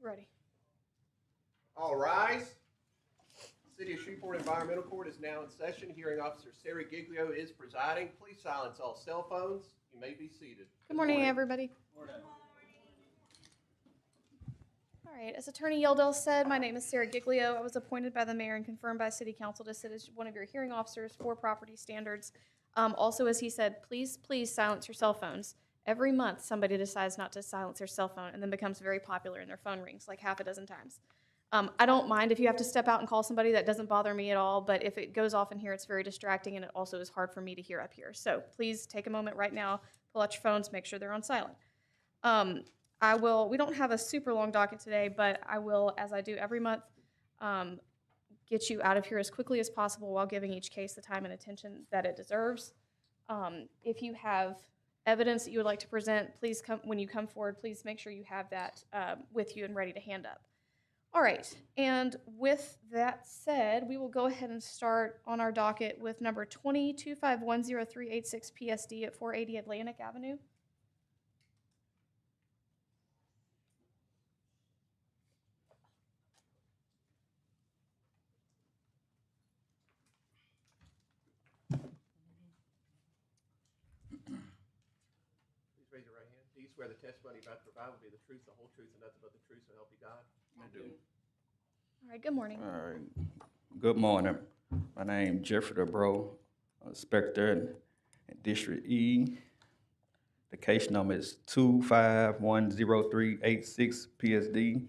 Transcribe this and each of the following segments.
Ready. All rise. City of Shreveport Environmental Court is now in session. Hearing Officer Sarah Giglio is presiding. Please silence all cell phones. You may be seated. Good morning, everybody. Morning. All right, as Attorney Yeldell said, my name is Sarah Giglio. I was appointed by the mayor and confirmed by City Council to sit as one of your hearing officers for property standards. Also, as he said, please silence your cell phones. Every month, somebody decides not to silence their cell phone and then becomes very popular and their phone rings like half a dozen times. I don't mind if you have to step out and call somebody. That doesn't bother me at all, but if it goes off in here, it's very distracting, and it also is hard for me to hear up here. So please take a moment right now, pull out your phones, make sure they're on silent. We don't have a super long docket today, but I will, as I do every month, get you out of here as quickly as possible while giving each case the time and attention that it deserves. If you have evidence that you would like to present, please come, when you come forward, please make sure you have that with you and ready to hand up. All right, and with that said, we will go ahead and start on our docket with number 20-2510386 PSD at 480 Atlantic Avenue. Please raise your right hand. Do you swear the testimony you're about to provide will be the truth, the whole truth, and nothing but the truth, so help you God? I do. All right, good morning. All right. Good morning. My name is Jeffrey DeBro, Inspector in District E. The case number is 2510386 PSD,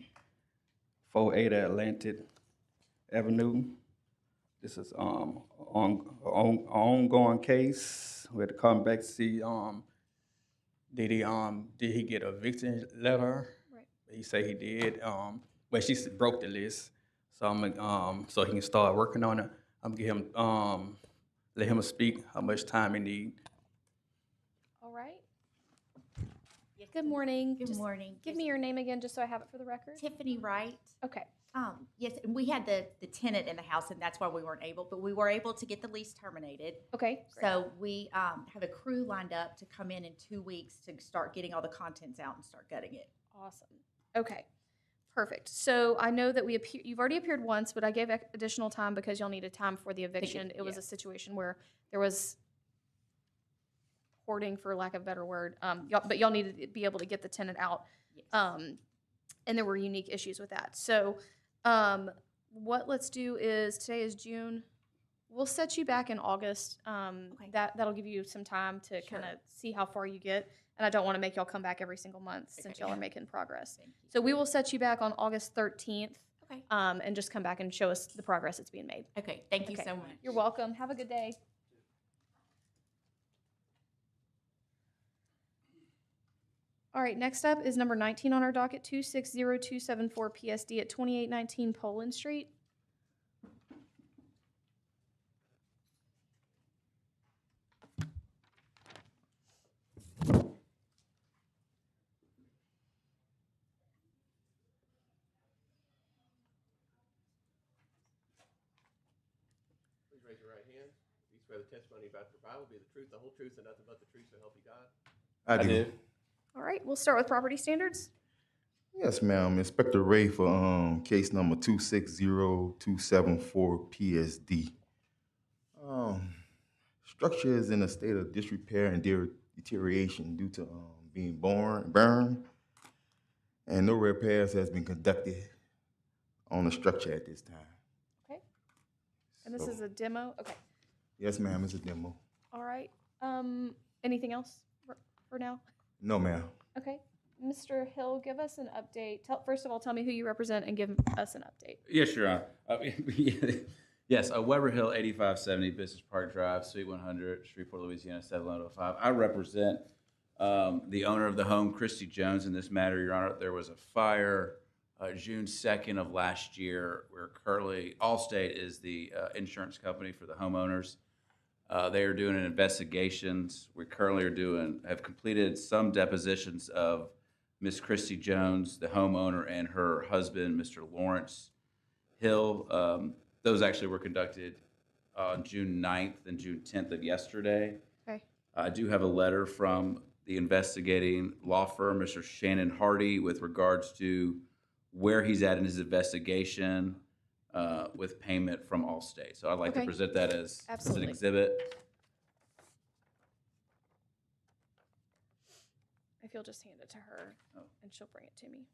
480 Atlantic Avenue. This is ongoing case. We had to come back to see did he get a eviction letter? Right. He said he did. But she broke the list. So so he can start working on it. I'm gonna give him let him speak how much time he need. All right. Yes, Good morning. Good Just morning. Give me your name again, just so I have it for the record. Tiffany Wright. Okay. Yes, and we had the tenant in the house, and that's why we weren't able, but we were able to get the lease terminated. Okay. Great. So we have a crew lined up to come in 2 weeks to start getting all the contents out and start gutting it. Awesome. Okay. Perfect. So I know that you've already appeared once, but I gave additional time because y'all needed time for the eviction. It was yeah. a situation where there was hoarding, for lack of a better word. But y'all needed to be able to get the tenant out. Yes. And there were unique issues with that. So what let's do is, today is June. We'll set you back in August. Okay. That'll give you some time to Sure. kind of see how far you get. And I don't want to make y'all come back every single month since Okay. y'all are making progress. Thank you. So we will set you back on August 13th. Okay. And just come back and show us the progress that's being made. Okay. Thank you Okay. so much. You're welcome. Have a good day. All right, next up is number 19 on our docket, 260274 PSD at 2819 Poland Street. Please raise your right hand. Do you swear the testimony you're about to provide will be the truth, the whole truth, and nothing but the truth, so help you God? I do. All right, we'll start with property standards. Yes, ma'am. Inspector Ray for case number 260274 PSD. Structure is in a state of disrepair and deterioration due to being burned, and no repairs has been conducted on the structure at this time. Okay. And this So- is a demo. Okay. Yes, ma'am. It's a demo. All right. Anything else for now? No, ma'am. Okay. Mr. Hill, give us an update. First of all, tell me who you represent and give us an update. Yes, Your Honor. Yes, Weber Hill, 8570 Business Park Drive, Suite 100, Shreveport, Louisiana, 71105. I represent the owner of the home, Christy Jones, in this matter, Your Honor. There was a fire June 2nd of last year. We're currently, Allstate is the insurance company for the homeowners. They are doing an investigations. We currently have completed some depositions of Miss Christy Jones, the homeowner, and her husband, Mr. Lawrence Hill. Those actually were conducted on June 9th and June 10th of yesterday. Okay. I do have a letter from the investigating law firm, Mr. Shannon Hardy, with regards to where he's at in his investigation with payment from Allstate. So I'd like to Okay. present that as an Absolutely. exhibit. If you'll just hand it to her, Oh. and she'll bring it to me.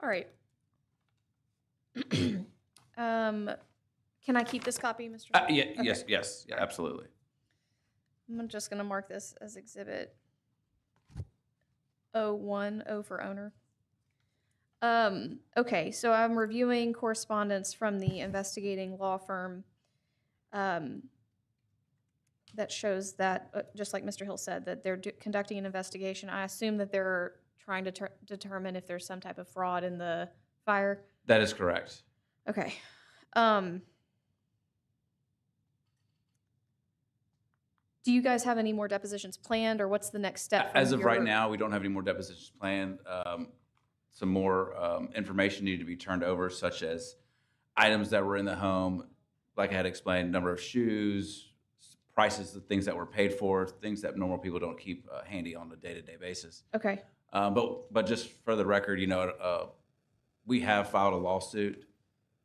All right. Can I keep this copy, Mr. Yeah, Okay. yes, yeah, absolutely. I'm just going to mark this as Exhibit 01, O for owner. Okay, so I'm reviewing correspondence from the investigating law firm that shows that, just like Mr. Hill said, that they're conducting an investigation. I assume that they're trying to determine if there's some type of fraud in the fire. That is correct. Okay. Do you guys have any more depositions planned, or what's the next step? As of right now, we don't have any more depositions planned. Some more information needed to be turned over, such as items that were in the home, like I had explained, number of shoes, prices of things that were paid for, things that normal people don't keep handy on a day-to-day basis. Okay. But just for the record, we have filed a lawsuit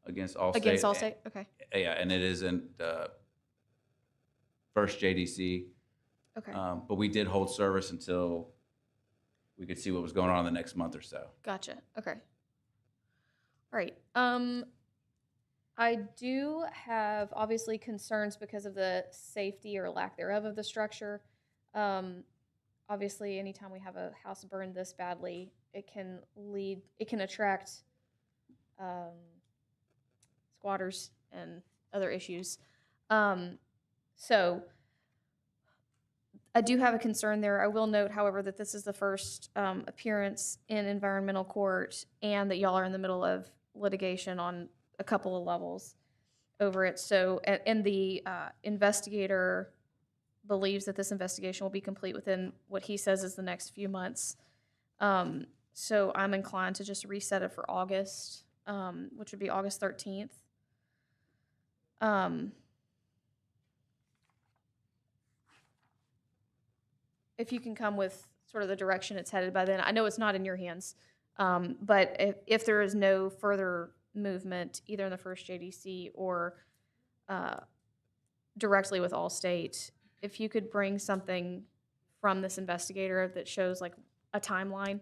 against Allstate. Against Allstate? Okay. Yeah, and it isn't first JDC. Okay. But we did hold service until we could see what was going on in the next month or so. Gotcha. Okay. All right. I do have obviously concerns because of the safety or lack thereof of the structure. Obviously, anytime we have a house burned this badly, it can attract squatters and other issues. So I do have a concern there. I will note, however, that this is the first appearance in environmental court, and that y'all are in the middle of litigation on a couple of levels over it. So, and the investigator believes that this investigation will be complete within what he says is the next few months. So I'm inclined to just reset it for August, which would be August 13th. If you can come with sort of the direction it's headed by then. I know it's not in your hands, but if there is no further movement, either in the first JDC or directly with Allstate, if you could bring something from this investigator that shows like a timeline,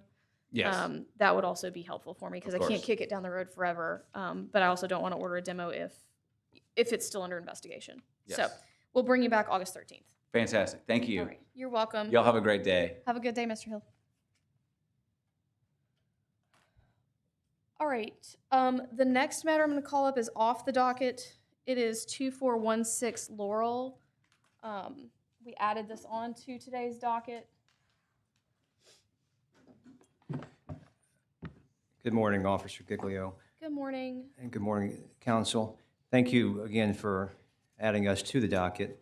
Yes. that would also be helpful for me, because I Of can't course. kick it down the road forever. But I also don't want to order a demo if it's still under investigation. So Yes. we'll bring you back August 13th. Fantastic. Thank you. All right. You're welcome. Y'all have a great day. Have a good day, Mr. Hill. All right. The next matter I'm going to call up is off the docket. It is 2416 Laurel. We added this on to today's docket. Good morning, Officer Giglio, Good morning. and good morning, Council. Thank you again for adding us to the docket.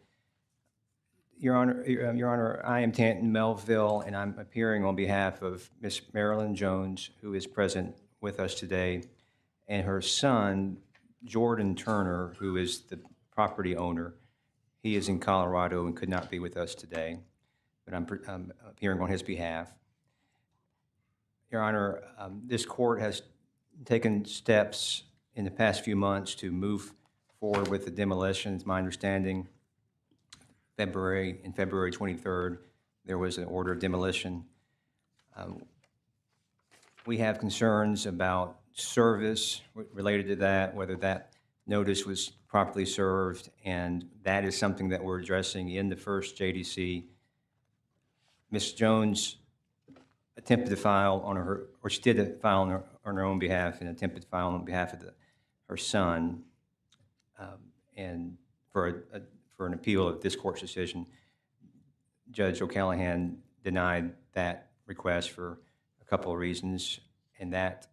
Your Honor, I am Tanton Melville, and I'm appearing on behalf of Miss Marilyn Jones, who is present with us today, and her son, Jordan Turner, who is the property owner. He is in Colorado and could not be with us today, but I'm appearing on his behalf. Your Honor, this court has taken steps in the past few months to move forward with the demolition. It's my understanding February 23rd, there was an order of demolition. We have concerns about service related to that, whether that notice was properly served, and that is something that we're addressing in the first JDC. Ms. Jones attempted to file on her, or she did file on her own behalf, and attempted to file on behalf of her son, and for for an appeal of this court's decision, Judge O'Callahan denied that request for a couple of reasons, and that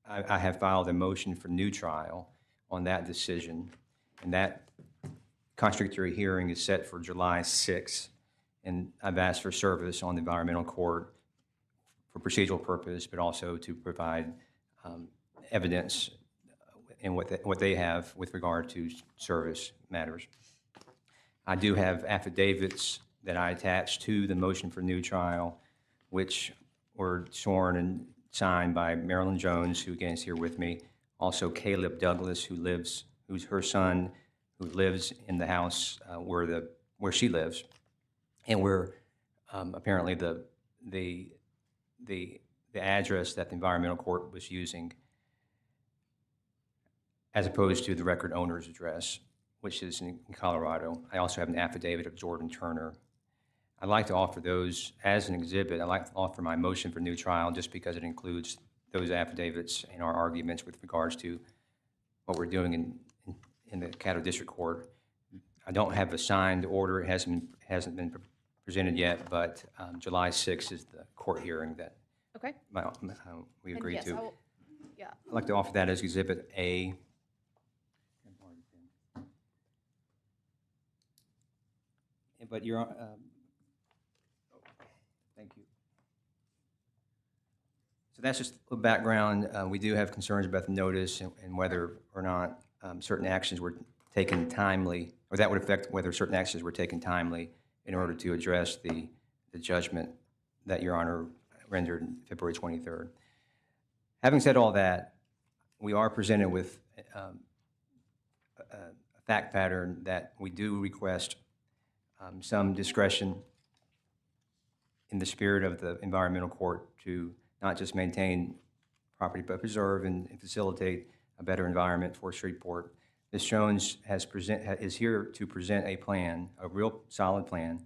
I have filed a motion for new trial on that decision, and that contradictory hearing is set for July 6th, and I've asked for service on the environmental court for procedural purpose, but also to provide evidence in what they have with regard to service matters. I do have affidavits that I attached to the motion for new trial, which were sworn and signed by Marilyn Jones, who again is here with me, also Caleb Douglas, who's her son, who lives in the house where she lives, and where apparently the address that the environmental court was using, as opposed to the record owner's address, which is in Colorado. I also have an affidavit of Jordan Turner. I'd like to offer those as an exhibit. I'd like to offer my motion for new trial just because it includes those affidavits in our arguments with regards to what we're doing in the Caddo District Court. I don't have a signed order. It hasn't been presented yet, but July 6th is the court hearing that Okay. we And agreed yes, to. yeah. I'd like to offer that as Exhibit A. But thank you. So that's just a little background. We do have concerns about the notice and whether or not certain actions were taken timely, or that would affect whether certain actions were taken timely in order to address the judgment that Your Honor rendered February 23rd. Having said all that, we are presented with a fact pattern that we do request some discretion in the spirit of the environmental court to not just maintain property, but preserve and facilitate a better environment for Shreveport. Ms. Jones is here to present a plan, a real solid plan,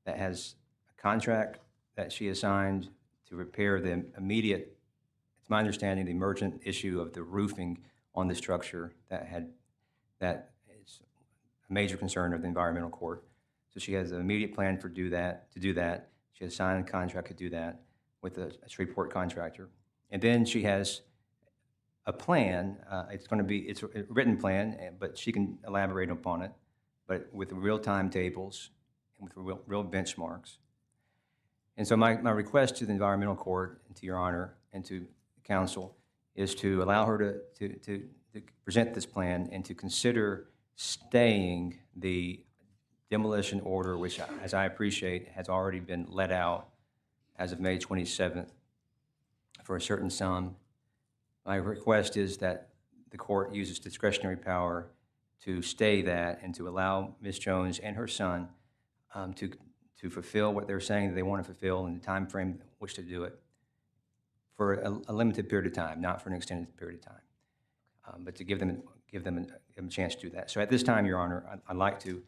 that has a contract that she has signed to repair the immediate, it's my understanding, the emergent issue of the roofing on the structure that is a major concern of the environmental court. So she has an immediate plan to do that. She has signed a contract to do that with a Shreveport contractor. And then she has a plan. It's a written plan, but she can elaborate upon it, but with real timetables and with real benchmarks. And so my request to the environmental court and to Your Honor and to council is to allow her to present this plan and to consider staying the demolition order, which, as I appreciate, has already been let out as of May 27th for a certain sum. My request is that the court uses discretionary power to stay that and to allow Ms. Jones and her son to fulfill what they're saying that they want to fulfill in the time frame in which to do it for a limited period of time, not for an extended period of time, but to give them a chance to do that. So at this time, Your Honor, I'd like to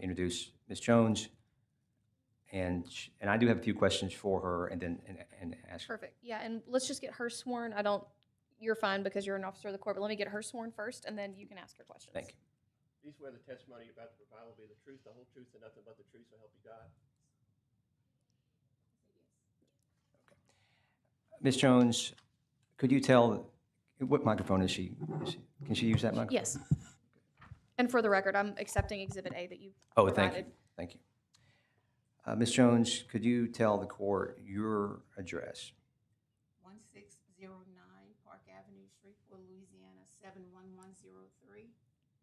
introduce Ms. Jones, and I do have a few questions for her, and then ask her. Perfect. Yeah, and let's just get her sworn. You're fine because you're an officer of the court, but let me get her sworn first, and then you can ask her questions. Thank you. Do you swear the testimony you're about to provide will be the truth, the whole truth, and nothing but the truth, so help you God? Ms. Jones, could you tell, what microphone is she? Can she use that microphone? Yes. And for the record, I'm accepting Exhibit A that you Oh, provided. thank you. Ms. Jones, could you tell the court your address? 1609 Park Avenue, Shreveport, Louisiana, 71103.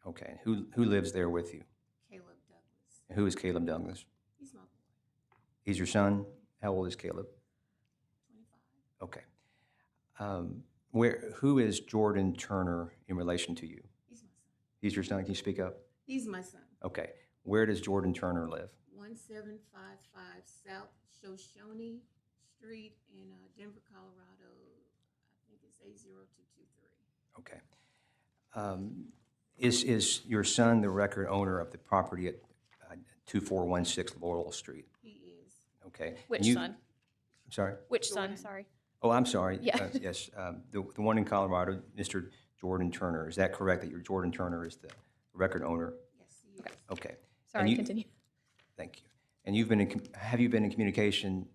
Okay, who lives there with you? Caleb Douglas. And who is Caleb Douglas? He's my boy. He's your son? How old is Caleb? 25. Okay. Who is Jordan Turner in relation to you? He's my son. He's your son? Can you speak up? He's my son. Okay. Where does Jordan Turner live? 1755 South Shoshone Street in Denver, Colorado. I think it's 80223. Okay. Is your son the record owner of the property at 2416 Laurel Street? He is. Okay. Which And you- son? I'm sorry? Which son? Sorry. Oh, I'm sorry. Yeah. Yes, the one in Colorado, Mr. Jordan Turner. Is that correct, that your Jordan Turner is the record owner? Yes, he Yes. Okay. Sorry, you- continue. Thank you. And have you been in communication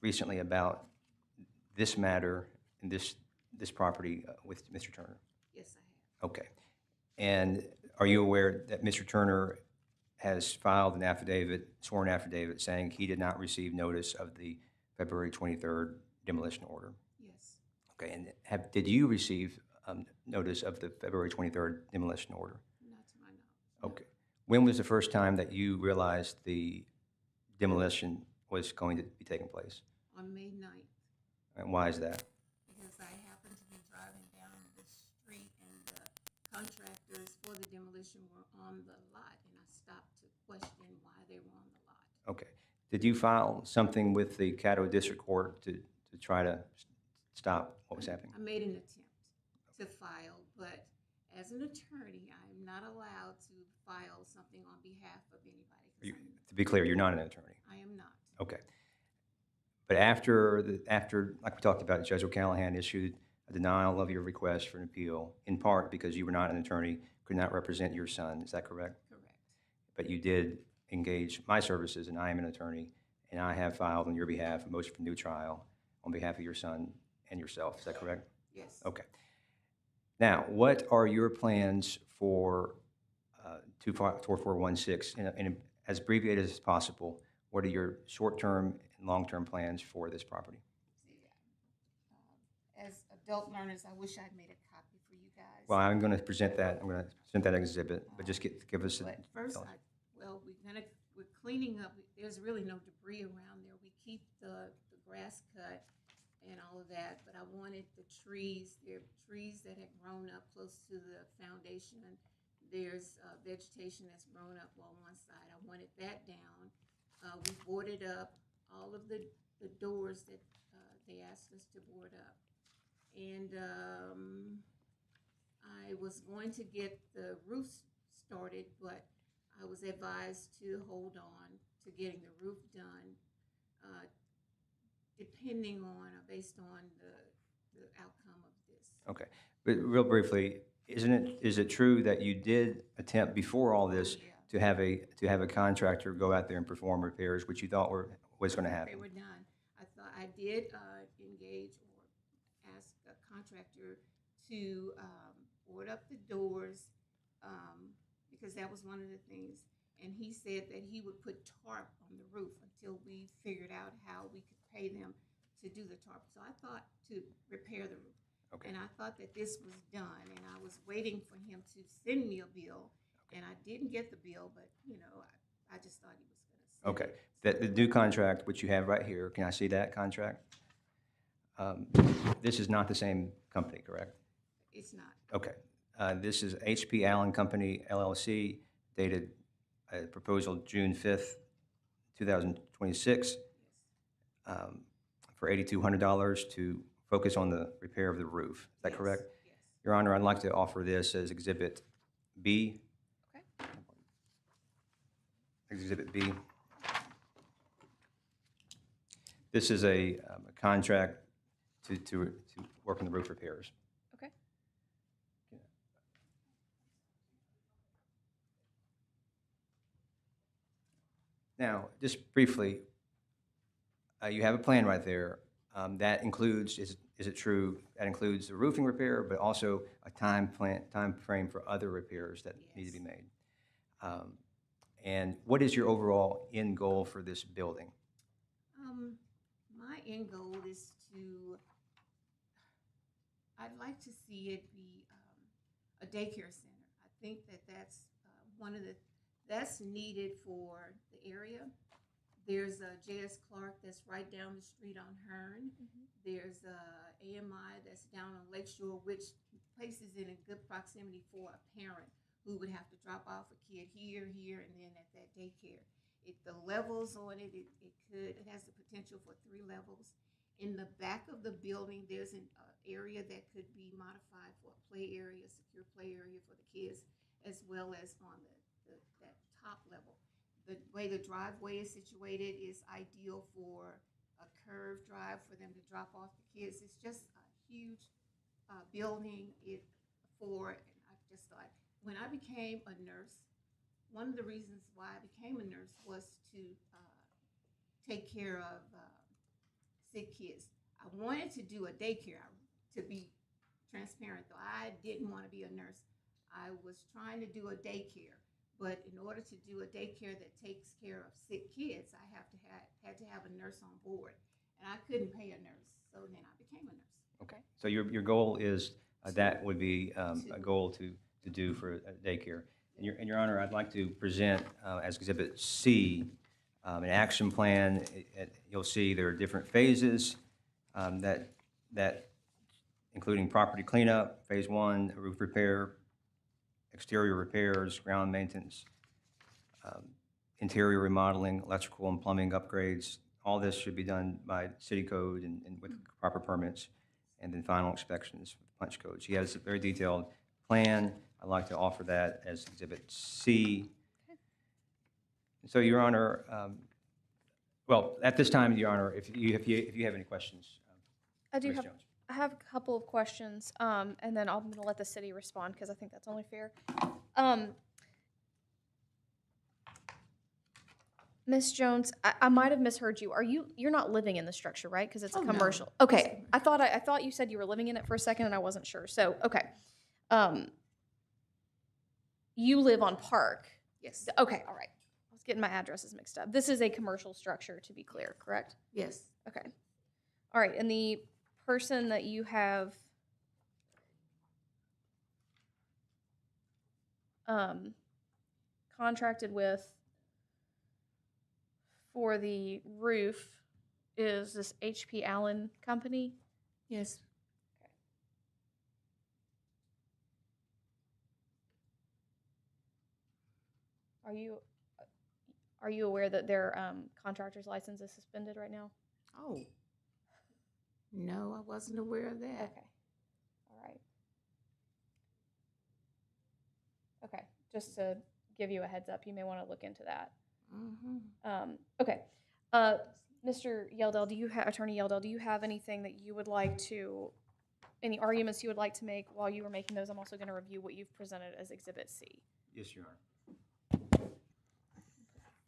recently about this matter and this property with Mr. Turner? Yes, I have. Okay. And are you aware that Mr. Turner has filed an affidavit, sworn affidavit, saying he did not receive notice of the February 23rd demolition order? Yes. Okay. And did you receive notice of the February 23rd demolition order? Not to my knowledge. Okay. When was the first time that you realized the demolition was going to be taking place? On May 9th, And why is that? because I happened to be driving down the street and the contractors for the demolition were on the lot, and I stopped to question why they were on the lot. Okay. Did you file something with the Caddo District Court to try to stop what was happening? I made an attempt to file, but as an attorney, I'm not allowed to file something on behalf of anybody. 'Cause To be clear, you're not an attorney. I am not. Okay. But after, like we talked about, Judge O'Callahan issued a denial of your request for an appeal, in part because you were not an attorney, could not represent your son. Is that correct? Correct. But you did engage my services, and I am an attorney, and I have filed on your behalf a motion for new trial on behalf of your son and yourself. Is that correct? Yes. Okay. Now, what are your plans for 24416? And as abbreviated as possible, what are your short-term and long-term plans for this property? As adult learners, I wish I'd made a copy for you guys. Well, I'm going to present that. I'm going to present that exhibit, but just give us a. But first, we're cleaning up. There's really no debris around there. We keep the grass cut and all of that, but I wanted the trees. There are trees that had grown up close to the foundation. There's vegetation that's grown up on one side. I wanted that down. We boarded up all of the doors that they asked us to board up. And I was going to get the roof started, but I was advised to hold on to getting the roof done, depending on, based on the outcome of this. Okay, but real briefly, is it true that you did attempt before all this Yeah. to have a contractor go out there and perform repairs, which you thought was going to They happen? were done. I did engage or ask a contractor to board up the doors, because that was one of the things. And he said that he would put tarp on the roof until we figured out how we could pay them to do the tarp. So I thought to repair the roof. Okay. And I thought that this was done, and I was waiting for him to send me a bill, and I didn't get the bill, but, I just thought he was going to send Okay, it. the new contract, which you have right here, can I see that contract? This is not the same company, correct? It's not. Okay. This is HP Allen Company LLC, dated proposal June 5th, 2026, for $8,200 to focus on the repair of the roof. Is that Yes, correct? Yes. Your Honor, I'd like to offer this as Exhibit B. Okay. Exhibit B. This is a contract to work on the roof repairs. Okay. Now, just briefly, you have a plan right there. That includes, is it true, that includes the roofing repair, but also a time frame for other repairs that need to be Yes. made. And what is your overall end goal for this building? My end goal is I'd like to see it be a daycare center. I think that that's that's needed for the area. There's a J.S. Clark that's right down the street on Hearn. There's a AMI that's down on Lakeshore, which places it in good proximity for a parent who would have to drop off a kid here, and then at that daycare. The levels on it, it has the potential for 3 levels. In the back of the building, there's an area that could be modified for a play area, secure play area for the kids, as well as on that top level. The way the driveway is situated is ideal for a curved drive for them to drop off the kids. It's just a huge building. And I just thought, when I became a nurse, one of the reasons why I became a nurse was to take care of sick kids. I wanted to do a daycare, to be transparent, though. I didn't want to be a nurse. I was trying to do a daycare, but in order to do a daycare that takes care of sick kids, I had to have a nurse on board, and I couldn't pay a nurse, so then I became a nurse. Okay. So your goal is, that would be a goal to do for daycare. And Your Honor, I'd like to present as Exhibit C, an action plan. You'll see there are different phases that including property cleanup, phase 1, roof repair, exterior repairs, ground maintenance, interior remodeling, electrical and plumbing upgrades. All this should be done by city code and with proper permits, and then final inspections with punch codes. He has a very detailed plan. I'd like to offer that as Exhibit C. So, Your Honor, well, at this time, Your Honor, if you have any questions, I do Ms. have, Jones. I have a couple of questions, and then I'm going to let the city respond because I think that's only fair. Ms. Jones, I might have misheard you. You're not living in the structure, right? Because it's a Oh, no. commercial. Okay, I thought you said you were living in it for a second, and I wasn't sure. So, okay, you live on Park. Yes, Okay, all right. I was getting my addresses mixed up. This is a commercial structure, to be clear, correct? yes. Okay. All right, and the person that you have contracted with for the roof is this HP Allen company? Yes. Are you aware that their contractor's license is suspended right now? Oh. No, I wasn't aware of that. Okay. All right. Okay, just to give you a heads up, you may want to look into that. Mm-hmm. Okay. Mr. Yeldell, Attorney Yeldell, do you have anything that you would like to, any arguments you would like to make while you were making those? I'm also going to review what you've presented as Exhibit C. Yes, Your Honor.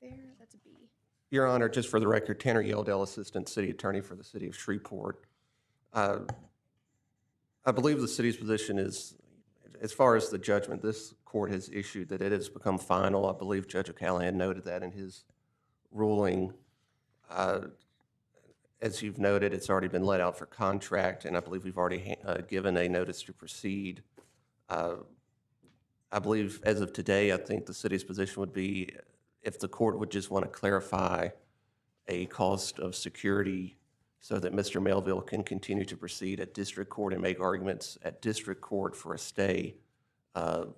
There, that's a B. Your Honor, just for the record, Tanner Yeldell, Assistant City Attorney for the City of Shreveport. I believe the city's position is, as far as the judgment this court has issued, that it has become final. I believe Judge O'Callahan noted that in his ruling. As you've noted, it's already been let out for contract, and I believe we've already given a notice to proceed. I believe as of today, I think the city's position would be if the court would just want to clarify a cost of security so that Mr. Melville can continue to proceed at district court and make arguments at district court for a stay,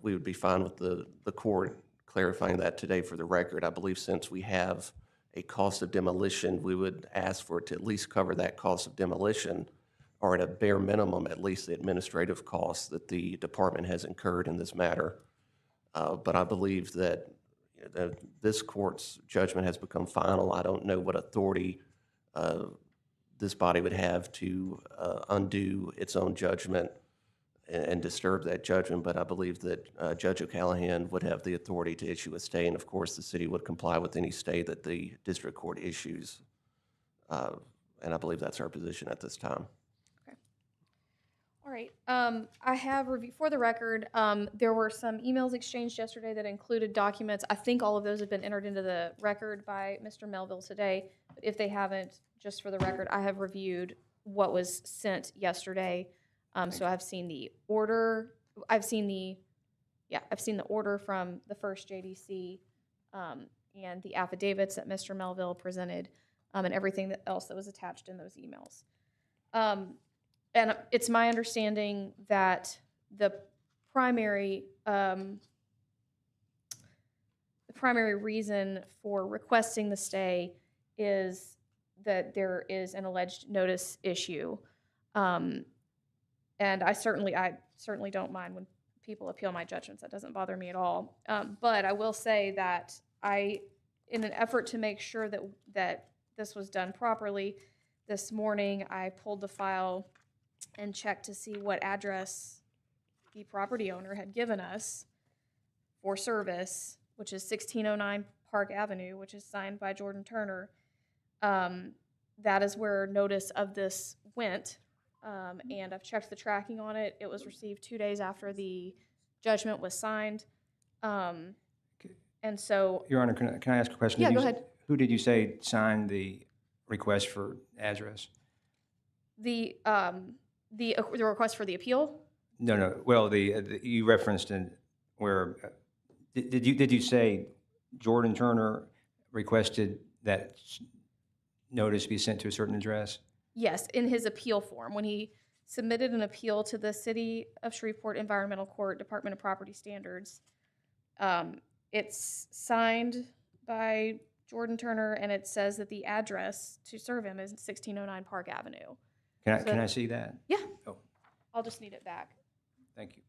we would be fine with the court clarifying that today for the record. I believe since we have a cost of demolition, we would ask for it to at least cover that cost of demolition, or at a bare minimum, at least the administrative costs that the department has incurred in this matter. But I believe that this court's judgment has become final. I don't know what authority this body would have to undo its own judgment and disturb that judgment, but I believe that Judge O'Callahan would have the authority to issue a stay, and of course, the city would comply with any stay that the district court issues. And I believe that's our position at this time. All right. I have reviewed, for the record, there were some emails exchanged yesterday that included documents. I think all of those have been entered into the record by Mr. Melville today. But if they haven't, just for the record, I have reviewed what was sent yesterday. So I've seen the order. I've seen the order from the first JDC and the affidavits that Mr. Melville presented and everything else that was attached in those emails. And it's my understanding that the primary reason for requesting the stay is that there is an alleged notice issue. And I certainly don't mind when people appeal my judgments. That doesn't bother me at all. But I will say that in an effort to make sure that this was done properly, this morning I pulled the file and checked to see what address the property owner had given us for service which is 1609 Park Avenue, which is signed by Jordan Turner. That is where notice of this went, and I've checked the tracking on it. It was received 2 days after the judgment was signed. And so, Your Honor, can I ask a question? Yeah, Did go you- ahead. Who did you say signed the request for address? the request for the appeal, No. Well, you referenced in where did you say Jordan Turner requested that notice be sent to a certain address? yes, in his appeal form, when he submitted an appeal to the City of Shreveport Environmental Court, Department of Property Standards, it's signed by Jordan Turner, and it says that the address to serve him is 1609 Park Avenue. Can I see that? Yeah. Oh, I'll just need it back. thank you.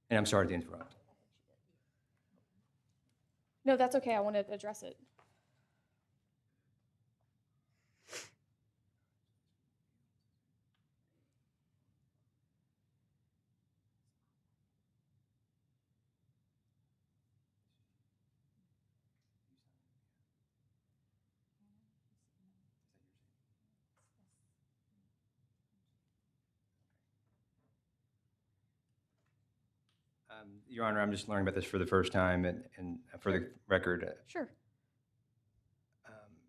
And I'm sorry to interrupt. No, that's okay. I want to address it. Your Honor, I'm just learning about this for the first time, and for the record, Sure.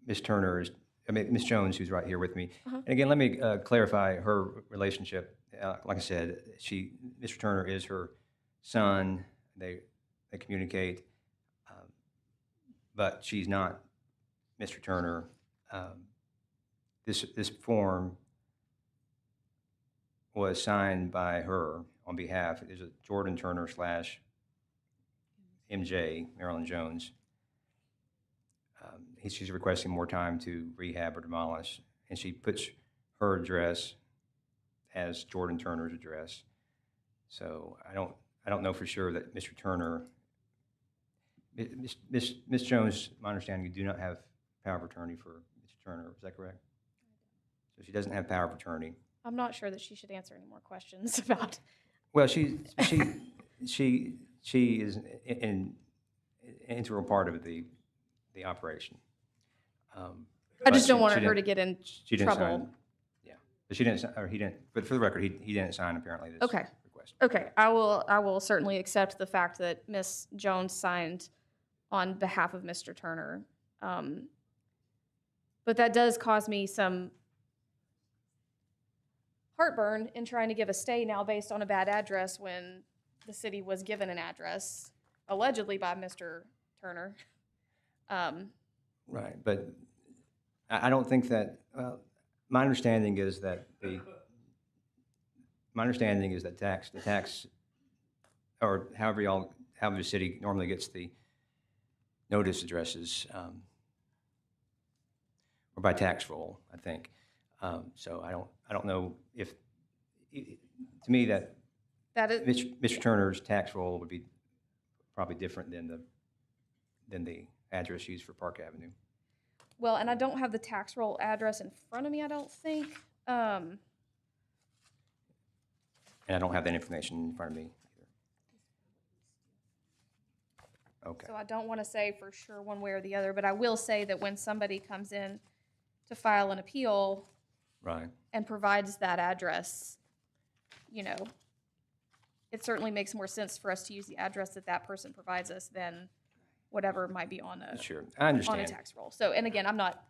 Ms. Turner is, Ms. Jones, who's right here with me. Uh-huh. And again, let me clarify her relationship. Like I said, Mr. Turner is her son. They communicate, but she's not Mr. Turner. This form was signed by her on behalf. It is a Jordan Turner / MJ, Marilyn Jones. She's requesting more time to rehab or demolish, and she puts her address as Jordan Turner's address. So I don't know for sure that Mr. Turner, Ms. Jones, my understanding, you do not have power of attorney for Mr. Turner. Is that correct? So she doesn't have power of attorney. I'm not sure that she should answer any more questions about. Well, she is an integral part of the operation. I just But don't want she her to didn't- get in She didn't trouble. sign. Yeah, but she didn't. Or he didn't. But for the record, he didn't sign apparently this Okay. request. Okay, I will certainly accept the fact that Ms. Jones signed on behalf of Mr. Turner. But that does cause me some heartburn in trying to give a stay now based on a bad address when the city was given an address allegedly by Mr. Turner. Right, but I don't think that. Well, my understanding is that the tax, or however the city normally gets the notice addresses, or by tax roll, I think. So I don't know if, to me, that That is, Mr. Turner's tax roll would be probably different than the address used for Park Avenue. well, and I don't have the tax roll address in front of me, I don't think. And I don't have that information in front of me either. Okay. So I don't want to say for sure one way or the other, but I will say that when somebody comes in to file an appeal Right. and provides that address, you know, it certainly makes more sense for us to use the address that that person provides us than whatever might be on a, Sure, I on a understand. tax roll. So, and again, I'm not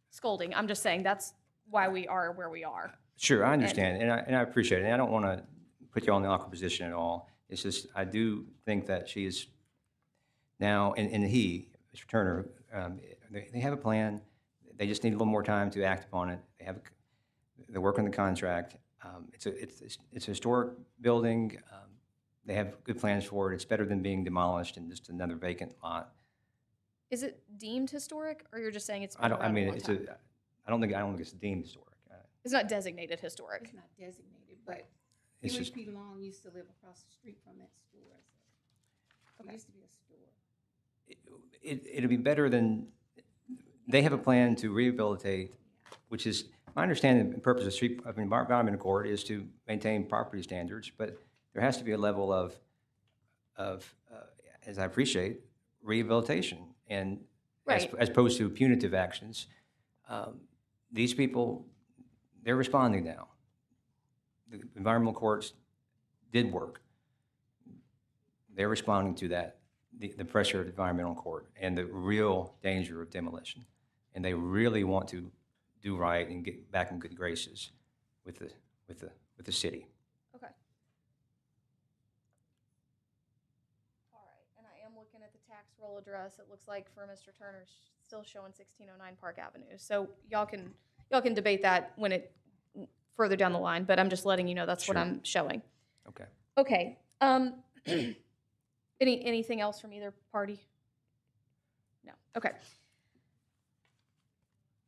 scolding, I'm just saying that's why we are where we are. Sure, I understand, and I appreciate it. And I don't want to put you all in an awkward position at all. It's just, I do think that she is now, and Mr. Turner, they have a plan. They just need a little more time to act upon it. They're working the contract. It's a historic building. They have good plans for it. It's better than being demolished and just another vacant lot. Is it deemed historic, or you're just saying it's I been around a long don't time? think it's deemed historic. It's not designated historic. It's not designated, but It's Huey just, P. Long used to live across the street from that store. So Okay. it used to be a store. it'll be better than, they have a plan to rehabilitate, which is, my understanding and purpose of environmental court is to maintain property standards, but there has to be a level of of, as I appreciate, rehabilitation and Right. as opposed to punitive actions. These people, they're responding now. The environmental courts did work. They're responding to that, the pressure of the environmental court and the real danger of demolition. And they really want to do right and get back in good graces with the city. Okay. All right, and I am looking at the tax roll address. It looks like for Mr. Turner, still showing 1609 Park Avenue. So y'all can debate that when it further down the line, but I'm just letting you know that's what Sure. I'm showing. Okay. Okay. Anything else from either party? No. Okay.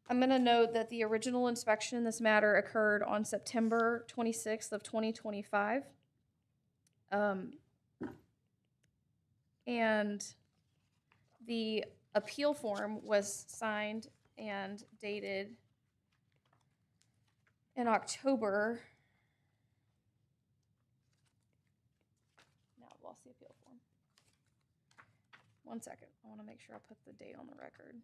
I'm going to note that the original inspection in this matter occurred on September 26th of 2025. And the appeal form was signed and dated in October. Now I've lost the appeal form. One second. I want to make sure I put the date on the record.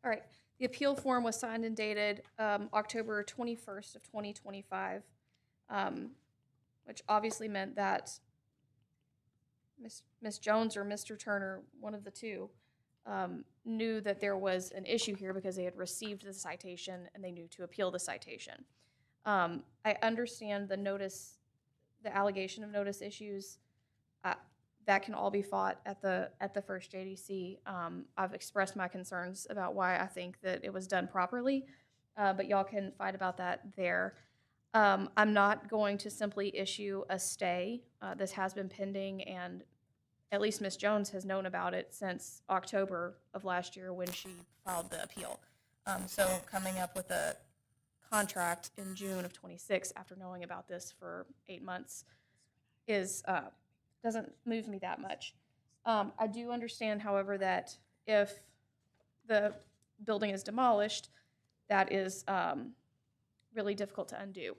All right, the appeal form was signed and dated October 21st of 2025, which obviously meant that Ms. Jones or Mr. Turner, one of the two, knew that there was an issue here because they had received the citation and they knew to appeal the citation. I understand the notice, the allegation of notice issues. That can all be fought at the first JDC. I've expressed my concerns about why I think that it was done properly, but y'all can fight about that there. I'm not going to simply issue a stay. This has been pending, and at least Ms. Jones has known about it since October of last year when she filed the appeal. So coming up with a contract in June of 26 after knowing about this for 8 months is doesn't move me that much. I do understand, however, that if the building is demolished, that is really difficult to undo.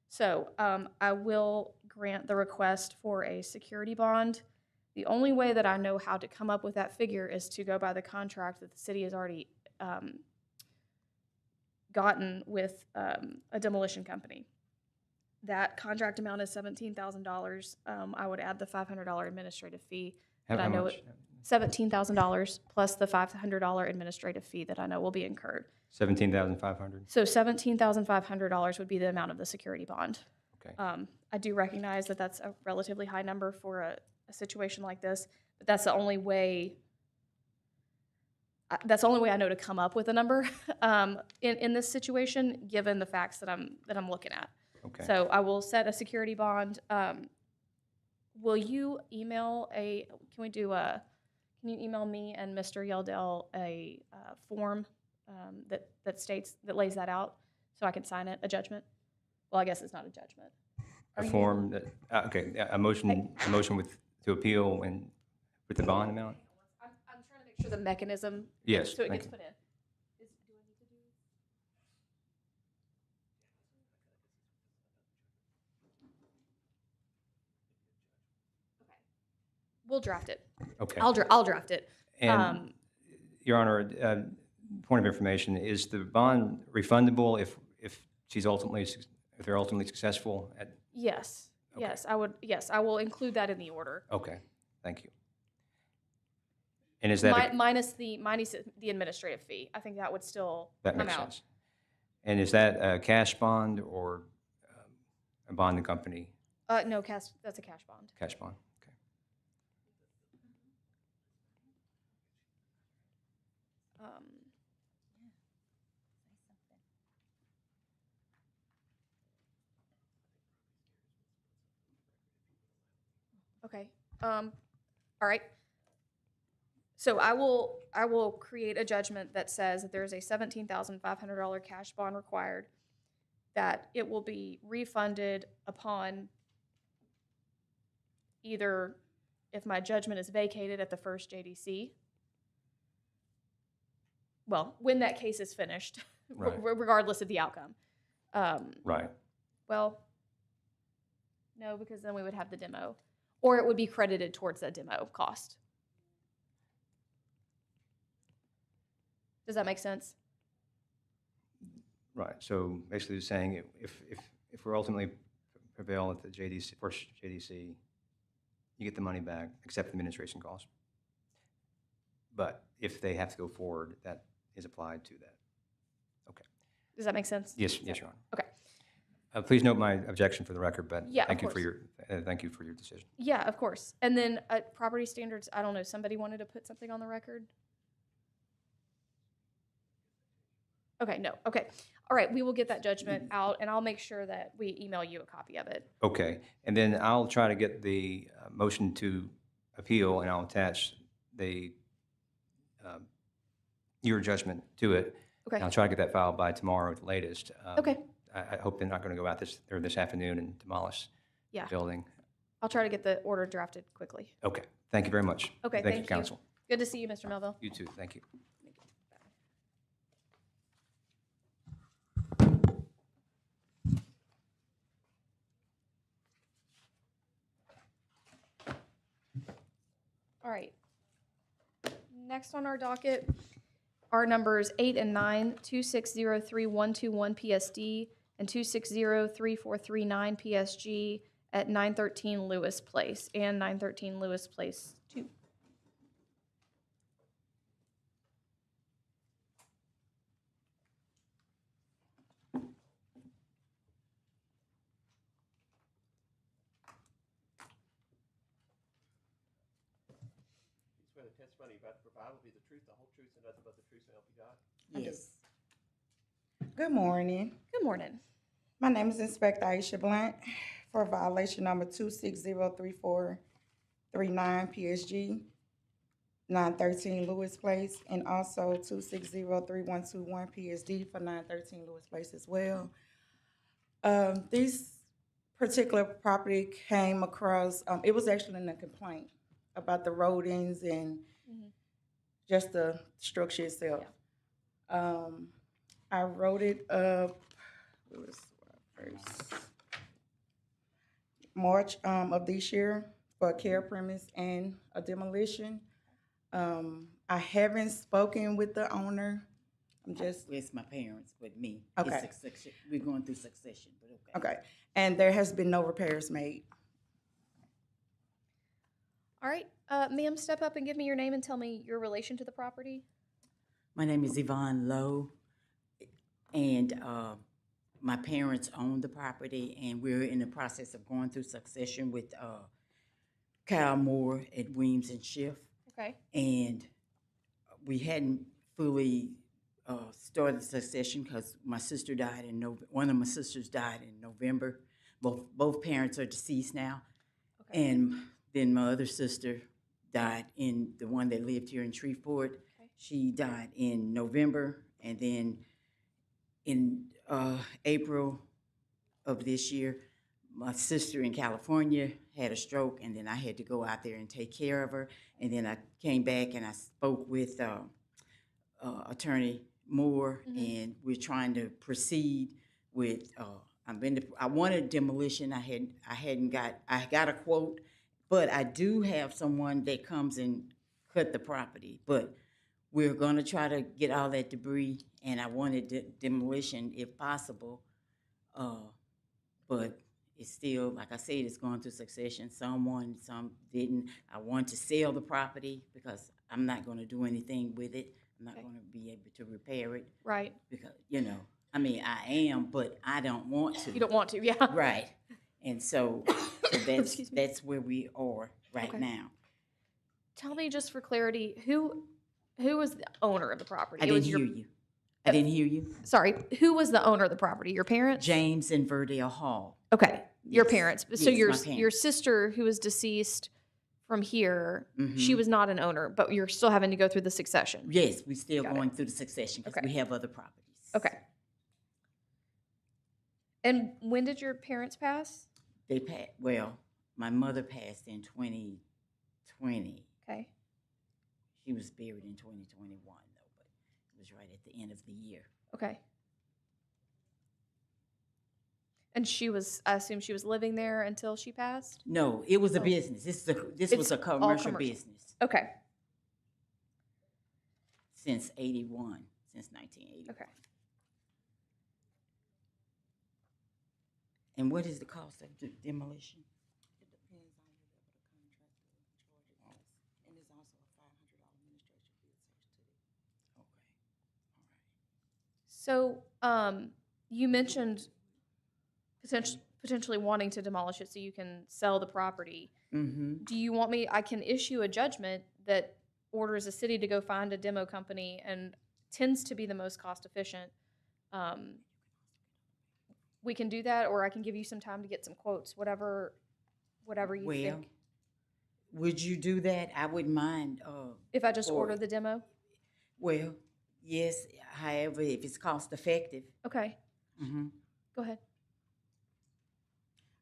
So I will grant the request for a security bond. The only way that I know how to come up with that figure is to go by the contract that the city has already gotten with a demolition company. That contract amount is $17,000. I would add the $500 administrative fee. That I know much? $17,000 plus the $500 administrative fee that I know will be incurred. 17,500. So $17,500 would be the amount of the security bond. Okay. I do recognize that that's a relatively high number for a situation like this, but that's the only way. That's the only way I know to come up with a number in this situation, given the facts that I'm looking at. Okay. So I will set a security bond. Will you email can you email me and Mr. Yeldell a form that lays that out so I can sign it, a judgment? Well, I guess it's not a judgment. A form that, okay, a motion to appeal and with the bond amount? I'm trying to make sure the mechanism. Yes, So it thank gets you. put in. Do I need to do? Okay. We'll draft it. Okay. I'll draft it. And, Your Honor, point of information, is the bond refundable if they're ultimately successful at? Yes. Okay. Yes, I would. Yes, I will include that in the order. Okay, thank you. And is that? Minus the administrative fee. I think that would still That come makes out. sense. And is that a cash bond or a bonding company? No, that's a cash bond. Cash bond, okay. Okay. All right. So I will create a judgment that says that there is a $17,500 cash bond required, that it will be refunded upon either if my judgment is vacated at the first JDC. Well, when that case is finished, Right. regardless of the outcome. Right. Well, no, because then we would have the demo, or it would be credited towards that demo cost. Does that make sense? Right. So basically you're saying if we ultimately prevail at the JDC, first JDC, you get the money back, except the administration cost. But if they have to go forward, that is applied to that. Okay. Does that make sense? Yes, yes, Your Honor. Okay. Please note my objection for the record, but Yeah, thank of you for course. your, thank you for your decision. Yeah, of course. And then property standards, I don't know, somebody wanted to put something on the record? Okay, no, okay. All right, we will get that judgment out, and I'll make sure that we email you a copy of it. Okay, and then I'll try to get the motion to appeal, and I'll attach the, your judgment to it. Okay. And I'll try to get that filed by tomorrow at the latest. Okay. I hope they're not going to go out this afternoon and demolish Yeah. the building. I'll try to get the order drafted quickly. Okay, thank you very much. Okay, Thank thank you, you. counsel. Good to see you, Mr. Melville. You too, thank you. All right. Next on our docket are numbers 8 and 9, 2603121 PSD and 2603439 PSG at 913 Lewis Place and 913 Lewis Place 2. Swear the testimony you're about to provide will be the truth, the whole truth, and nothing but the truth, so help you God. Yes. Good morning. Good morning. My name is Inspector Aisha Blunt for violation number 2603439 PSG, 913 Lewis Place, and also 2603121 PSD for 913 Lewis Place as well. This particular property came across, it was actually in a complaint about the rodents and just the structure itself. I wrote it up, it was first March of this year for a care premise and a demolition. I haven't spoken with the owner. I'm just, It's my parents, but me. Okay. It's succession. We're going through succession, but okay. okay. And there has been no repairs made. All right. Ma'am, step up and give me your name and tell me your relation to the property. My name is Yvonne Lowe, and my parents own the property, and we're in the process of going through succession with Kyle Moore at Weems and Schiff. Okay. And we hadn't fully started succession because my sister died in one of my sisters died in November. Both parents are deceased now. Okay. And then my other sister died the one that lived here in Shreveport. Okay. She died in November, and then in April of this year, my sister in California had a stroke, and then I had to go out there and take care of her. And then I came back and I spoke with Attorney Moore, and we're trying to proceed with. I wanted demolition. I got a quote, but I do have someone that comes and cut the property. But we're gonna try to get all that debris, and I wanted demolition if possible. But it's still, like I said, it's going through succession. Some won, some didn't. I want to sell the property because I'm not gonna do anything with it. I'm not gonna be able to repair it Right. because, I mean, I am, but I don't want to. You don't want to, yeah. Right. And so that's where we are right Okay. now. Tell me just for clarity, who was the owner of the property? I It was didn't hear you. I didn't hear you. Sorry, who was the owner of the property? Your parents? James and Verdale Hall. Okay, your Yes. parents. So Yes, your my parents. your sister who was deceased from here, Mm-hmm. she was not an owner, but you're still having to go through the succession. Yes, we still Got it. going through the succession because Okay. we have other properties. Okay. And when did your parents pass? They passed, well, my mother passed in 2020. Okay. She was buried in 2021 though, but it was right at the end of the year. Okay. And I assume she was living there until she passed? No, it was a Oh. business. This It's was a all commercial commercial. business Okay. since 81, since 1980. Okay. And what is the cost of demolition? It depends on your level of contractor charges. And there's also a $500 administration fee attached to it. Okay, all right. So, you mentioned potentially wanting to demolish it so you can sell the property. Mm-hmm. Do you want me, I can issue a judgment that orders a city to go find a demo company and tends to be the most cost efficient. We can do that, or I can give you some time to get some quotes, whatever you Well, think. would you do that? I wouldn't mind. If I just or- order the demo? Well, yes. However, if it's cost effective. Okay, Mm-hmm. go ahead.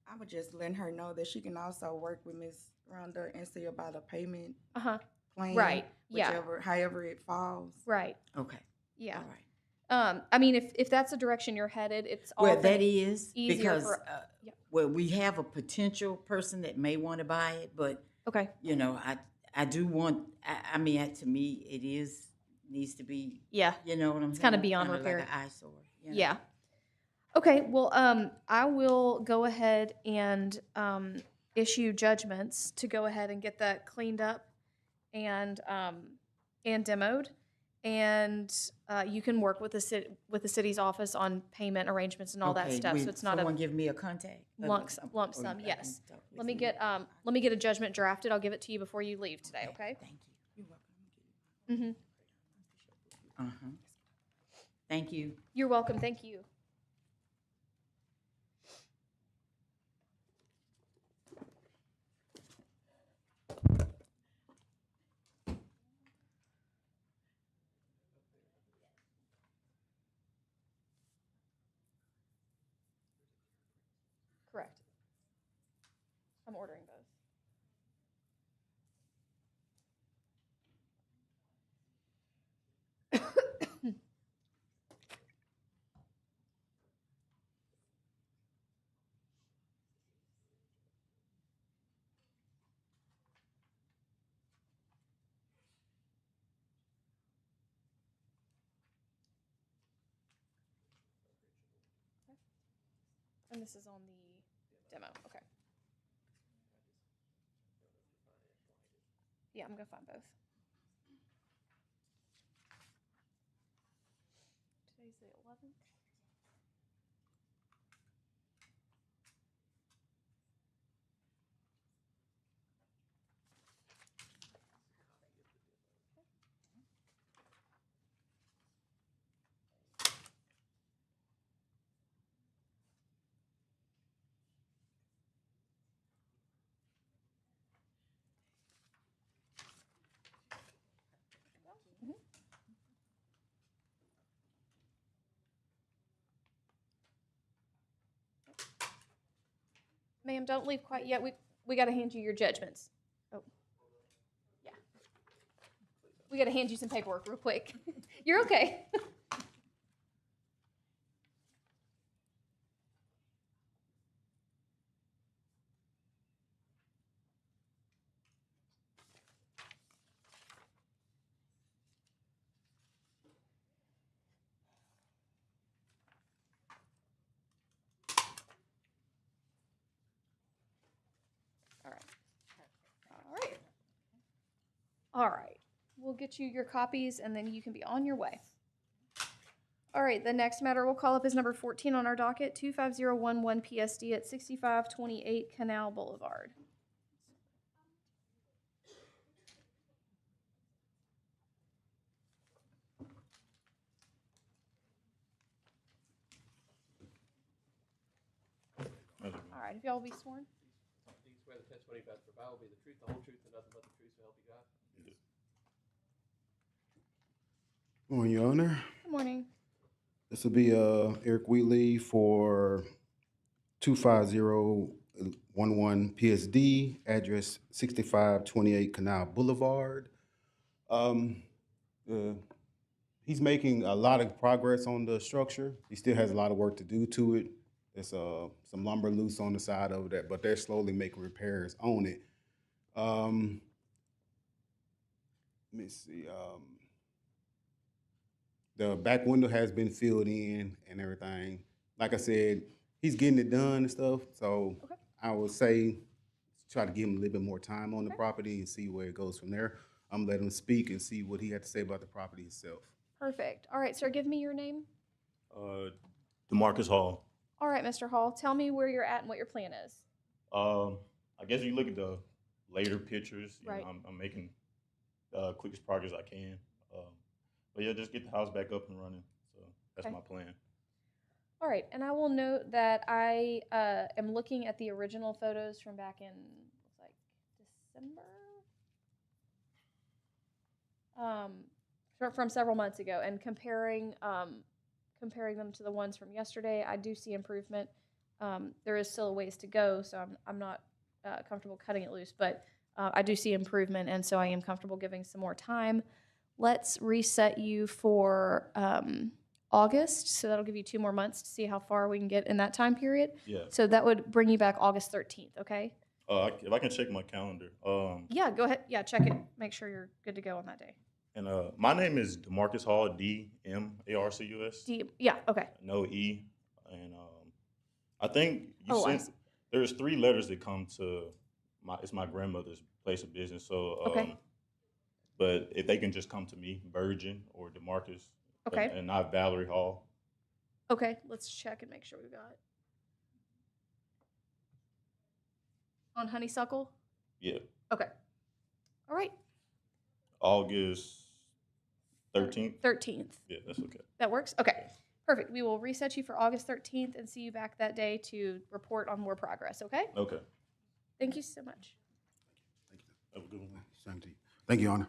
I would just let her know that she can also work with Ms. Rhonda and see about a payment Uh-huh, plan. Right, yeah. However it falls. right, Okay. yeah. All right. I mean, if that's the direction you're headed, it's Well, often that is easier because for- yeah. well, we have a potential person that may want to buy it, but Okay, you know, I do want. I mean, to me, it needs to be. yeah, You know what I'm saying? It's kinda beyond Kinda repair. Like an eyesore. You know? yeah. Okay, well, I will go ahead and issue judgments to go ahead and get that cleaned up and demoed. And you can work with the city's office on payment arrangements and all that Okay, stuff. will So it's not someone a give me a contact. lump Or sum. I Yes. can talk with Let me you. get a judgment drafted. I'll give it to you before you leave today. Okay. Thank you. You're welcome. Mm-hmm. Uh-huh. Thank you. You're welcome. Thank you. Correct. I'm ordering those. And this is on the demo. Okay. Yeah, I'm gonna find both. Today's the 11th. Ma'am, don't leave quite yet. We got to hand you your judgments. Oh, yeah. We got to hand you some paperwork real quick. You're okay. All right. All right. All right. We'll get you your copies and then you can be on your way. All right, the next matter we'll call up is number 14 on our docket, 25011 PSD at 6528 Canal Boulevard. All right, if y'all will be sworn. swear the testimony about to provide will be the truth, the whole truth, and nothing but the truth, so help you God? Morning, Your Honor. Good morning. This will be Eric Wheatley for 25011 PSD, address 6528 Canal Boulevard. He's making a lot of progress on the structure. He still has a lot of work to do to it. There's some lumber loose on the side of that, but they're slowly making repairs on it. Let me see. The back window has been filled in and everything. Like I said, he's getting it done and stuff. So Okay. I would say try to give him a little bit more time on the property and see where it goes from there. I'm gonna let him speak and see what he had to say about the property itself. Perfect. All right, sir, give me your name. DeMarcus Hall. All right, Mr. Hall, tell me where you're at and what your plan is. I guess if you look at the later pictures, you Right. know, I'm making the quickest progress I can. But yeah, just get the house back up and running. So that's Okay. my plan. All right, and I will note that I am looking at the original photos from back in, looks like December? From several months ago, and comparing them to the ones from yesterday, I do see improvement. There is still a ways to go, so I'm not comfortable cutting it loose, but I do see improvement, and so I am comfortable giving some more time. Let's reset you for August, so that'll give you 2 more months to see how far we can get in that time period. Yeah. So that would bring you back August 13th, okay? If I can check my calendar. Yeah, go ahead. Yeah, check it. Make sure you're good to go on that day. And my name is DeMarcus Hall, DMARCUS. Yeah, okay. No E. And I think Oh, I sent. There's 3 letters that come to my grandmother's place of business. So Okay. But if they can just come to me, Virgin or DeMarcus. Okay. And not Valerie Hall. Okay, let's check and make sure we got it. On Honeysuckle? Yeah. Okay. All right, August 13th. 13th. Yeah, that's okay. That works? Okay, perfect. We will reset you for August 13th and see you back that day to report on more progress, okay? Okay. Thank you so much. Have a good one. Same to you. Thank you, Your Honor.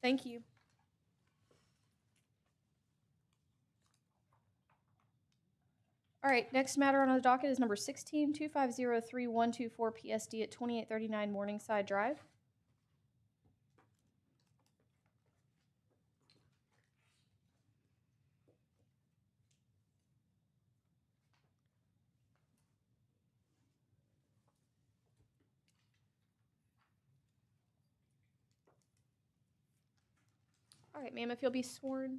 Thank you. All right, next matter on the docket is number 16-2503-124 PSD at 2839 Morningside Drive. All right, ma'am, if you'll be sworn. You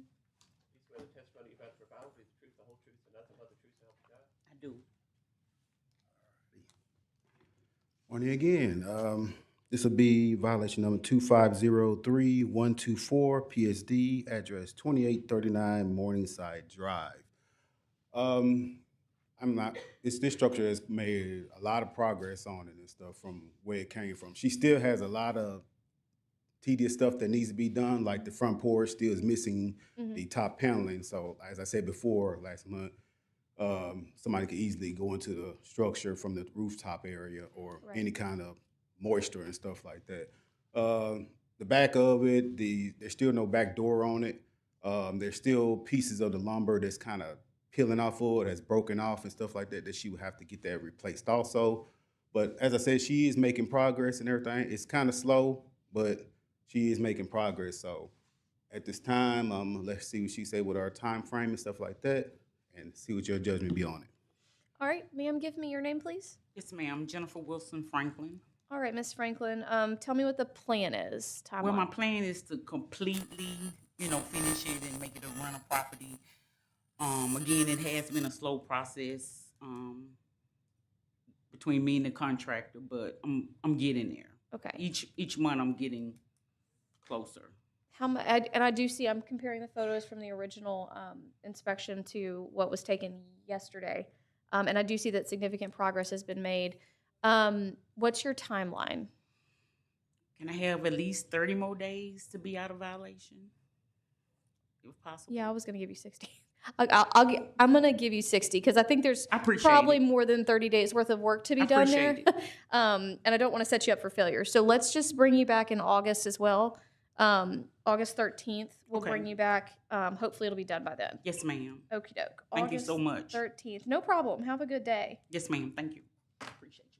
swear the testimony you're about to provide will be the truth, the whole truth, and nothing but the truth, so help you God? I do. Morning again. This will be violation number 2503124 PSD, address 2839 Morningside Drive. This structure has made a lot of progress on it and stuff from where it came from. She still has a lot of tedious stuff that needs to be done, like the front porch still is missing the top paneling. So as I said before last month, somebody could easily go into the structure from the rooftop area or Right. any kind of moisture and stuff like that. The back of it, there's still no back door on it. There's still pieces of the lumber that's kind of peeling off of it, that's broken off and stuff like that, that she would have to get that replaced also. But as I said, she is making progress and everything. It's kind of slow, but she is making progress. So at this time, let's see what she say with our time frame and stuff like that, and see what your judgment be on it. All right, ma'am, give me your name, please. Yes, ma'am. Jennifer Wilson Franklin. All right, Miss Franklin, tell me what the plan is, timeline. Well, my plan is to completely, finish it and make it a rental property. Again, it has been a slow process between me and the contractor, but I'm getting there. Okay. Each month I'm getting closer. How much? And I do see, I'm comparing the photos from the original inspection to what was taken yesterday. And I do see that significant progress has been made. What's your timeline? Can I have at least 30 more days to be out of violation, if possible? Yeah, I was going to give you 60. I'm gonna give you 60 because I think there's I appreciate probably it. more than 30 days worth of work to be I done there. appreciate And I don't want to set you up for failure. So let's just bring you back in August as well. August 13th, we'll Okay. bring you back. Hopefully it'll be done by then. Yes, ma'am. Okie doke. Thank you so much. 13th. No problem. Have a good day. Yes, ma'am. Thank you. Appreciate you.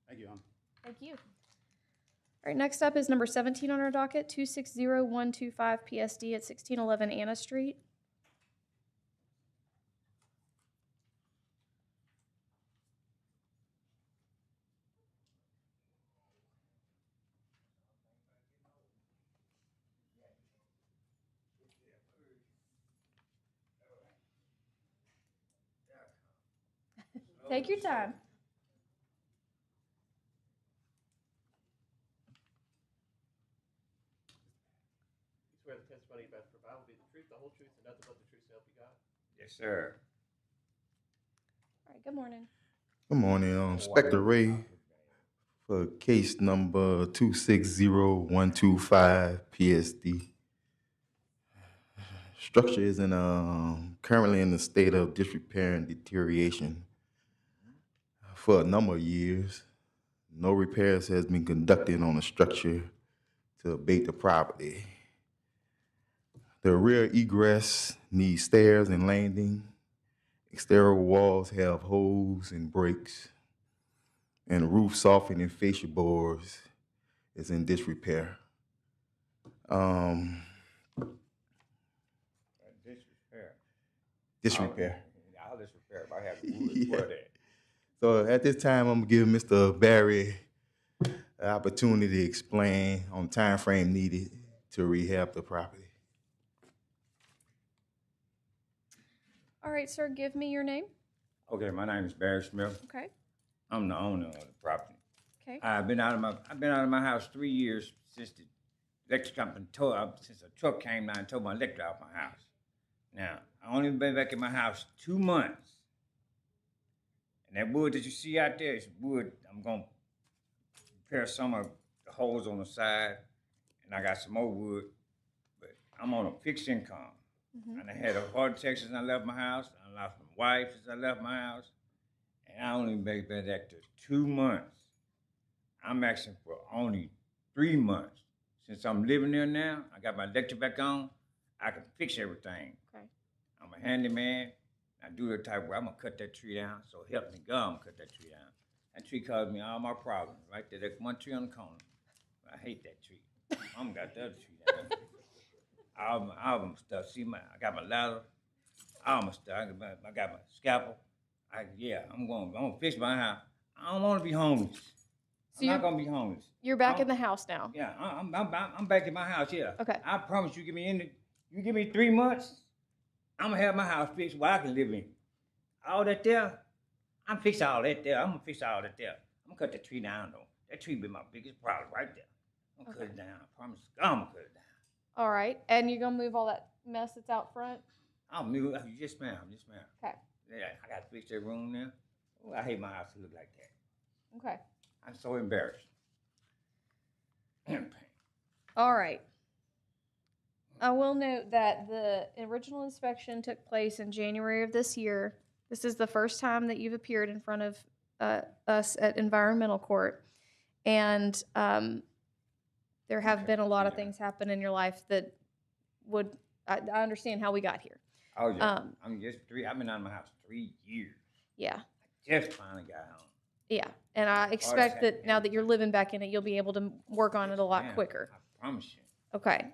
Thank you, Honor. Thank you. All right, next up is number 17 on our docket, 260125 PSD at 1611 Anna Street. Take your time. You swear the testimony you're about to provide will be the truth, the whole truth, and nothing but the truth, so help you God? Yes, sir. All right, good morning. Good morning, Inspector Ray for case number 260125 PSD. Structure is currently in the state of disrepair and deterioration for a number of years. No repairs has been conducted on the structure to abate the property. The rear egress needs stairs and landing. Exterior walls have holes and breaks. And the roof softening fascia boards is in disrepair. Disrepair. Disrepair. I'll disrepair if I have the wood for that. So at this time, I'm gonna give Mr. Barry an opportunity to explain on the time frame needed to rehab the property. All right, sir, give me your name. Okay, my name is Barry Smith. Okay, I'm the owner of the property. okay. I've been out of my house 3 years since the electric company since a truck came down and tore my electric out my house. Now, I only been back in my house 2 months. And that wood that you see out there is wood. I'm gonna repair some of the holes on the side, and I got some more wood, but I'm on a fixed income. And I had a heart attack since I left my house. I lost my wife since I left my house. And I only been back there 2 months. I'm asking for only 3 months. Since I'm living there now, I got my electric back on, I can fix everything. Okay. I'm a handyman. I do the type where I'm gonna cut that tree down, so help me God, I'm gonna cut that tree down. That tree caused me all my problems, right there. That one tree on the corner. I hate that tree. I'm got the other tree down. All my stuff. See, I got my ladder, all my stuff. I got my scalpel. I'm gonna fix my house. I don't want to be homeless. So I'm not gonna be homeless. You're back in the house now. Yeah, I'm back in my house. Yeah. Okay. I promise you, you give me 3 months, I'm gonna have my house fixed where I can live in. All that there, I'm fixing all that there. I'm gonna fix all that there. I'm gonna cut the tree down though. That tree been my biggest problem right there. I'm gonna cut it down. I promise. I'm gonna cut it down. All right, and you're gonna move all that mess that's out front? I'll move. Yes, ma'am. Yes, ma'am. Okay, Yeah, I gotta fix that room there. Oh, I hate my house to look like that. okay. I'm so embarrassed. All right. I will note that the original inspection took place in January of this year. This is the first time that you've appeared in front of us at environmental court. And there have been a lot of things happen in your life that would, I understand how we got here. Oh yeah. I've been out of my house 3 years. Yeah, I just finally got home. yeah. And I expect that now that you're living back in it, you'll be able to work on it a lot Man, quicker. I promise you. Okay.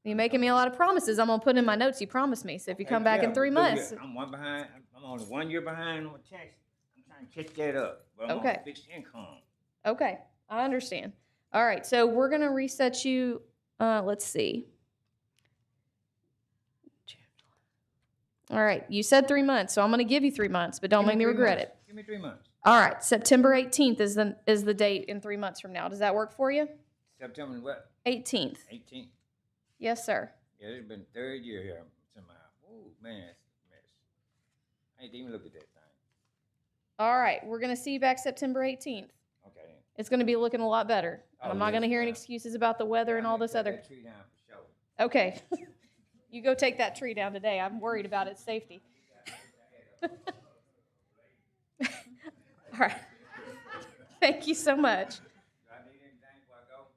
You're making me a lot of promises. I'm gonna put in my notes. You promised me. So if you come back in 3 look months, here, I'm one behind. I'm only 1 year behind on my tax. I'm trying to catch that up. But I'm Okay. on fixed income. okay, I understand. All right, so we're gonna reset you. Let's see. All right, you said 3 months, so I'm gonna give you 3 months, but don't Give make me 3 regret months. it. Give me 3 months. All right, September 18th is the date in 3 months from now. Does that work for you? September what? 18th. 18th. Yes, sir. Yeah, it's been 3rd year here. It's in my house. Oh man, it's a mess. I ain't even look at that thing. All right, we're gonna see you back September 18th. Okay. It's gonna be looking a lot better. And Oh, I'm not yes, gonna hear any ma'am. excuses about the weather and all this Cut other. that tree down for sure. Okay. You go take that tree down today. I'm worried about its safety. All right. Thank you so much.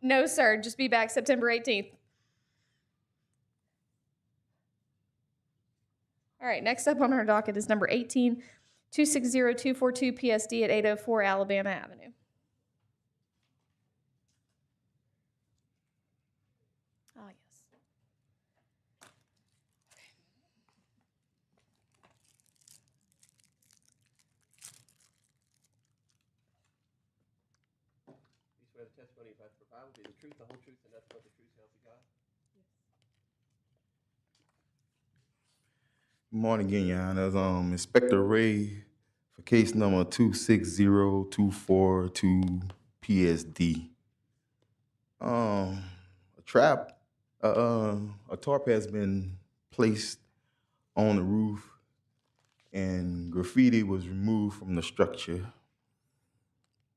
No, sir. Just be back September 18th. All right. Next up on our docket is number 18, 260242 PSD at 804 Alabama Avenue. Ah, yes. You swear the testimony you have to provide will be the truth, the whole truth, and nothing but the truth, so help you God? Good morning again, Your Honors. Inspector Ray for case number 260242 PSD. A trap, a tarp has been placed on the roof and graffiti was removed from the structure.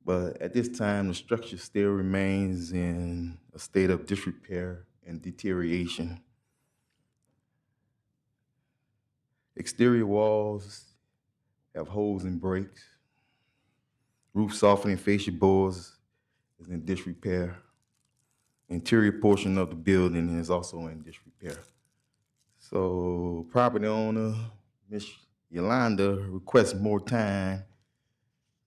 But at this time, the structure still remains in a state of disrepair and deterioration. Exterior walls have holes and breaks. Roof softening fascia boards is in disrepair. Interior portion of the building is also in disrepair. So property owner, Ms. Yolanda, requests more time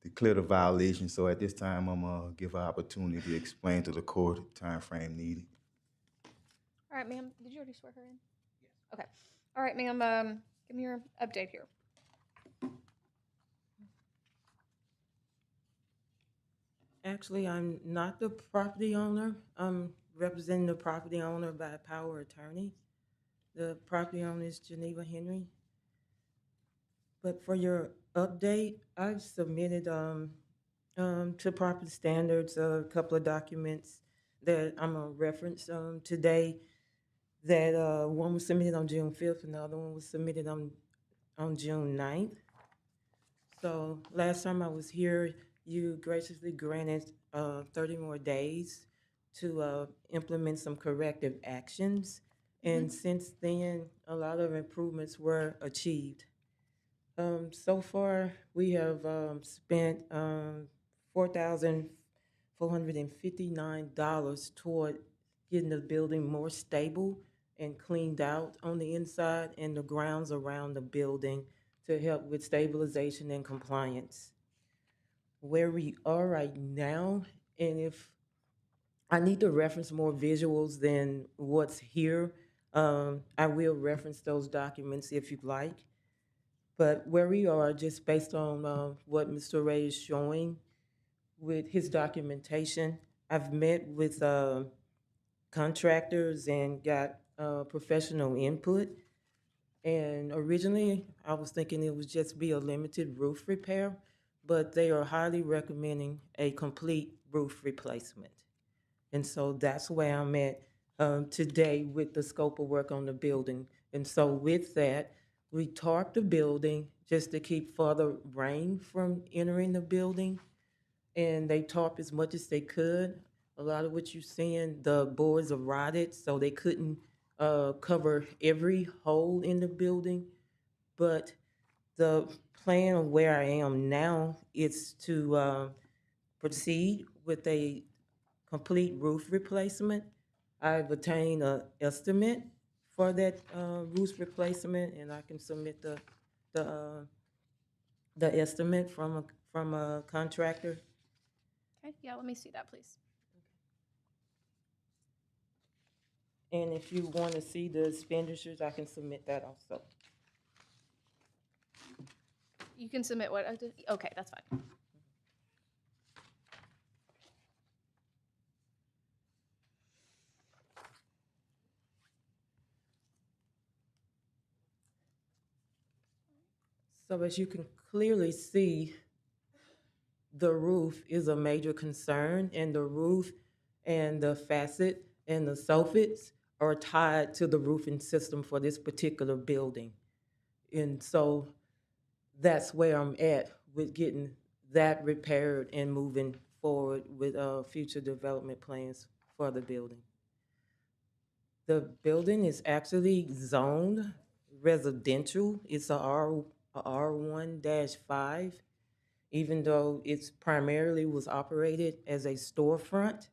to clear the violation. So at this time, I'm gonna give her opportunity to explain to the court the time frame needed. All right, ma'am. Did you already swear her in? Yes. Okay. All right, ma'am. Give me your update here. Actually, I'm not the property owner. I'm representing the property owner by power of attorney. The property owner is Geneva Henry. But for your update, I've submitted to property standards a couple of documents that I'm gonna reference today. That one was submitted on June 5th, and the other one was submitted on June 9th. So last time I was here, you graciously granted 30 more days to implement some corrective actions. And since then, a lot of improvements were achieved. So far, we have spent $4,459 toward getting the building more stable and cleaned out on the inside and the grounds around the building to help with stabilization and compliance. Where we are right now, and if I need to reference more visuals than what's here, I will reference those documents if you'd like. But where we are, just based on what Mr. Ray is showing with his documentation, I've met with contractors and got professional input. And originally, I was thinking it would just be a limited roof repair, but they are highly recommending a complete roof replacement. And so that's where I'm at today with the scope of work on the building. And so with that, we tarped the building just to keep further rain from entering the building. And they tarped as much as they could. A lot of what you're seeing, the boards are rotted, so they couldn't cover every hole in the building. But the plan of where I am now is to proceed with a complete roof replacement. I've obtained an estimate for that roof replacement, and I can submit the estimate from a contractor. Okay. Yeah, let me see that, please. And if you want to see the expenditures, I can submit that also. You can submit what? Okay, that's fine. So as you can clearly see, the roof is a major concern, and the roof and the facet and the soffits are tied to the roofing system for this particular building. And so that's where I'm at with getting that repaired and moving forward with future development plans for the building. The building is actually zoned residential. It's a R1-5, even though it's primarily was operated as a storefront.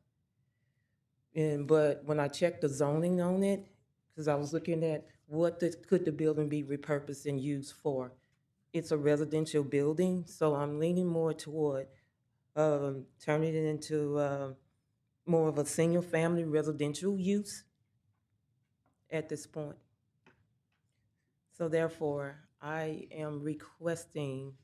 But when I checked the zoning on it, because I was looking at could the building be repurposed and used for, it's a residential building, so I'm leaning more toward turning it into more of a single family residential use at this point. So therefore, I am requesting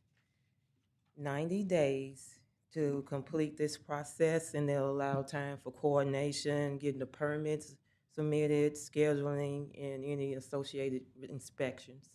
90 days to complete this process, and they'll allow time for coordination, getting the permits submitted, scheduling, and any associated inspections.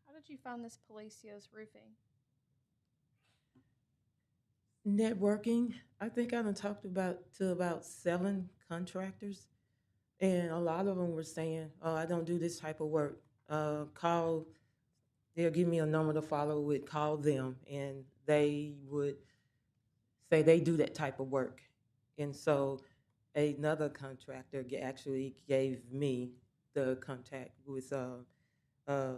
How did you find this Palacios Roofing? Networking, I think I done talked to about 7 contractors, and a lot of them were saying, "Oh, I don't do this type of work. Call." They'll give me a number to follow with. Call them, and they would say they do that type of work. And so, another contractor actually gave me the contact uh,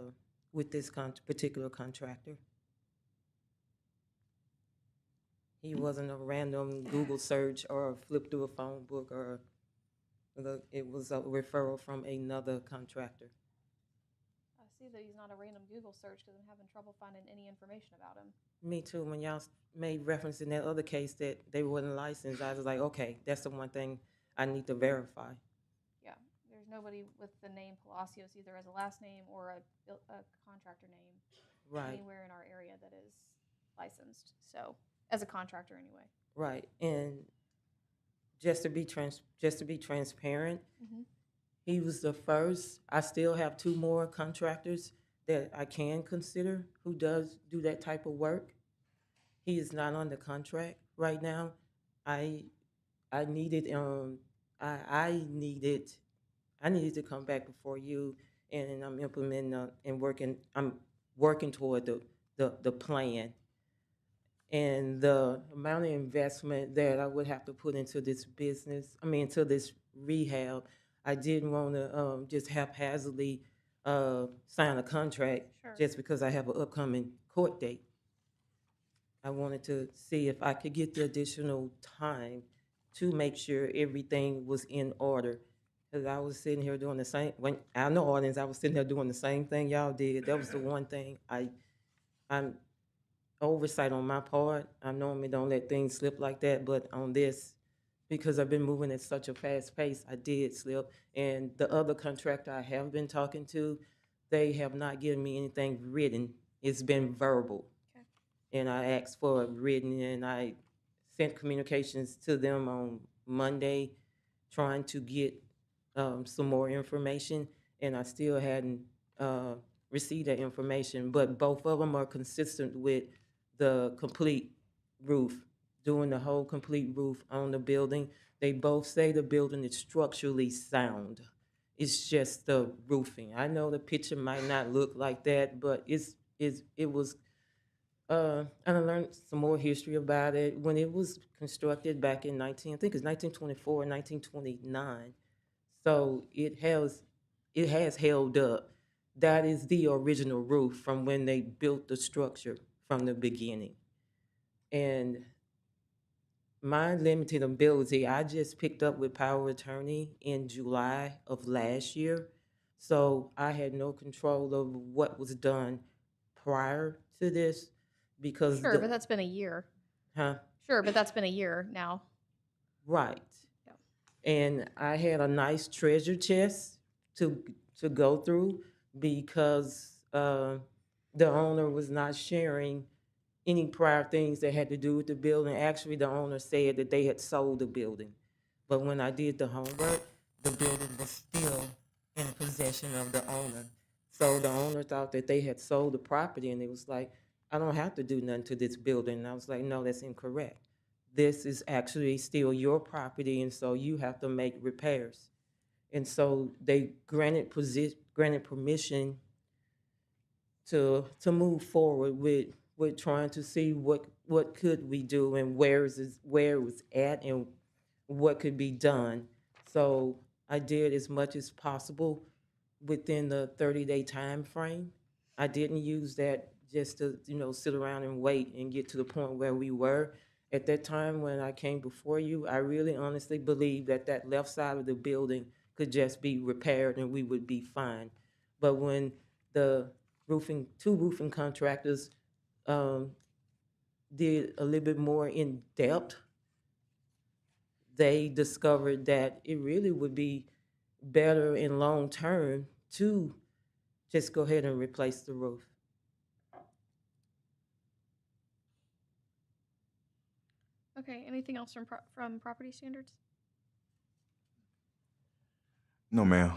with this particular contractor. He wasn't a random Google search or flip through a phone book, or it was a referral from another contractor. I see that he's not a random Google search because I'm having trouble finding any information about him. Me too. When y'all made reference in that other case that they wasn't licensed, I was like, okay, that's the one thing I need to verify. Yeah, there's nobody with the name Palacios either as a last name or a contractor name anywhere in our area that is licensed. So, as a contractor anyway. Right. And just to be transparent, he was the first. I still have 2 more contractors that I can consider who does do that type of work. He is not on the contract right now. I needed I needed to come back before you, and I'm implementing I'm working toward the plan. And the amount of investment that I would have to put into this into this rehab, I didn't want to just haphazardly sign a contract just because I have an upcoming court date. I wanted to see if I could get the additional time to make sure everything was in order. Because I was sitting here doing the same, when I know audience, I was sitting here doing the same thing y'all did. That was the one thing I'm oversight on my part. I normally don't let things slip like that, but on this, because I've been moving at such a fast pace, I did slip. And the other contractor I have been talking to, they have not given me anything written. It's been verbal. Okay. And I asked for it written, and I sent communications to them on Monday trying to get some more information, and I still hadn't received that information. But both of them are consistent with the complete roof, doing the whole complete roof on the building. They both say the building is structurally sound. It's just the roofing. I know the picture might not look like that, but it was. And I learned some more history about it when it was constructed back in I think it's 1924, 1929. So it has held up. That is the original roof from when they built the structure from the beginning. And my limited ability, I just picked up with power of attorney in July of last year. So I had no control of what was done prior to this because Sure, but that's been a year. huh? Sure, but that's been a year now. Right. Yeah. And I had a nice treasure chest to to go through because the owner was not sharing any prior things that had to do with the building. Actually, the owner said that they had sold the building. But when I did the homework, the building was still in possession of the owner. So the owner thought that they had sold the property, and it was like, I don't have to do nothing to this building. And I was like, no, that's incorrect. This is actually still your property, and so you have to make repairs. And so they granted permission to move forward with trying to see what could we do and where it was at and what could be done. So I did as much as possible within the 30-day time frame. I didn't use that just to sit around and wait and get to the point where we were. At that time when I came before you, I really honestly believed that that left side of the building could just be repaired and we would be fine. But when the two roofing contractors um, did a little bit more in depth, they discovered that it really would be better in long term to just go ahead and replace the roof. Okay, anything else from property standards? No, ma'am.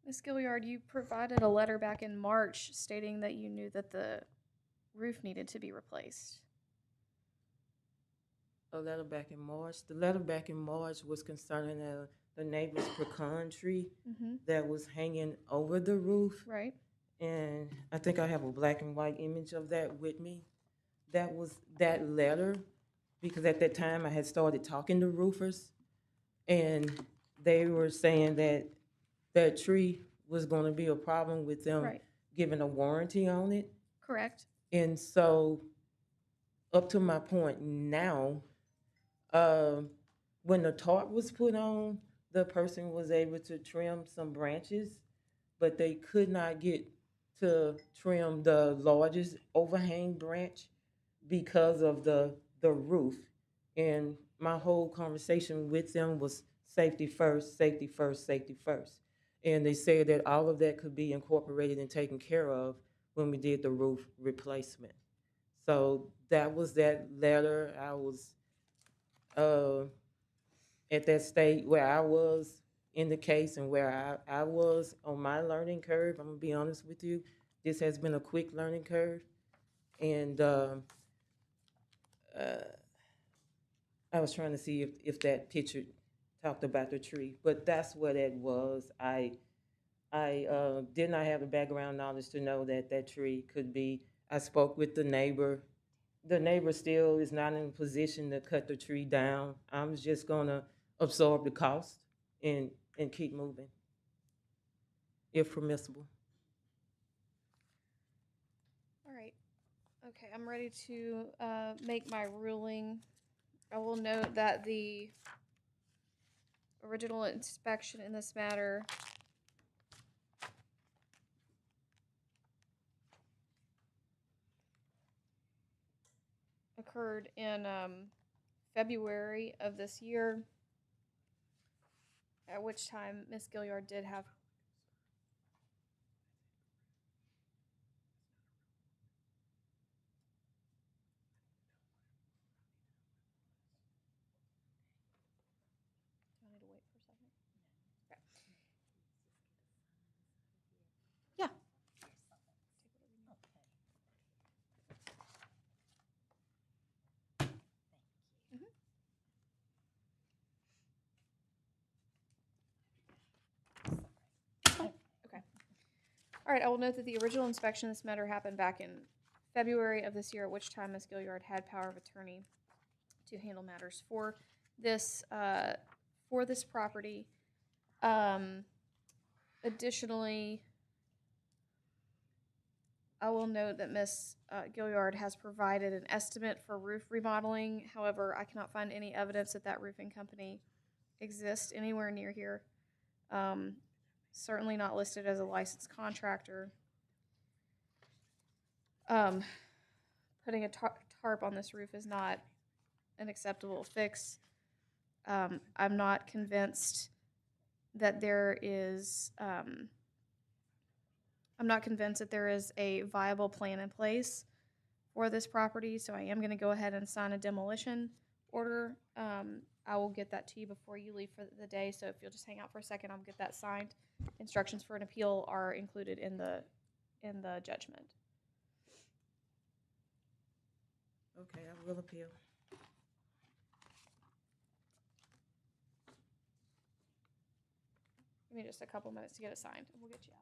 Ms. Gilliard, you provided a letter back in March stating that you knew that the roof needed to be replaced. A letter back in March. The letter back in March was concerning the neighbor's pecan tree that was hanging over the roof. Right. And I think I have a black and white image of that with me. That was that letter because at that time I had started talking to roofers and they were saying that that tree was going to be a problem with them Right. giving a warranty on it. Correct. And so up to my point now, when the tarp was put on, the person was able to trim some branches, but they could not get to trim the largest overhang branch because of the roof. And my whole conversation with them was safety first, safety first, safety first. And they said that all of that could be incorporated and taken care of when we did the roof replacement. So that was that letter. I was at that state where I was in the case and where I was on my learning curve. I'm gonna be honest with you. This has been a quick learning curve. And I was trying to see if that picture talked about the tree, but that's what it was. I did not have the background knowledge to know that that tree could be. I spoke with the neighbor. The neighbor still is not in a position to cut the tree down. I'm just gonna absorb the cost and keep moving, if permissible. All right. Okay, I'm ready to make my ruling. I will note that the original inspection in this matter occurred in February of this year, at which time Ms. Gilliard did have. Do I need to wait for a second? All right, I will note that the original inspection of this matter happened back in February of this year, at which time Ms. Gilliard had power of attorney to handle matters for this property. Additionally, I will note that Ms. Gilliard has provided an estimate for roof remodeling. However, I cannot find any evidence that that roofing company exists anywhere near here. Certainly not listed as a licensed contractor. Putting a tarp on this roof is not an acceptable fix. I'm not convinced that there is a viable plan in place for this property, so I am going to go ahead and sign a demolition order. I will get that to you before you leave for the day, so if you'll just hang out for a second, I'll get that signed. Instructions for an appeal are included in the judgment. Okay, I will appeal. Give me just a couple minutes to get it signed, and we'll get you out.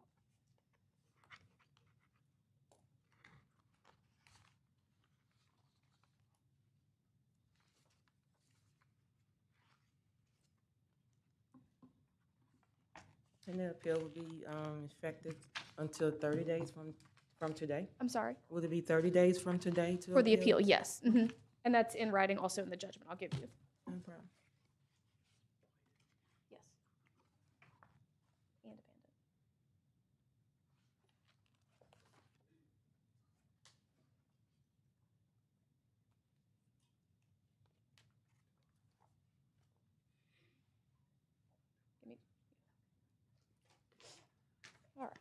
And the appeal will be effective until 30 days from today? I'm sorry? Will it be 30 days from today to For the appeal, yes. And that's in writing also in the judgment I'll give you. No problem. Yes. And abandoned. Give me. All right.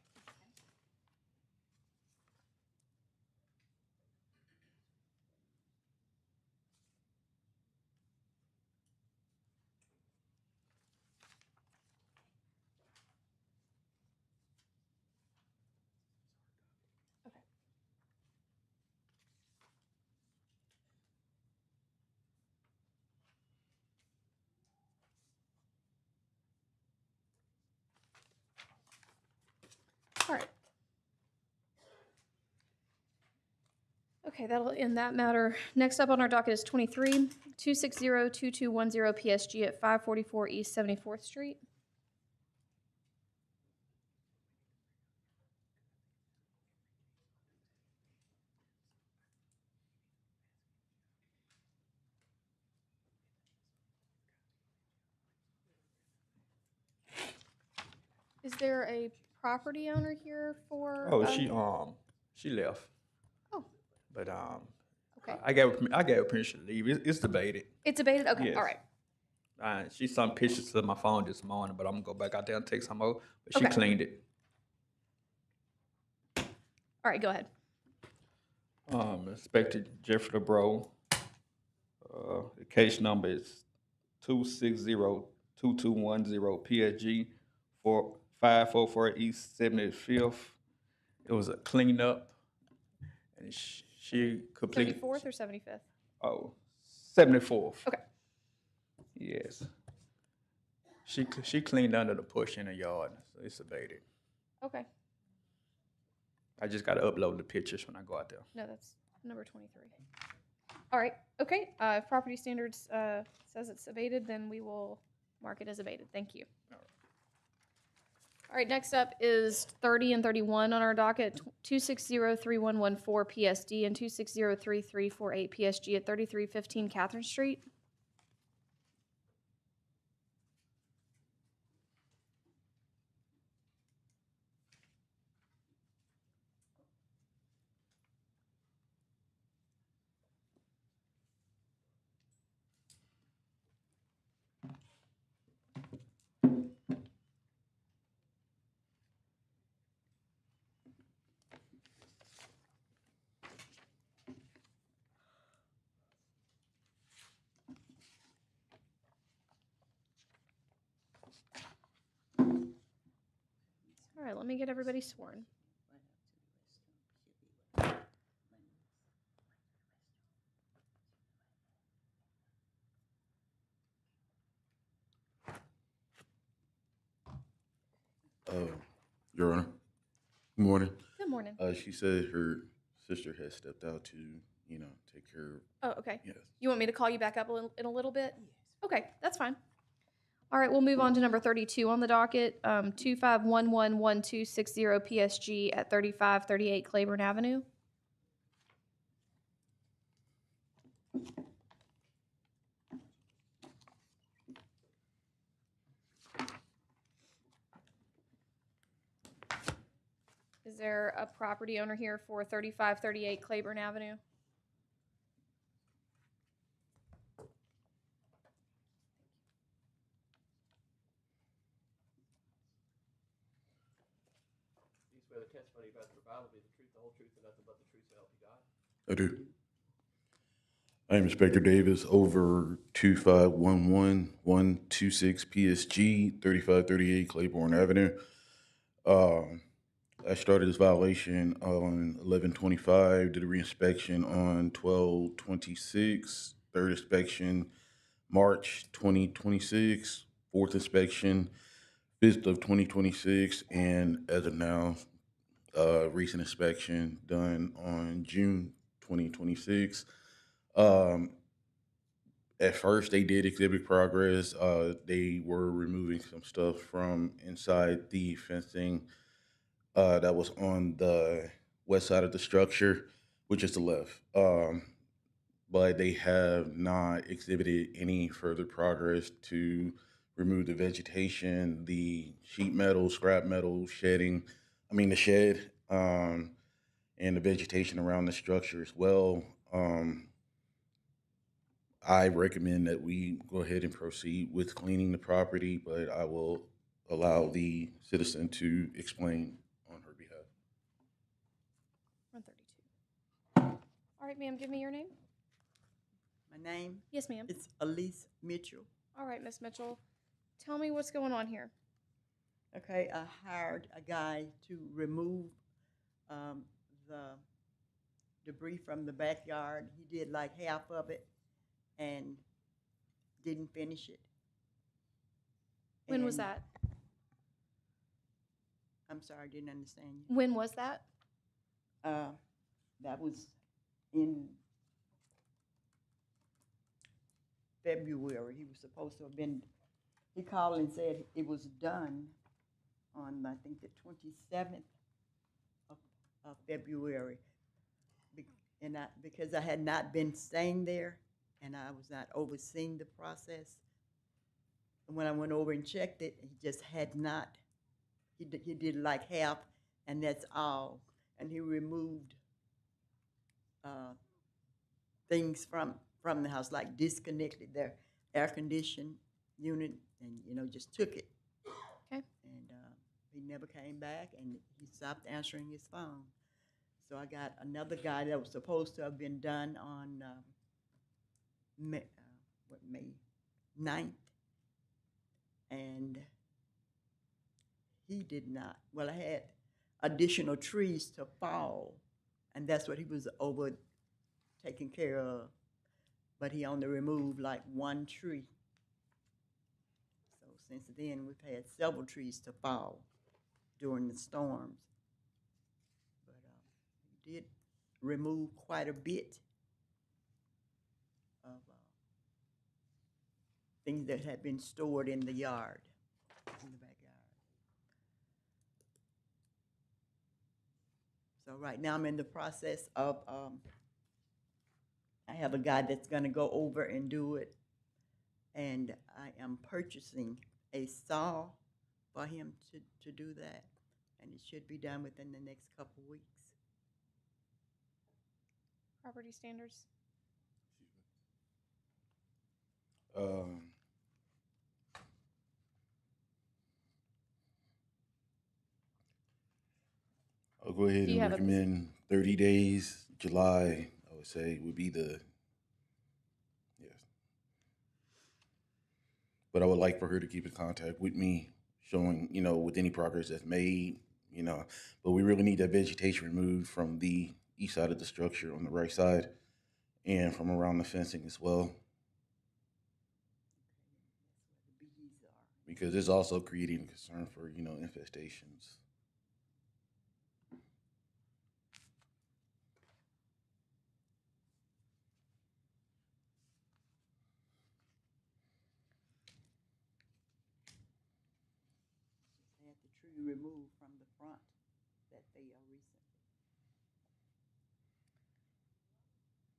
Okay. All right. Okay, that'll end that matter. Next up on our docket is 23-260-2210 PSG at 544 East 74th Street. Is there a property owner here for? Oh, she left. Oh. But Okay. I gave her permission to leave. It's debated. It's abated? Okay, Yes. all right. She sent pictures to my phone this morning, but I'm gonna go back out there and take some more. But she Okay. cleaned it. All right, go ahead. Inspector Jeffrey LeBro. The case number is 260-2210 PSG 544 East 75th. It was a cleanup, and she completed. 74th or 75th? Oh, 74th. Okay. Yes. She cleaned under the push in the yard, so it's abated. Okay. I just got to upload the pictures when I go out there. No, that's number 23. All right. Okay. If property standards says it's abated, then we will mark it as abated. Thank you. All right. Next up is 30 and 31 on our docket. 260-3114 PSD and 260-3348 PSG at 3315 Catherine Street. All right, let me get everybody sworn. Your Honor, Good morning. Good morning. She said her sister has stepped out to, take care of. Oh, okay. Yes. You want me to call you back up in a little bit? Okay, that's fine. All right, we'll move on to number 32 on the docket, 25111260 PSG at 3538 Claiborne Avenue. Is there a property owner here for 3538 Claiborne Avenue? Do you swear the testimony you're about to provide will be the truth, the whole truth, and nothing but the truth, so help you God? I do. I am Inspector Davis, over 2511126 PSG, 3538 Claiborne Avenue. I started this violation on 11/25, did a reinspection on 12/26, third inspection March 2026, fourth inspection 5th of 2026, and as of now, recent inspection done on June 2026. At first, they did exhibit progress. They were removing some stuff from inside the fencing that was on the west side of the structure, which is the left. But they have not exhibited any further progress to remove the vegetation, the sheet metal, scrap metal the shed, and the vegetation around the structure as well. I recommend that we go ahead and proceed with cleaning the property, but I will allow the citizen to explain on her behalf. 132. All right, ma'am, give me your name. My name Yes, ma'am. is Elise Mitchell. All right, Miss Mitchell. Tell me what's going on here. Okay, I hired a guy to remove the debris from the backyard. He did like half of it and didn't finish it. When was And- that? I'm sorry, I didn't understand you. When was that? That was in February. He was supposed to have been, he called and said it was done on, I think, the 27th of February. Because I had not been staying there and I was not overseeing the process. And when I went over and checked it, he just had not, he did like half, and that's all. And he removed things from the house, like disconnected their air conditioning unit and, just took it. Okay. And he never came back, and he stopped answering his phone. So I got another guy that was supposed to have been done on May 9th, and he did not. Well, I had additional trees to fall, and that's what he was over taking care of, but he only removed like one tree. So since then, we've had several trees to fall during the storms. But he did remove quite a bit of things that had been stored in the yard, in the backyard. So right now I'm in the process of, I have a guy that's gonna go over and do it. And I am purchasing a saw for him to do that. And it should be done within the next couple weeks. Property standards. I'll go ahead Do you and have a recommend 30 days. July, I would say, would be yes. But I would like for her to keep in contact with me, showing, with any progress that's made, But we really need that vegetation removed from the east side of the structure on the right side and from around the fencing as well. Because it's also creating a concern for, infestations. tree removed from the front that they recently.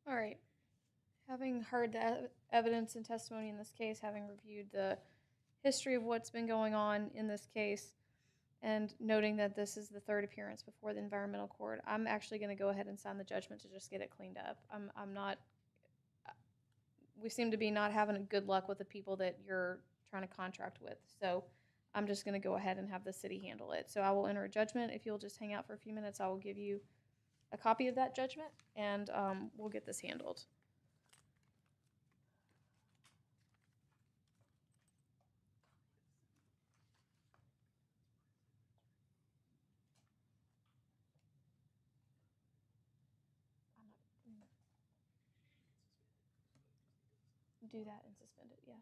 All right. Having heard the evidence and testimony in this case, having reviewed the history of what's been going on in this case, and noting that this is the third appearance before the environmental court, I'm actually going to go ahead and sign the judgment to just get it cleaned up. I'm not. We seem to be not having a good luck with the people that you're trying to contract with, so I'm just going to go ahead and have the city handle it. So I will enter a judgment. If you'll just hang out for a few minutes, I will give you a copy of that judgment, and we'll get this handled. Do that and suspend it, yeah.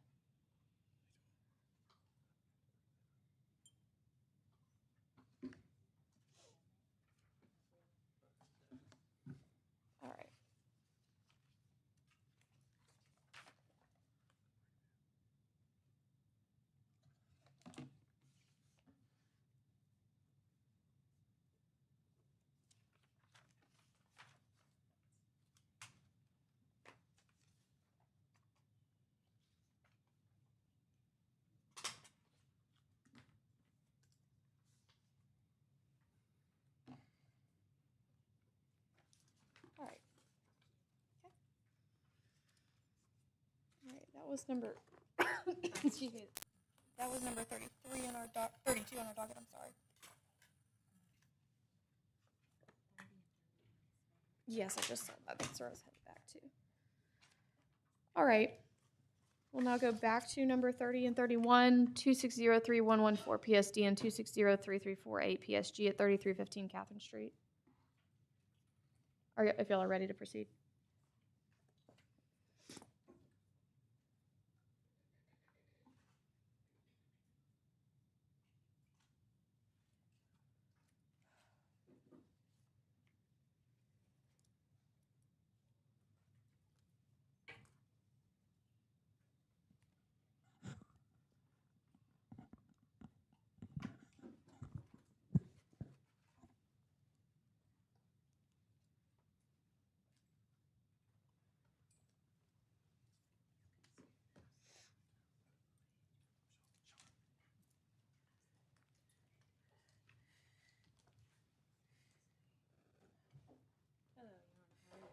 All right. All right. Okay. All right, that was number, excuse me, that was number 33 on our 32 on our docket, I'm sorry. Yes, I just saw that. That's where I was headed back to. All right. We'll now go back to number 30 and 31, 2603114 PSD and 2603348 PSG at 3315 Catherine Street. If y'all are ready to proceed.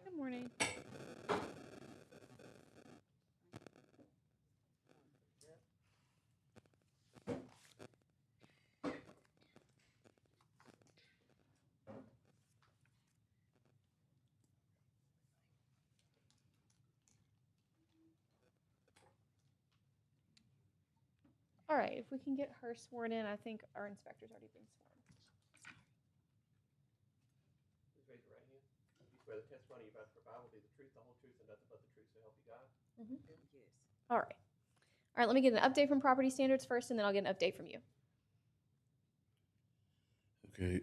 Good morning. All right, if we can get her sworn in, I think our inspector's already been sworn. Please raise your right hand. You swear the testimony you're about to provide will be the truth, the whole truth, and nothing but the truth, so help you God? Yes. All right. All right, let me get an update from Property Standards first, and then I'll get an update from you. Okay,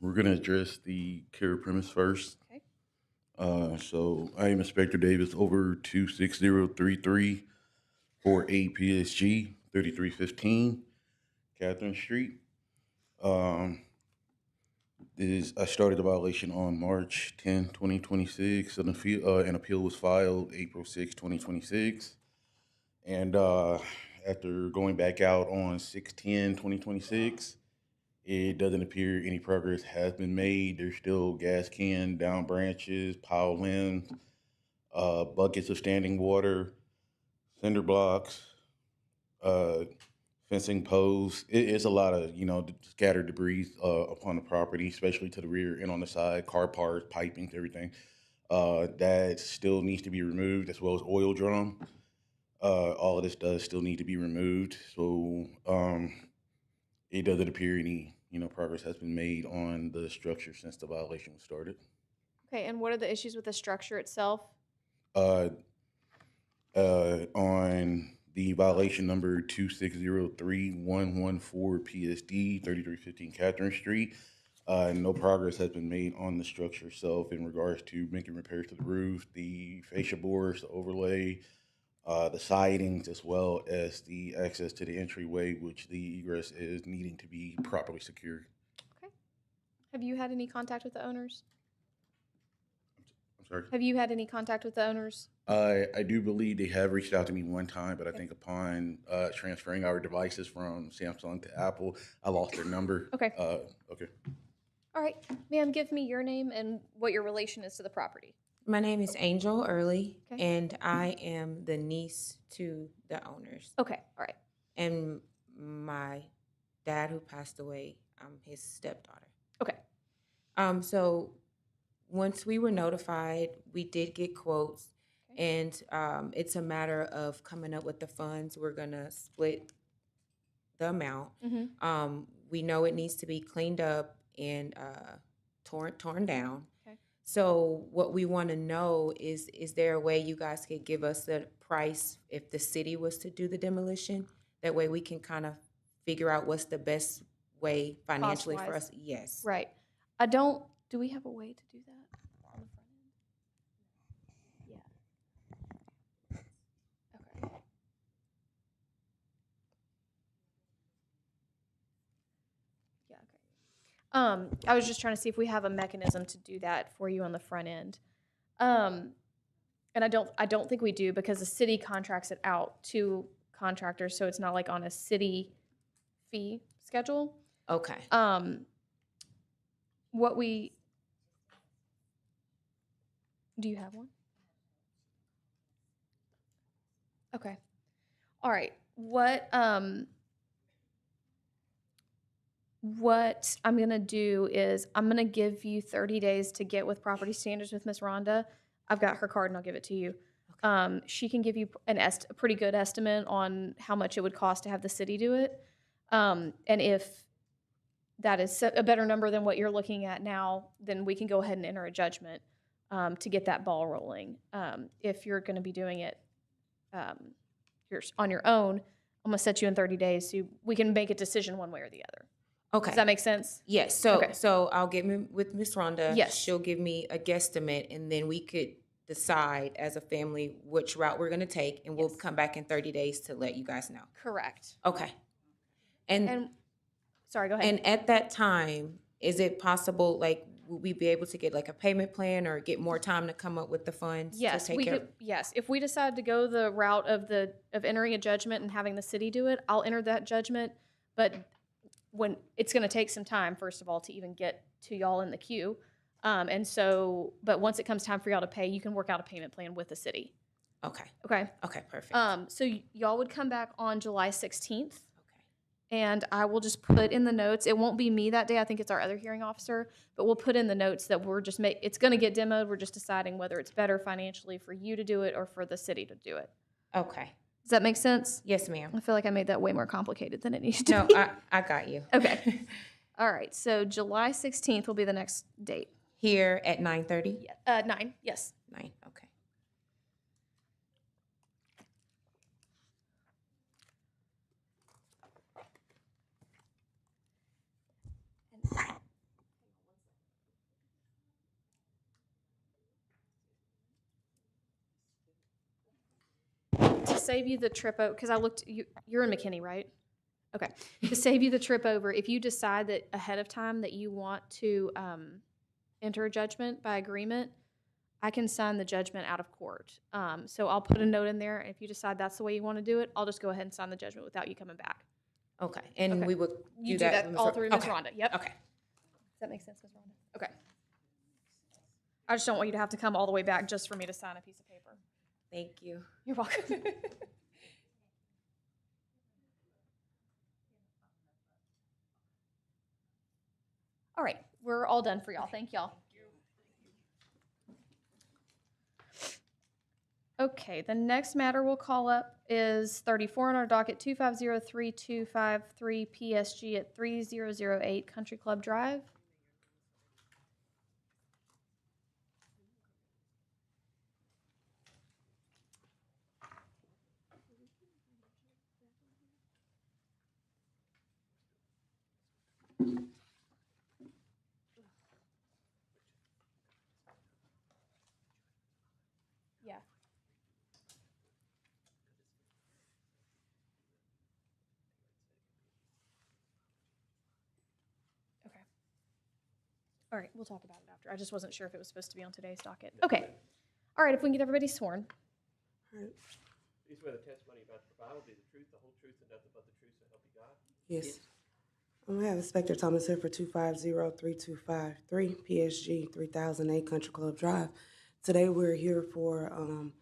we're gonna address the care premise first. Okay. So I am Inspector Davis over 26033 48 PSG 3315 Catherine Street. I started the violation on March 10, 2026. An appeal was filed April 6, 2026. And after going back out on 6/10, 2026, it doesn't appear any progress has been made. There's still gas can, down branches, pile limbs, buckets of standing water, cinder blocks, fencing posts. It's a lot of, scattered debris upon the property, especially to the rear and on the side, car parts, piping, everything. That still needs to be removed, as well as oil drum. All of this does still need to be removed. So it doesn't appear any, progress has been made on the structure since the violation was started. Okay, and what are the issues with the structure itself? On the violation number 2603114 PSD 3315 Catherine Street, no progress has been made on the structure itself in regards to making repairs to the roof, the fascia boards, the overlay, the sidings, as well as the access to the entryway, which the egress is needing to be properly secured. Okay. Have you had any contact with the owners? I'm sorry. Have you had any contact with the owners? I do believe they have reached out to me one time, but I think upon transferring our devices from Samsung to Apple, I lost their number. Okay. Okay. All right. Ma'am, give me your name and what your relation is to the property. My name is Angel Early, Okay. and I am the niece to the owners. Okay. All right. And my dad, who passed away, I'm his stepdaughter. Okay. So once we were notified, we did get quotes, and it's a matter of coming up with the funds. We're gonna split the amount. Mm-hmm. We know it needs to be cleaned up and torn down. Okay. So what we want to know is there a way you guys could give us a price if the city was to do the demolition? That way we can kind of figure out what's the best way financially for Cost-wise. us. Yes. Right. Do we have a way to do that on the front end? Yeah. Okay. Yeah, okay. I was just trying to see if we have a mechanism to do that for you on the front end. And I don't think we do because the city contracts it out to contractors, so it's not like on a city fee schedule. Okay. Do you have one? Okay. All right. What I'm gonna do is I'm gonna give you 30 days to get with property standards with Miss Rhonda. I've got her card and I'll give it to you. She can give you a pretty good estimate on how much it would cost to have the city do it. And if that is a better number than what you're looking at now, then we can go ahead and enter a judgment to get that ball rolling. If you're going to be doing it on your own, I'm going to set you in 30 days so we can make a decision one way or the other. Okay. Does that make sense? Yes. So I'll get with Miss Rhonda. Yes. She'll give me a guesstimate, and then we could decide as a family which route we're going to take, and we'll come back in 30 days to let you guys know. Correct. Okay. And sorry, go ahead. And at that time, is it possible, like, would we be able to get like a payment plan or get more time to come up with the funds? Yes, to take we care could. Yes, if we decide to go the route of entering a judgment and having the city do it, I'll enter that judgment. But when it's going to take some time, first of all, to even get to y'all in the queue, but once it comes time for y'all to pay, you can work out a payment plan with the city. Okay. Okay. Okay. Perfect. So y'all would come back on July 16th. And I will just put in the notes, it won't be me that day, I think it's our other hearing officer, but we'll put in the notes that we're just it's gonna get demoed, we're just deciding whether it's better financially for you to do it or for the city to do it. Okay. Does that make sense? Yes, ma'am. I feel like I made that way more complicated than it needed to No, be. I got you. Okay. All right, so July 16th will be the next date. Here at 9:30? 9, yes. 9, okay. To save you the trip over, because you're in McKinney, right? Okay. To save you the trip over, if you decide that ahead of time that you want to enter a judgment by agreement, I can sign the judgment out of court. So I'll put a note in there. If you decide that's the way you want to do it, I'll just go ahead and sign the judgment without you coming back. Okay. And we would You do that all through Ms. Okay. Rhonda. Yep. Okay. Does that make sense, Ms. Rhonda? Okay. I just don't want you to have to come all the way back just for me to sign a piece of paper. Thank you. You're welcome. All right, we're all done for y'all. Thank y'all. Okay, the next matter we'll call up is 34 on our docket, 2503253 PSG at 3008 Country Club Drive. Yeah. All right, we'll talk about it after. I just wasn't sure if it was supposed to be on today's docket. Okay. All right, if we can get everybody sworn. Do you swear the testimony you're about to provide will be the truth, the whole truth, and nothing but the truth, so help you God? Yes. I'm gonna have Inspector Thomas here for 2503253 PSG 3008 Country Club Drive. Today we're here for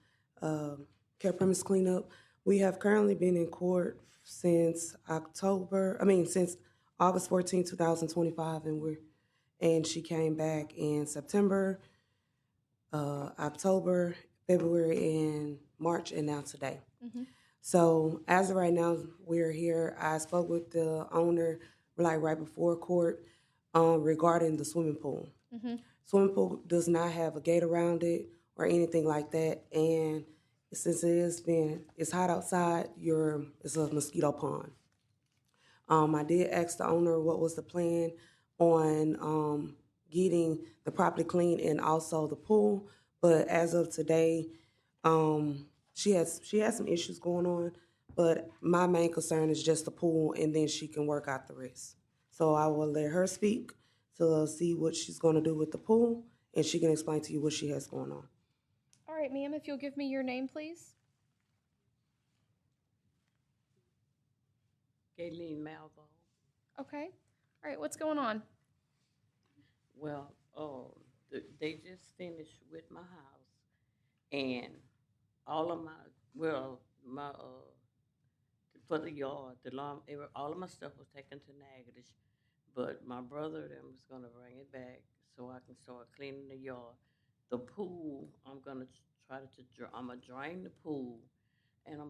care premise cleanup. We have currently been in court since since August 14, 2025, and she came back in September, October, February, and March, and now today. So as of right now, we're here. I spoke with the owner like right before court regarding the swimming pool. Swimming pool does not have a gate around it or anything like that. And since it's hot outside, it's a mosquito pond. I did ask the owner what was the plan on getting the property clean and also the pool. But as of today, she has some issues going on, but my main concern is just the pool, and then she can work out the rest. So I will let her speak to see what she's going to do with the pool, and she can explain to you what she has going on. All right, ma'am, if you'll give me your name, please. Gayleen Malvo. Okay. All right, what's going on? Well, they just finished with my house, and all of my for the yard, the lawn, all of my stuff was taken to Natchitoches, but my brother them was gonna bring it back so I can start cleaning the yard. The pool, I'm gonna drain the pool, and I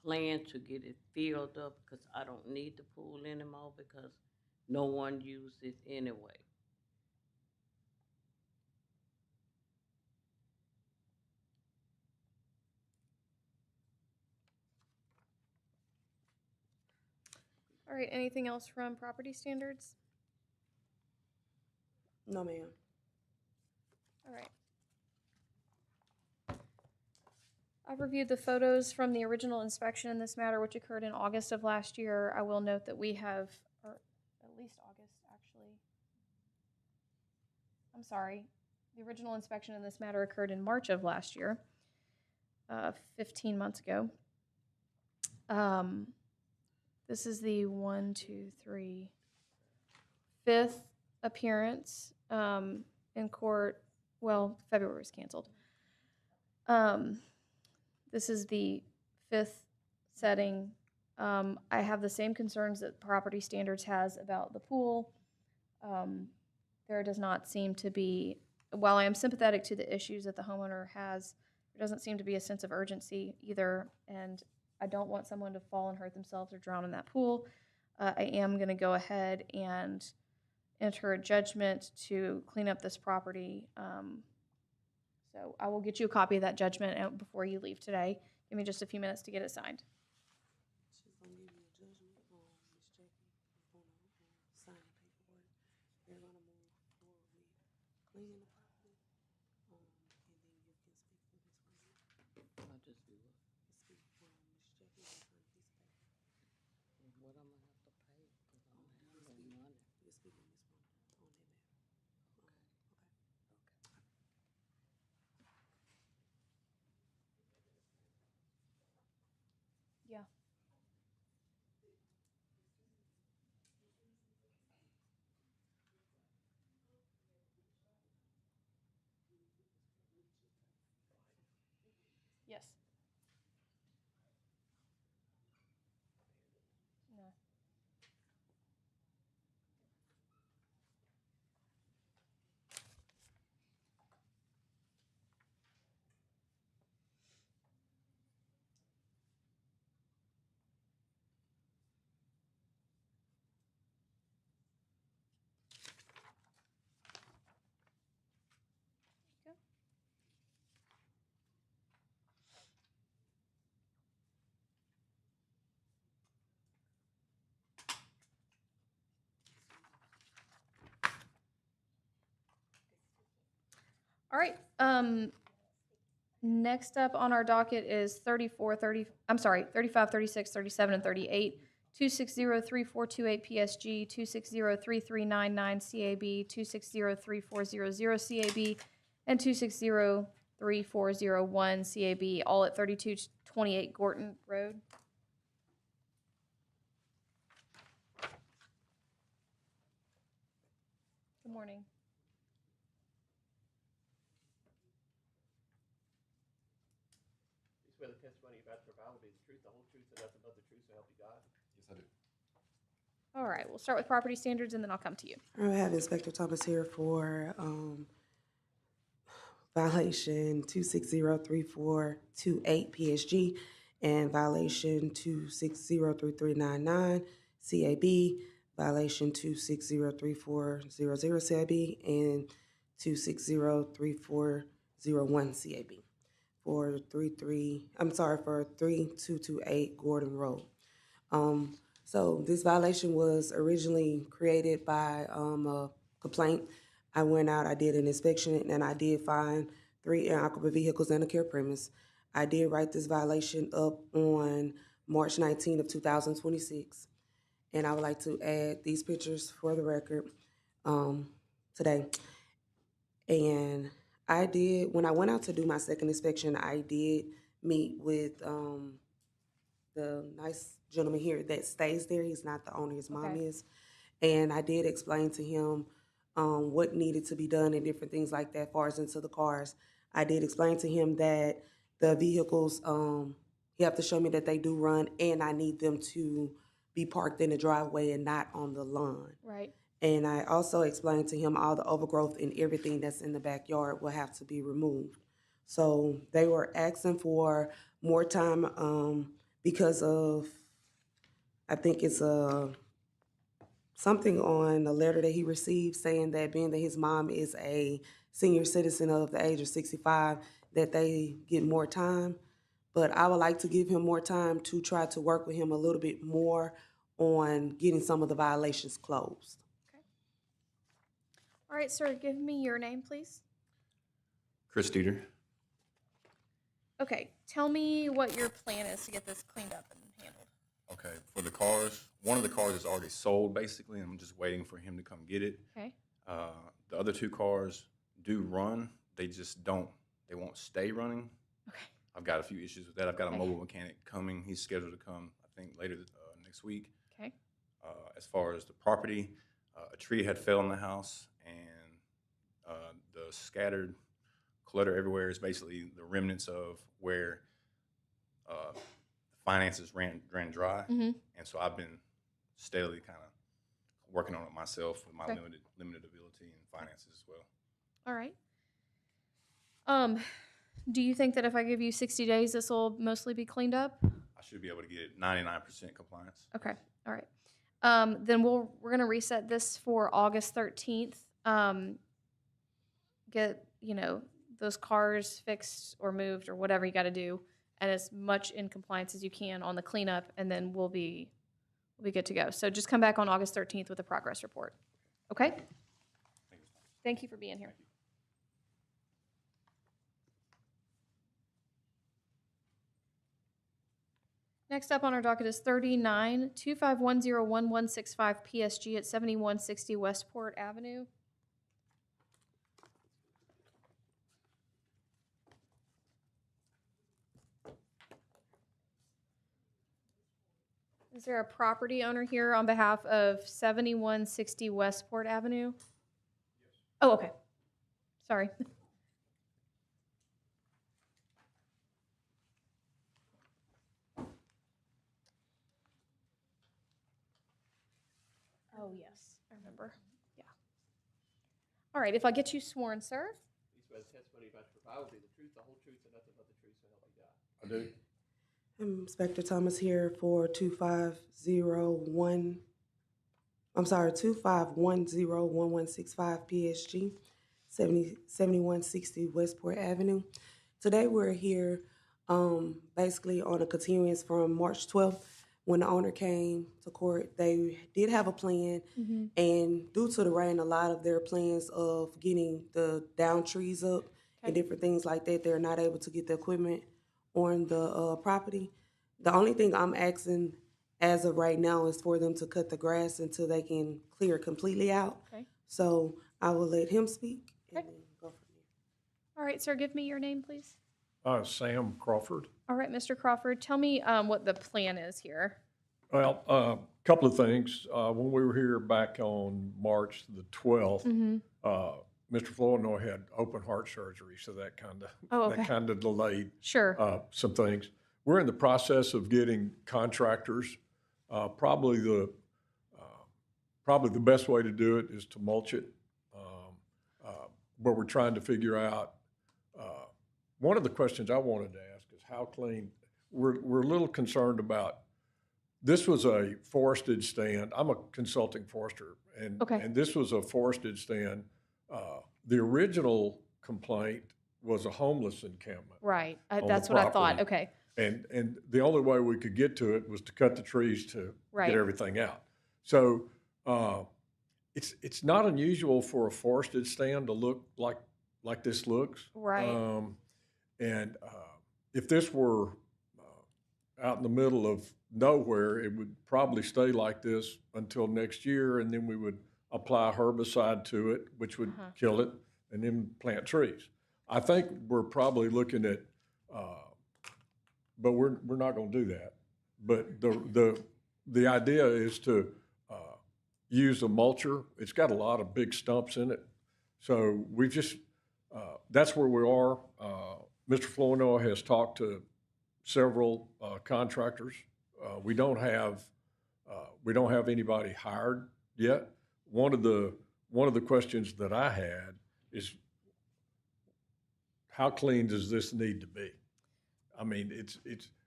plan to get it filled up because I don't need the pool anymore because no one used it anyway. All right, anything else from property standards? No, ma'am. All right. I've reviewed the photos from the original inspection in this matter, which occurred in August of last year. I will note that we have, or at least August, actually. I'm sorry. The original inspection in this matter occurred in March of last year, 15 months ago. This is the 5th appearance in court. Well, February was canceled. This is the 5th setting. I have the same concerns that property standards has about the pool. There does not seem to be, while I am sympathetic to the issues that the homeowner has, there doesn't seem to be a sense of urgency either, and I don't want someone to fall and hurt themselves or drown in that pool. I am going to go ahead and enter a judgment to clean up this property. So I will get you a copy of that judgment out before you leave today. Give me just a few minutes to get it signed. She's gonna give you a judgment, Miss Jackie. You're gonna sign the paperwork. You're gonna move forward with cleaning the property, and then you can speak for Miss Williams. I'll just do it. Speak for Miss Jackie. You sign a piece of paper. What I'm gonna have to pay because I don't have no money. You speak with Miss Wanda on that matter. Yeah. Yes. No. Okay. All right. Next up on our docket is 35, 36, 37, and 38. 2603428 PSG, 2603399 CAB, 2603400 CAB, and 2603401 CAB, all at 3228 Gorton Road. Good morning. You swear the testimony you're about to provide will be the truth, the whole truth, and nothing but the truth, so help you God? Yes, I do. All right, we'll start with property standards and then I'll come to you. I have Inspector Thomas here for violation 2603428 PSG and violation 2603399 CAB, violation 2603400 CAB, and 2603401 CAB for 3228 Gordon Road. So this violation was originally created by a complaint. I went out, I did an inspection, and I did find 3 inoperable vehicles and a care premise. I did write this violation up on March 19 of 2026. And I would like to add these pictures for the record today. And I did, when I went out to do my second inspection, I did meet with the nice gentleman here that stays there. He's not the owner, his mom Okay. is. And I did explain to him what needed to be done and different things like that, as far as into the cars. I did explain to him that the vehicles, he have to show me that they do run, and I need them to be parked in the driveway and not on the lawn. Right. And I also explained to him all the overgrowth and everything that's in the backyard will have to be removed. So they were asking for more time because of, I think it's something on a letter that he received saying that being that his mom is a senior citizen of the age of 65, that they get more time. But I would like to give him more time to try to work with him a little bit more on getting some of the violations closed. All right, sir, give me your name, please. Chris Dieter. Okay, tell me what your plan is to get this cleaned up and handled. Okay, for the cars, one of the cars is already sold basically, and I'm just waiting for him to come get it. Okay. The other 2 cars do run, they just don't, they won't stay running. Okay. I've got a few issues with that. I've got a Okay. mobile mechanic coming. He's scheduled to come, I think, later next week. Okay. As far as the property, a tree had fell in the house, and the scattered clutter everywhere is basically the remnants of where finances ran dry. Mhm. And so I've been steadily kind of working on it myself with my Okay. limited ability and finances as well. All right. Do you think that if I give you 60 days, this will mostly be cleaned up? I should be able to get it 99% compliance. Okay. All right. Then we're gonna reset this for August 13th. Get, those cars fixed or moved or whatever you got to do, and as much in compliance as you can on the cleanup, and then we'll be good to go. So just come back on August 13th with a progress report. Okay? Thank you for being here. Next up on our docket is 39-2510-1165 PSG at 7160 Westport Avenue. Is there a property owner here on behalf of 7160 Westport Avenue? Oh, okay. Sorry. Oh, yes, I remember. Yeah. All right, if I get you sworn, sir. You swear the testimony you're about to provide will be the truth, the whole truth, and nothing but the truth, so help you God? I do. Inspector Thomas here for 2510-1165 PSG, 7160 Westport Avenue. Today we're here basically on a continuance from March 12th when the owner came to court. They did have a plan, Mhm. and due to the rain, a lot of their plans of getting the down trees up and different things like that, they're not able to get the equipment on the property. The only thing I'm asking as of right now is for them to cut the grass until they can clear it completely out. Okay. So I will let him speak. Okay. And then go from All right, sir, give me your name, please. Sam Crawford. All right, Mr. Crawford, tell me what the plan is here. Well, a couple of things. When we were here back on March the 12th, Mr. Flournoy had open heart surgery, so that kind of delayed some things. We're in the process of getting contractors. Probably the best way to do it is to mulch it. But we're trying to figure out. One of the questions I wanted to ask is how clean. We're a little concerned about. This was a forested stand. I'm a consulting forester, and this was a forested stand. The original complaint was a homeless encampment. Right, on that's the what I thought. property. Okay. And the only way we could get to it was to cut the trees to Right. get everything out. So it's not unusual for a forested stand to look like this looks. Right. And if this were out in the middle of nowhere, it would probably stay like this until next year, and then we would apply herbicide to it, which would kill it, and then plant trees. I think we're probably looking at, but we're not going to do that. But the idea is to use a mulcher. It's got a lot of big stumps in it, so we just that's where we are. Mr. Flournoy has talked to several contractors. We don't have anybody hired yet. One of the questions that I had is how clean does this need to be? I mean,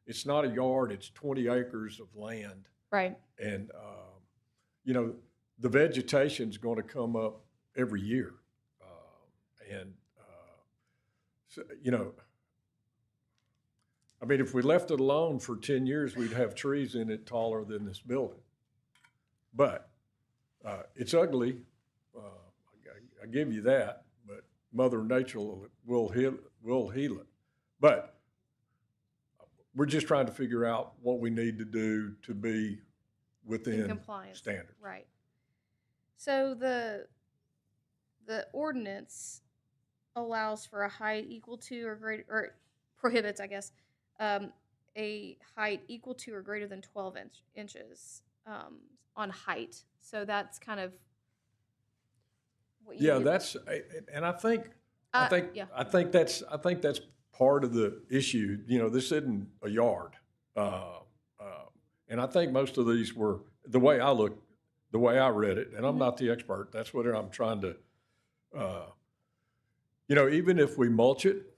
it's not a yard, it's 20 acres of land. Right. And the vegetation's going to come up every year. So, I mean, if we left it alone for 10 years, we'd have trees in it taller than this building. But it's ugly. I give you that. But Mother Nature will heal it. But we're just trying to figure out what we need to do to be within compliance. standards. Right. So the ordinance allows for a height equal to or greater, or prohibits, I guess, a height equal to or greater than 12 inches on height. So that's kind of what you that's, and I think that's part of the issue. This isn't a yard, and I think most of these were the way I read it, and I'm not the expert. That's what I'm trying to. Even if we mulch it,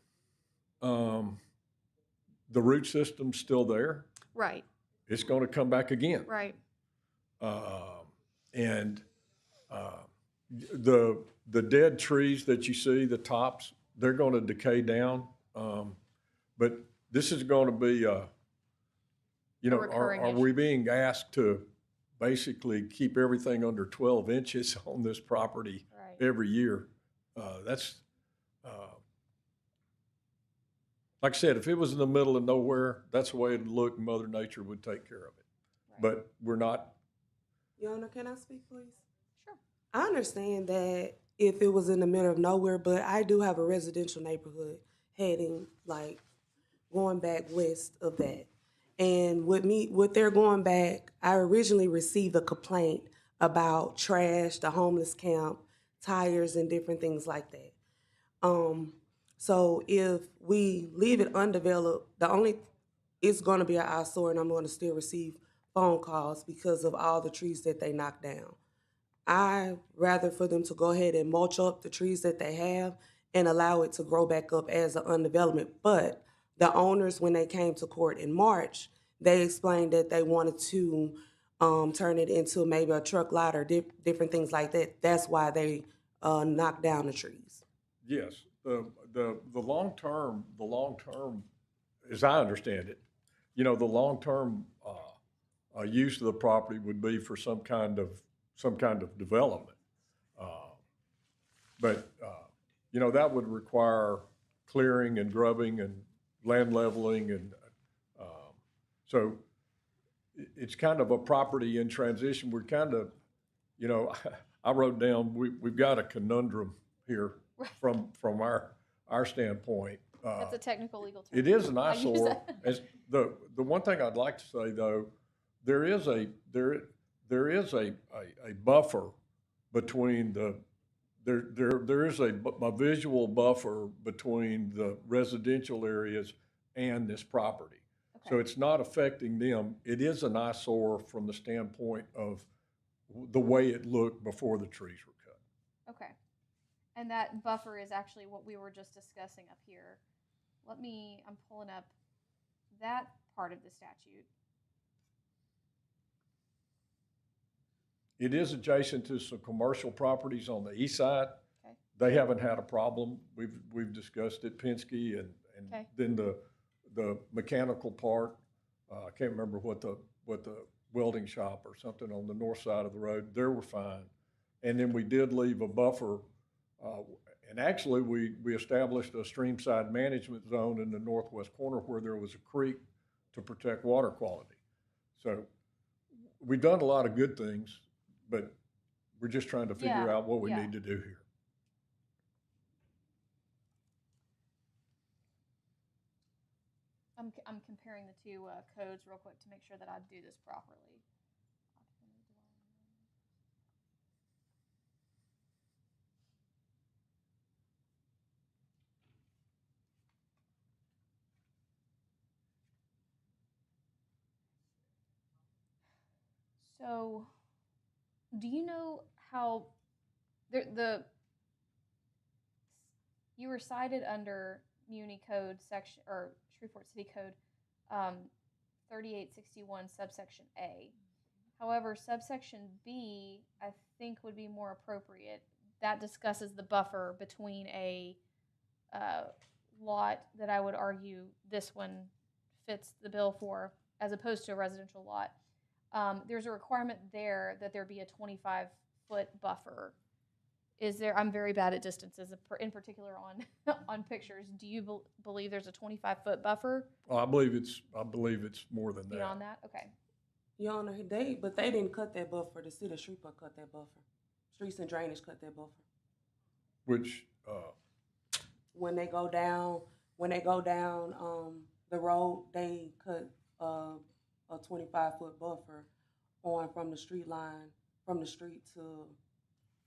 the root system's still there. Right. It's going to come back again. Right. And the dead trees that you see, the tops, they're going to decay down. But this is going to be, are we being asked to basically keep everything under 12 inches on this property every year? Like I said, if it was in the middle of nowhere, that's the way it'd look. Mother Nature would take care of it. Right. But we're not. Your Honor, can I speak, please? Sure. I understand that if it was in the middle of nowhere, but I do have a residential neighborhood heading, going back west of that. And with their going back, I originally received a complaint about trash, the homeless camp, tires, and different things like that. So if we leave it undeveloped, it's going to be an eyesore, and I'm going to still receive phone calls because of all the trees that they knock down. I rather for them to go ahead and mulch up the trees that they have and allow it to grow back up as an undevelopment. But the owners, when they came to court in March, they explained that they wanted to turn it into maybe a truck lot or different things like that. That's why they knocked down the trees. Yes. The long term, as I understand it, the long term use of the property would be for some kind of development. But that would require clearing and grubbing and land leveling, and so it's kind of a property in transition. We're kind of, you know, I wrote down, we've got a conundrum here from our standpoint. That's a technical legal term. It is an I use eyesore. that. As the one thing I'd like to say though, there is a buffer between there is a visual buffer between the residential areas and this property. So it's not affecting them. It is an eyesore from the standpoint of the way it looked before the trees were cut. Okay. And that buffer is actually what we were just discussing up here. I'm pulling up that part of the statute. It is adjacent to some commercial properties on the east side. Okay. They haven't had a problem. We've discussed it, Penske and Okay. then the mechanical part. I can't remember what the welding shop or something on the north side of the road. They were fine. And then we did leave a buffer. And actually, we established a streamside management zone in the northwest corner where there was a creek to protect water quality. So we've done a lot of good things, but we're just trying to figure out what we need to do here. I'm comparing the two codes real quick to make sure that I do this properly. So, do you know how you were cited under Muni Code section or Shreveport City Code 3861 subsection A. However, subsection B I think would be more appropriate. That discusses the buffer between a lot that I would argue this one fits the bill for, as opposed to a residential lot. There's a requirement there that there be a 25-foot buffer. I'm very bad at distances, in particular on pictures. Do you believe there's a 25-foot buffer? Well, I believe it's more than that. Beyond that? Okay. Your Honor, they didn't cut that buffer. The city of Shreveport cut that buffer. Streets and Drainage cut that buffer. Which when they go down the road, they cut a 25-foot buffer from the street line, from the street to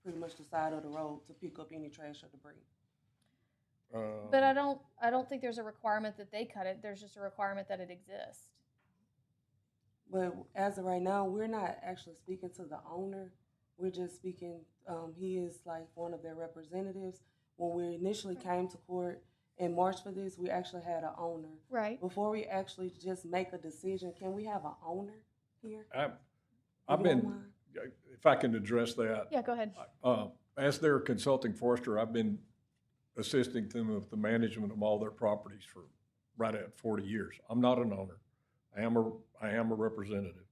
pretty much the side of the road to pick up any trash or debris. But I don't think there's a requirement that they cut it. There's just a requirement that it exists. But as of right now, we're not actually speaking to the owner. We're just speaking, he is like one of their representatives. When we initially came to court in March for this, we actually had an owner. Right. Before we actually just make a decision, can we have an owner here? I've been, if I can address that. Yeah, go ahead. As their consulting forester, I've been assisting them with the management of all their properties for right at 40 years. I'm not an owner. I am a representative.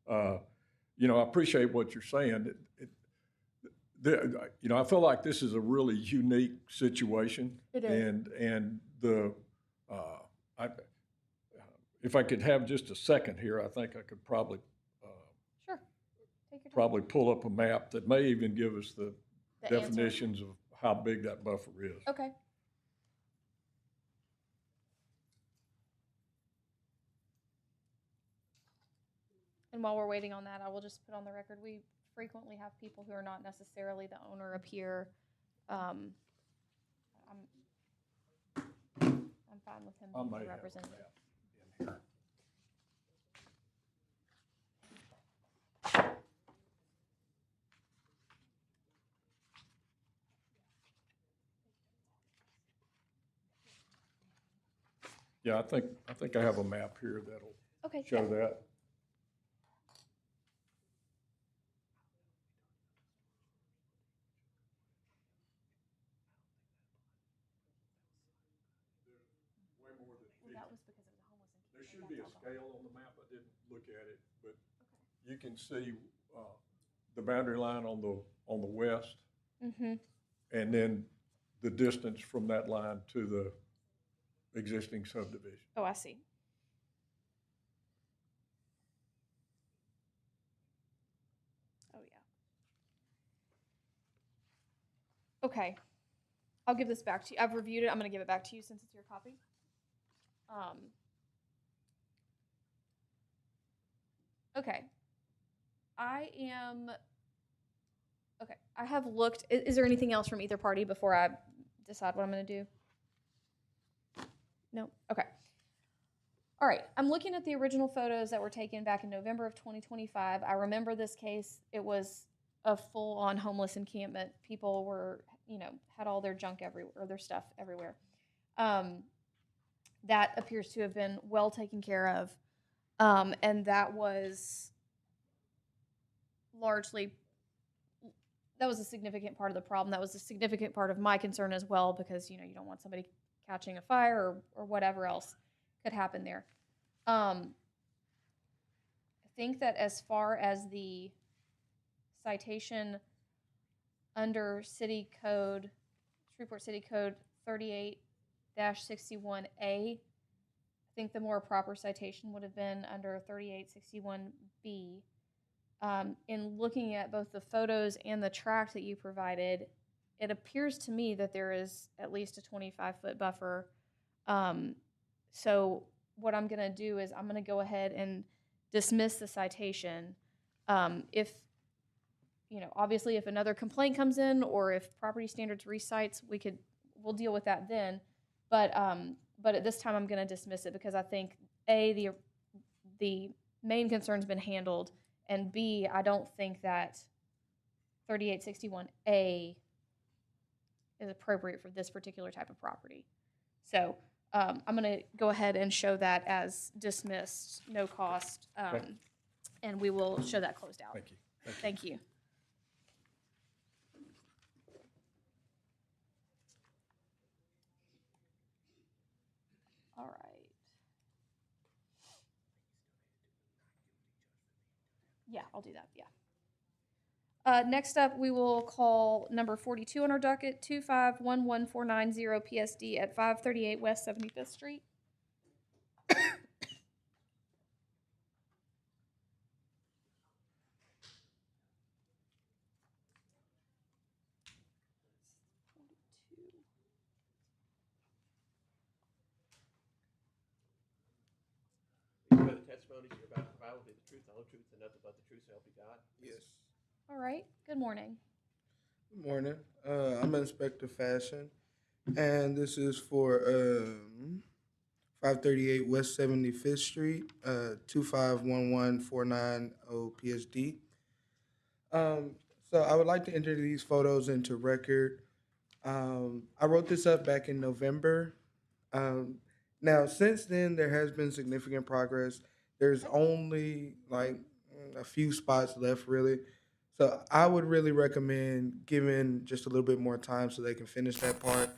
Okay. I appreciate what you're saying. I feel like this is a really unique situation. It is. And if I could have just a second here, I think I could probably sure. Take your time. Probably pull up a map that may even give us the definitions answer. of how big that buffer is. Okay. And while we're waiting on that, I will just put on the record, we frequently have people who are not necessarily the owner appear. I'm fine with him being the representative. In here. Yeah, I think I have a map here that'll show that. That was because it was a homeless There should be a scale on the map. I didn't look at it, but you can see the boundary line on the west, and then the distance from that line to the existing subdivision. Oh, I see. Okay. I'll give this back to you. I've reviewed it. I'm going to give it back to you since it's your copy. Okay. Okay. I have looked. Is there anything else from either party before I decide what I'm going to do? No? Okay. All right. I'm looking at the original photos that were taken back in November of 2025. I remember this case. It was a full-on homeless encampment. People were, had all their junk everywhere, or their stuff everywhere. That appears to have been well taken care of. And that was a significant part of the problem. That was a significant part of my concern as well, because, you don't want somebody catching a fire or whatever else could happen there. I think that as far as the citation under Shreveport City Code 38-61A, I think the more proper citation would have been under 3861B. In looking at both the photos and the tract that you provided, it appears to me that there is at least a 25-foot buffer. So what I'm going to do is I'm going to go ahead and dismiss the citation. If, obviously if another complaint comes in or if property standards recites, we'll deal with that then. But at this time I'm going to dismiss it because I think A, the main concern's been handled, and B, I don't think that 3861A is appropriate for this particular type of property. So I'm going to go ahead and show that as dismissed, no cost, and we will show that closed out. Thank you. Thank you. All right. Yeah, I'll do that, yeah. Next up, we will call number 42 on our docket, 2511490 PSD at 538 West 75th Street. The testimony you're about to provide will be the truth, the whole truth, and nothing but the truth, so help you God. Yes. All right, good morning. Good morning. I'm Inspector Fashion, and this is for 538 West 75th Street, 2511490 PSD. So I would like to enter these photos into record. I wrote this up back in November. Now, since then, there has been significant progress. There's only like a few spots left, really. So I would really recommend giving just a little bit more time so they can finish that part,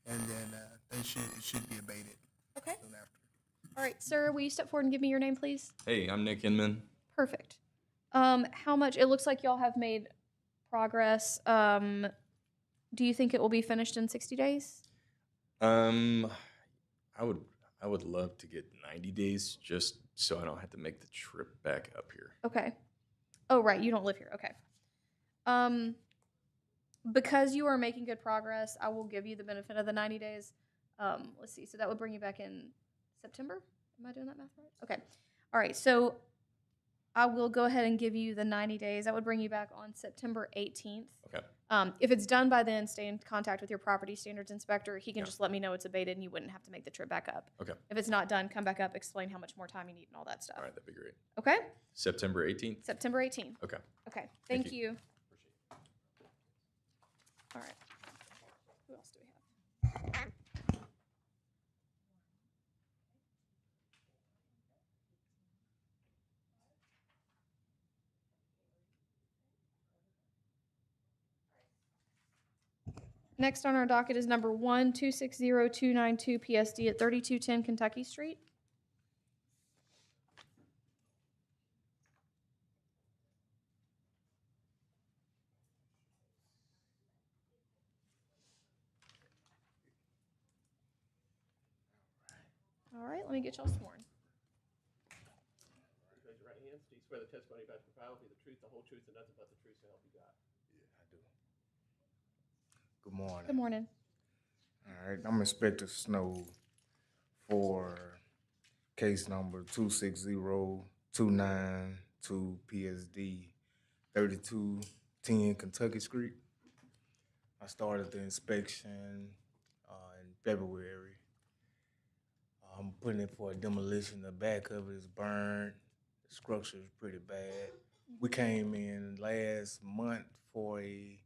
and then it should be abated. Okay. All right, sir, will you step forward and give me your name, please? Hey, I'm Nick Inman. Perfect. How much? It looks like y'all have made progress. Do you think it will be finished in 60 days? I would love to get 90 days just so I don't have to make the trip back up here. Okay. Oh, right, you don't live here. Okay. Because you are making good progress, I will give you the benefit of the 90 days. Let's see. So that would bring you back in September? Am I doing that math right? Okay. All right. So I will go ahead and give you the 90 days. That would bring you back on September 18th. Okay. If it's done by then, stay in contact with your property standards inspector. He can just let me know it's abated and you wouldn't have to make the trip back up. Okay. If it's not done, come back up, explain how much more time you need and all that stuff. All right, that'd be great. Okay? September 18th? September 18th. Okay. Okay. Thank Thank you. All right. Who else do we have? Next on our docket is number 1260292 PSD at 3210 Kentucky Street. All right, let me get y'all sworn. Raise your right hand. Do you swear the testimony about to provide will be the truth, the whole truth, and nothing but the truth, so help you God? Good morning. Good morning. All right, I'm Inspector Snow for case number 260292 PSD 3210 Kentucky Street. I started the inspection in February. I'm putting it for a demolition. The back of it is burned. The structure is pretty bad. We came in last month for a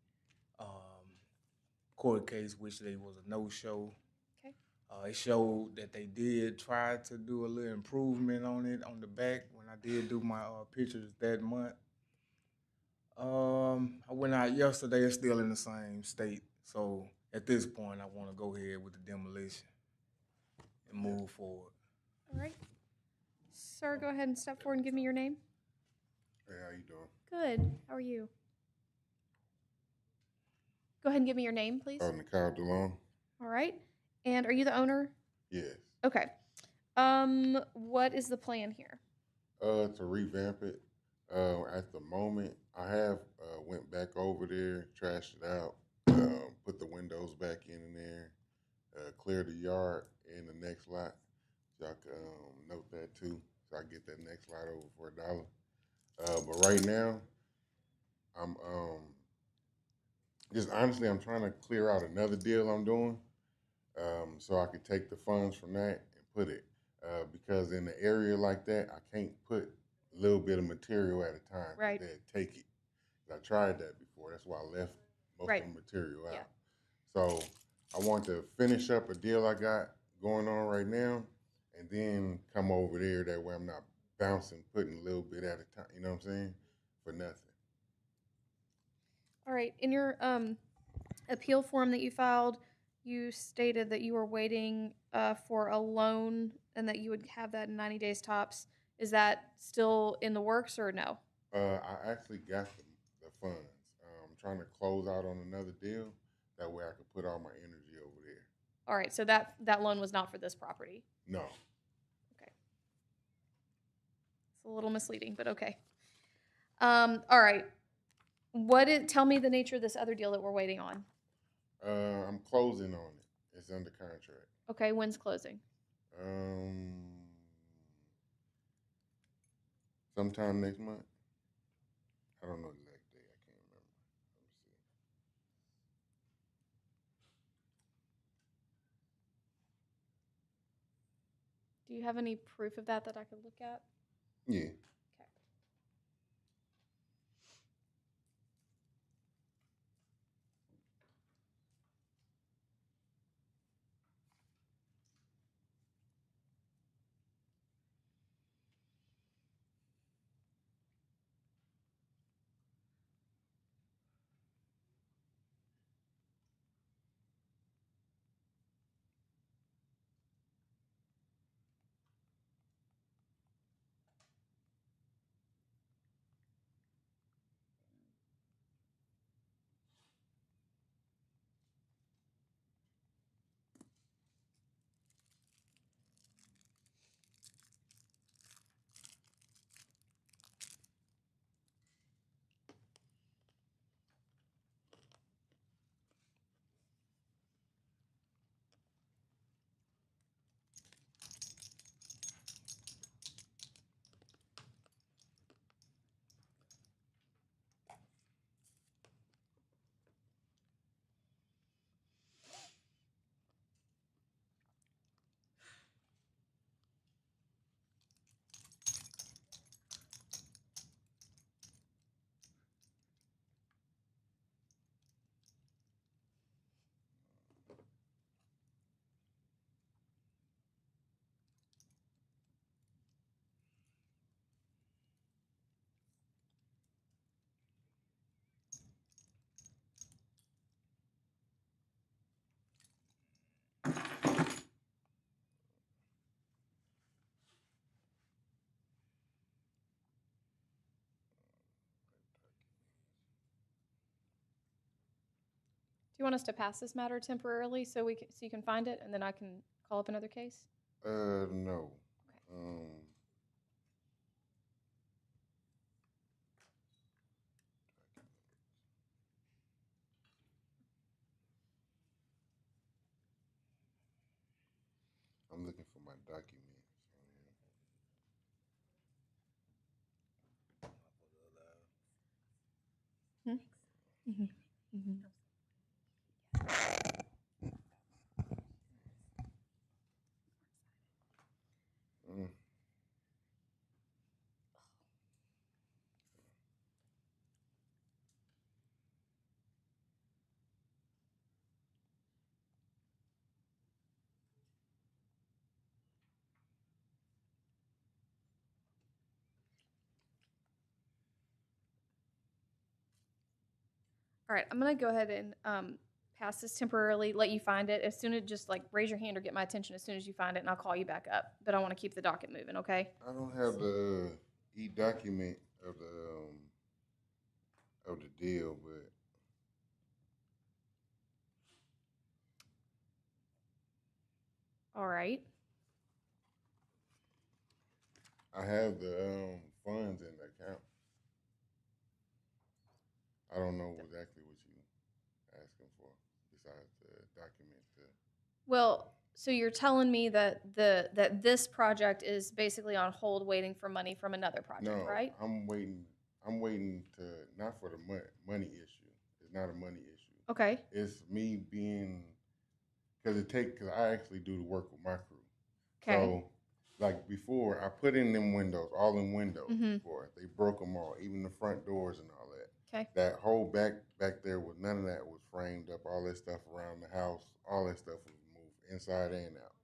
court case, which they was a no-show. Okay. It showed that they did try to do a little improvement on it on the back when I did do my pictures that month. I went out yesterday, it's still in the same state. So at this point, I want to go ahead with the demolition and move forward. All right. Sir, go ahead and step forward and give me your name. Hey, how you doing? Good. How are you? Go ahead and give me your name, please. Nicole DeLong. All right. And are you the owner? Yes. Okay. What is the plan here? To revamp it. At the moment, I have went back over there, trashed it out, put the windows back in there, cleared the yard in the next lot. So I can note that too. So I get that next lot over for $1. But right now, I'm just honestly, I'm trying to clear out another deal I'm doing, so I could take the funds from that and put it. Because in an area like that, I can't put a little bit of material at a time. Right. They'd take it. I tried that before. That's why I left most Right. of the material out. Yeah. So I want to finish up a deal I got going on right now, and then come over there. That way I'm not bouncing, putting a little bit at a time. You know what I'm saying? For nothing. All right. In your appeal form that you filed, you stated that you were waiting for a loan and that you would have that in 90 days tops. Is that still in the works or no? I actually got the funds. I'm trying to close out on another deal. That way I could put all my energy over there. All right. So that loan was not for this property. No. Okay. It's a little misleading, but okay. All right. Tell me the nature of this other deal that we're waiting on. I'm closing on it. It's under contract. Okay. When's closing? Sometime next month. I don't know the exact date. I can't remember. Do you have any proof of that I could look at? Yeah. Okay. Do you want us to pass this matter temporarily so you can find it, and then I can call up another case? No. document. Mm. All right, I'm gonna go ahead and pass this temporarily, let you find it. As soon as, just like raise your hand or get my attention as soon as you find it, and I'll call you back up. But I want to keep the docket moving, okay? I don't have the e-document of the deal, but All right. I have the funds in the account. I don't know exactly what you asking for besides the document. Well, so you're telling me that that this project is basically on hold, waiting for money from another project, No, right? I'm waiting. I'm waiting to not for the money issue. It's not a money issue. Okay. It's me being because I actually do the work with my crew. Okay. So like before, I put in them windows, all in windows Mhm. before. They broke them all, even the front doors and all that. Okay. That whole back there was none of that was framed up. All that stuff around the house, all that stuff was moved inside and out.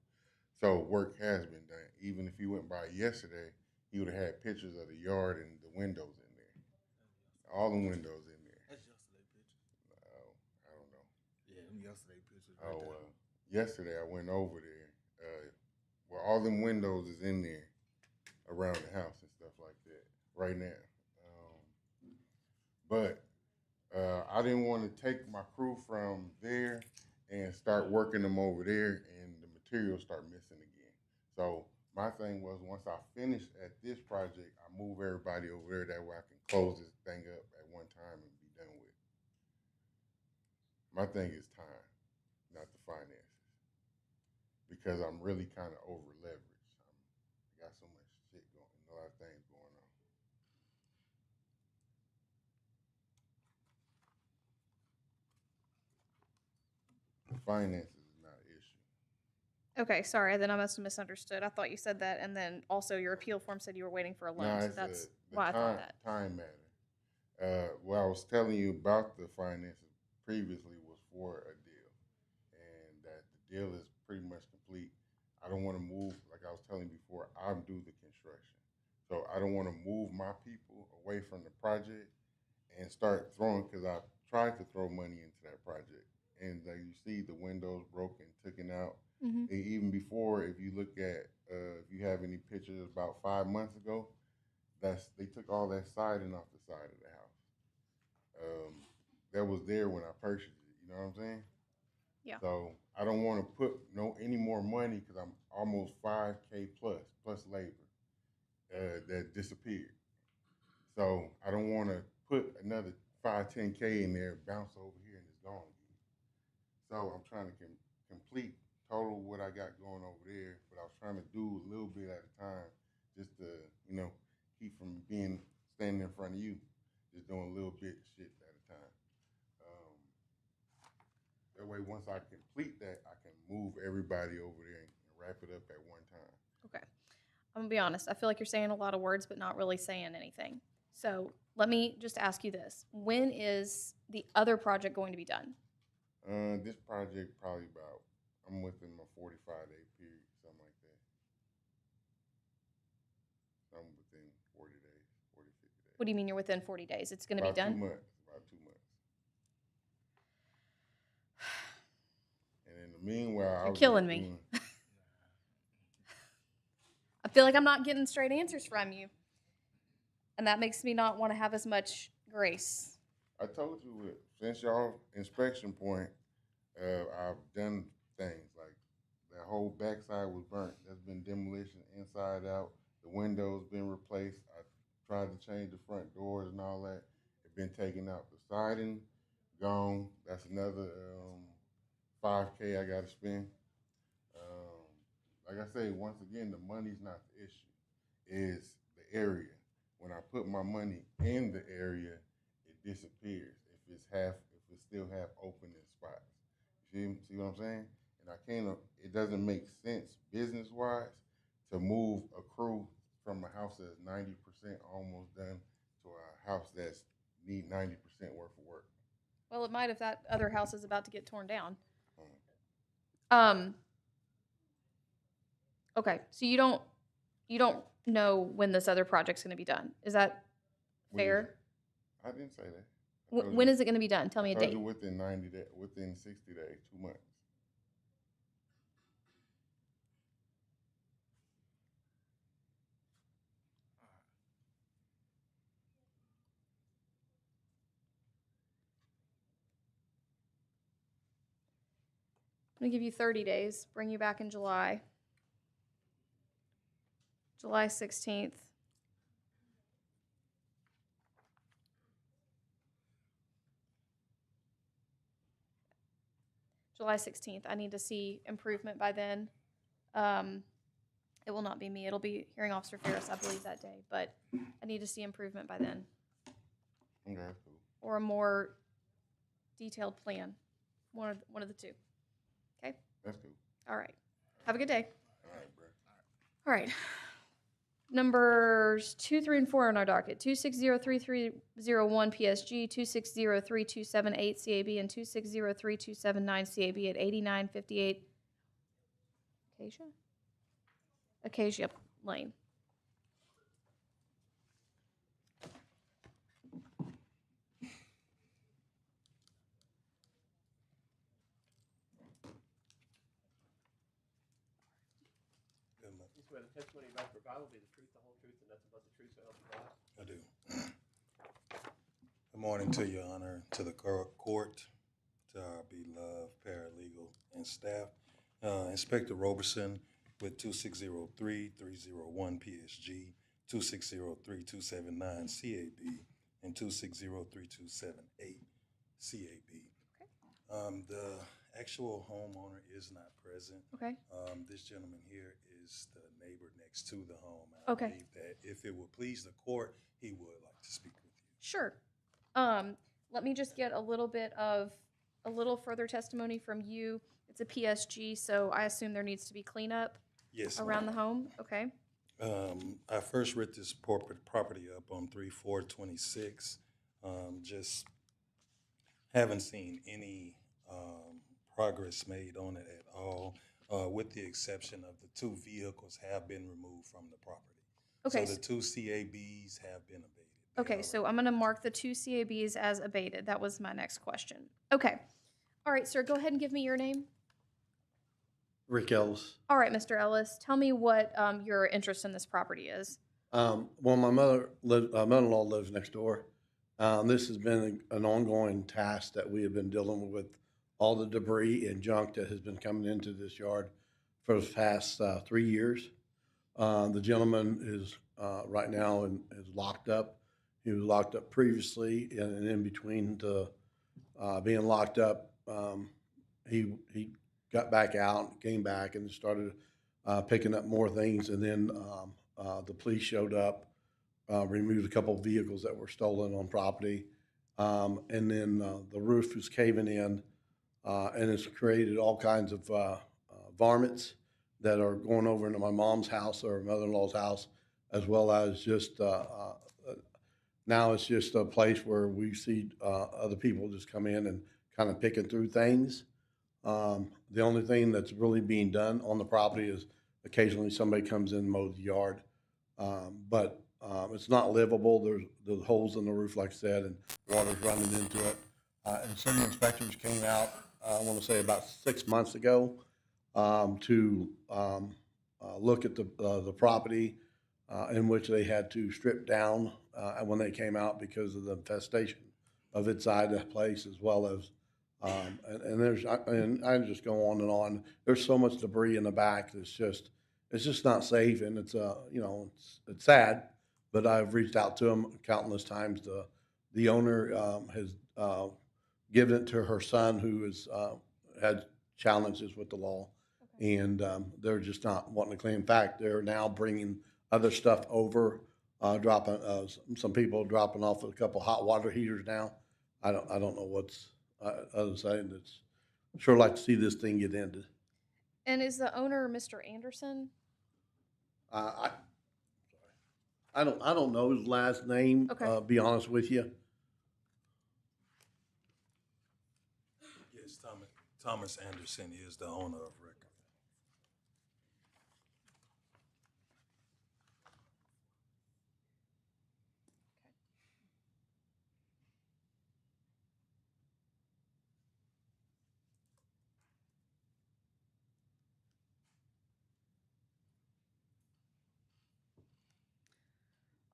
So work has been done. Even if you went by yesterday, you would have had pictures of the yard and the windows in there. All the windows in there. That's yesterday pictures. Oh, I don't know. Yeah, them yesterday pictures right Oh there. well. Yesterday I went over there. Well, all them windows is in there around the house and stuff like that right now. But I didn't want to take my crew from there and start working them over there, and the materials start missing again. So my thing was once I finish at this project, I move everybody over there. That way I can close this thing up at one time and be done with it. My thing is time, not the finances, because I'm really kind of over leveraged. I got so much shit going, a lot of things going on. The finances is not an issue. Okay, sorry, then I must have misunderstood. I thought you said that, and then also your appeal form said you were waiting for a loan, No, so it's that's the why I thought that. time matter. What I was telling you about the finances previously was for a deal, and that the deal is pretty much complete. I don't want to move, like I was telling you before, I do the construction. So I don't want to move my people away from the project and start throwing, because I tried to throw money into that project. And like you see, the windows broken, taken out. Mhm. And even before, if you look at, if you have any pictures about 5 months ago, they took all that siding off the side of the house. That was there when I purchased it. You know what I'm saying? Yeah. So I don't want to put any more money because I'm almost 5K plus labor that disappeared. So I don't want to put another 5, 10K in there, bounce over here, and it's gone again. So I'm trying to complete total what I got going over there, but I was trying to do a little bit at a time, just to keep from standing in front of you, just doing a little bit shit at a time. That way, once I complete that, I can move everybody over there and wrap it up at one time. Okay. I'm gonna be honest. I feel like you're saying a lot of words, but not really saying anything. So let me just ask you this: when is the other project going to be done? This project probably I'm within my 45-day period, something like that. I'm within 40 days, 40, 50 days. What do you mean you're within 40 days? It's going to be About done? 2 months. About 2 months. And in the meanwhile, You're killing me. I feel like I'm not getting straight answers from you. And that makes me not want to have as much grace. I told you, since y'all inspection point, I've done things like that whole backside was burnt. That's been demolition inside out. The windows been replaced. I tried to change the front doors and all that. It's been taken out. The siding gone. That's another 5K I got to spend. like I say, once again, the money's not the issue. Is the area. When I put my money in the area, it disappears. If it's still have opening spots. See what I'm saying? And I can't. It doesn't make sense business wise to move a crew from a house that's 90% almost done to a house that's need 90% worth of work. Well, it might if that other house is about to get torn down. Okay, so you don't know when this other project's going to be done. Is that fair? I didn't say that. When is it going to be done? Tell me a I told date. you within 90 days, within 60 days, 2 months. I'm going to give you 30 days. Bring you back in July. July 16th. July 16th. I need to see improvement by then. It will not be me. It'll be hearing officer Ferris, I believe, that day. But I need to see improvement by then. Okay, that's cool. Or a more detailed plan. One of the two. Okay? That's cool. All right. Have a good day. All right, bro. All right. Numbers 2, 3, and 4 on our docket. 2603301 PSG, 2603278 CAB, and 2603279 CAB at 8958 Acacia Lane. You swear the testimony about to provide will be the truth, the whole truth, and nothing but the truth, so help you God? I do. Good morning to your honor, to the court, to our beloved paralegal and staff. Inspector Roberson with 2603301 PSG, 2603279 CAB, and 2603278 CAB. The actual homeowner is not present. Okay. This gentleman here is the neighbor next to the home. And Okay. I believe that if it would please the court, he would like to speak with you. Sure. Let me just get a little further testimony from you. It's a PSG, so I assume there needs to be cleanup Yes, around ma'am. the home. Okay. I first read this property up on 3/4/26. Just haven't seen any progress made on it at all, with the exception of the 2 vehicles have been removed from the property. Okay. So the 2 CABs have been abated. Okay, so I'm going to mark the 2 CABs as abated. That was my next question. Okay. All right, sir, go ahead and give me your name. Rick Ellis. All right, Mr. Ellis, tell me what your interest in this property is. Well, my mother-in-law lives next door. This has been an ongoing task that we have been dealing with all the debris and junk that has been coming into this yard for the past 3 years. The gentleman is right now is locked up. He was locked up previously, and in between the being locked up, he got back out, came back, and started picking up more things. And then the police showed up, removed a couple of vehicles that were stolen on property, and then the roof was caving in, and it's created all kinds of varmints that are going over into my mom's house or mother-in-law's house, as well as just now it's just a place where we see other people just come in and kind of picking through things. The only thing that's really being done on the property is occasionally somebody comes in and mows the yard. But it's not livable. There's holes in the roof, like I said, and water's running into it. And city inspectors came out, I want to say about 6 months ago, to look at the property, in which they had to strip down when they came out because of the infestation of inside the place, as well as and I just go on and on. There's so much debris in the back. It's just not safe, and it's it's sad. But I've reached out to them countless times. The owner has given it to her son, who has had challenges with the law, And they're just not wanting to clean. In fact, they're now bringing other stuff over, dropping, some people dropping off a couple hot water heaters now. I don't know what's, other side, it's, sure like to see this thing get ended. And is the owner Mr. Anderson? I don't know his last name, Okay. be honest with you. Yes, Thomas Anderson is the owner of record.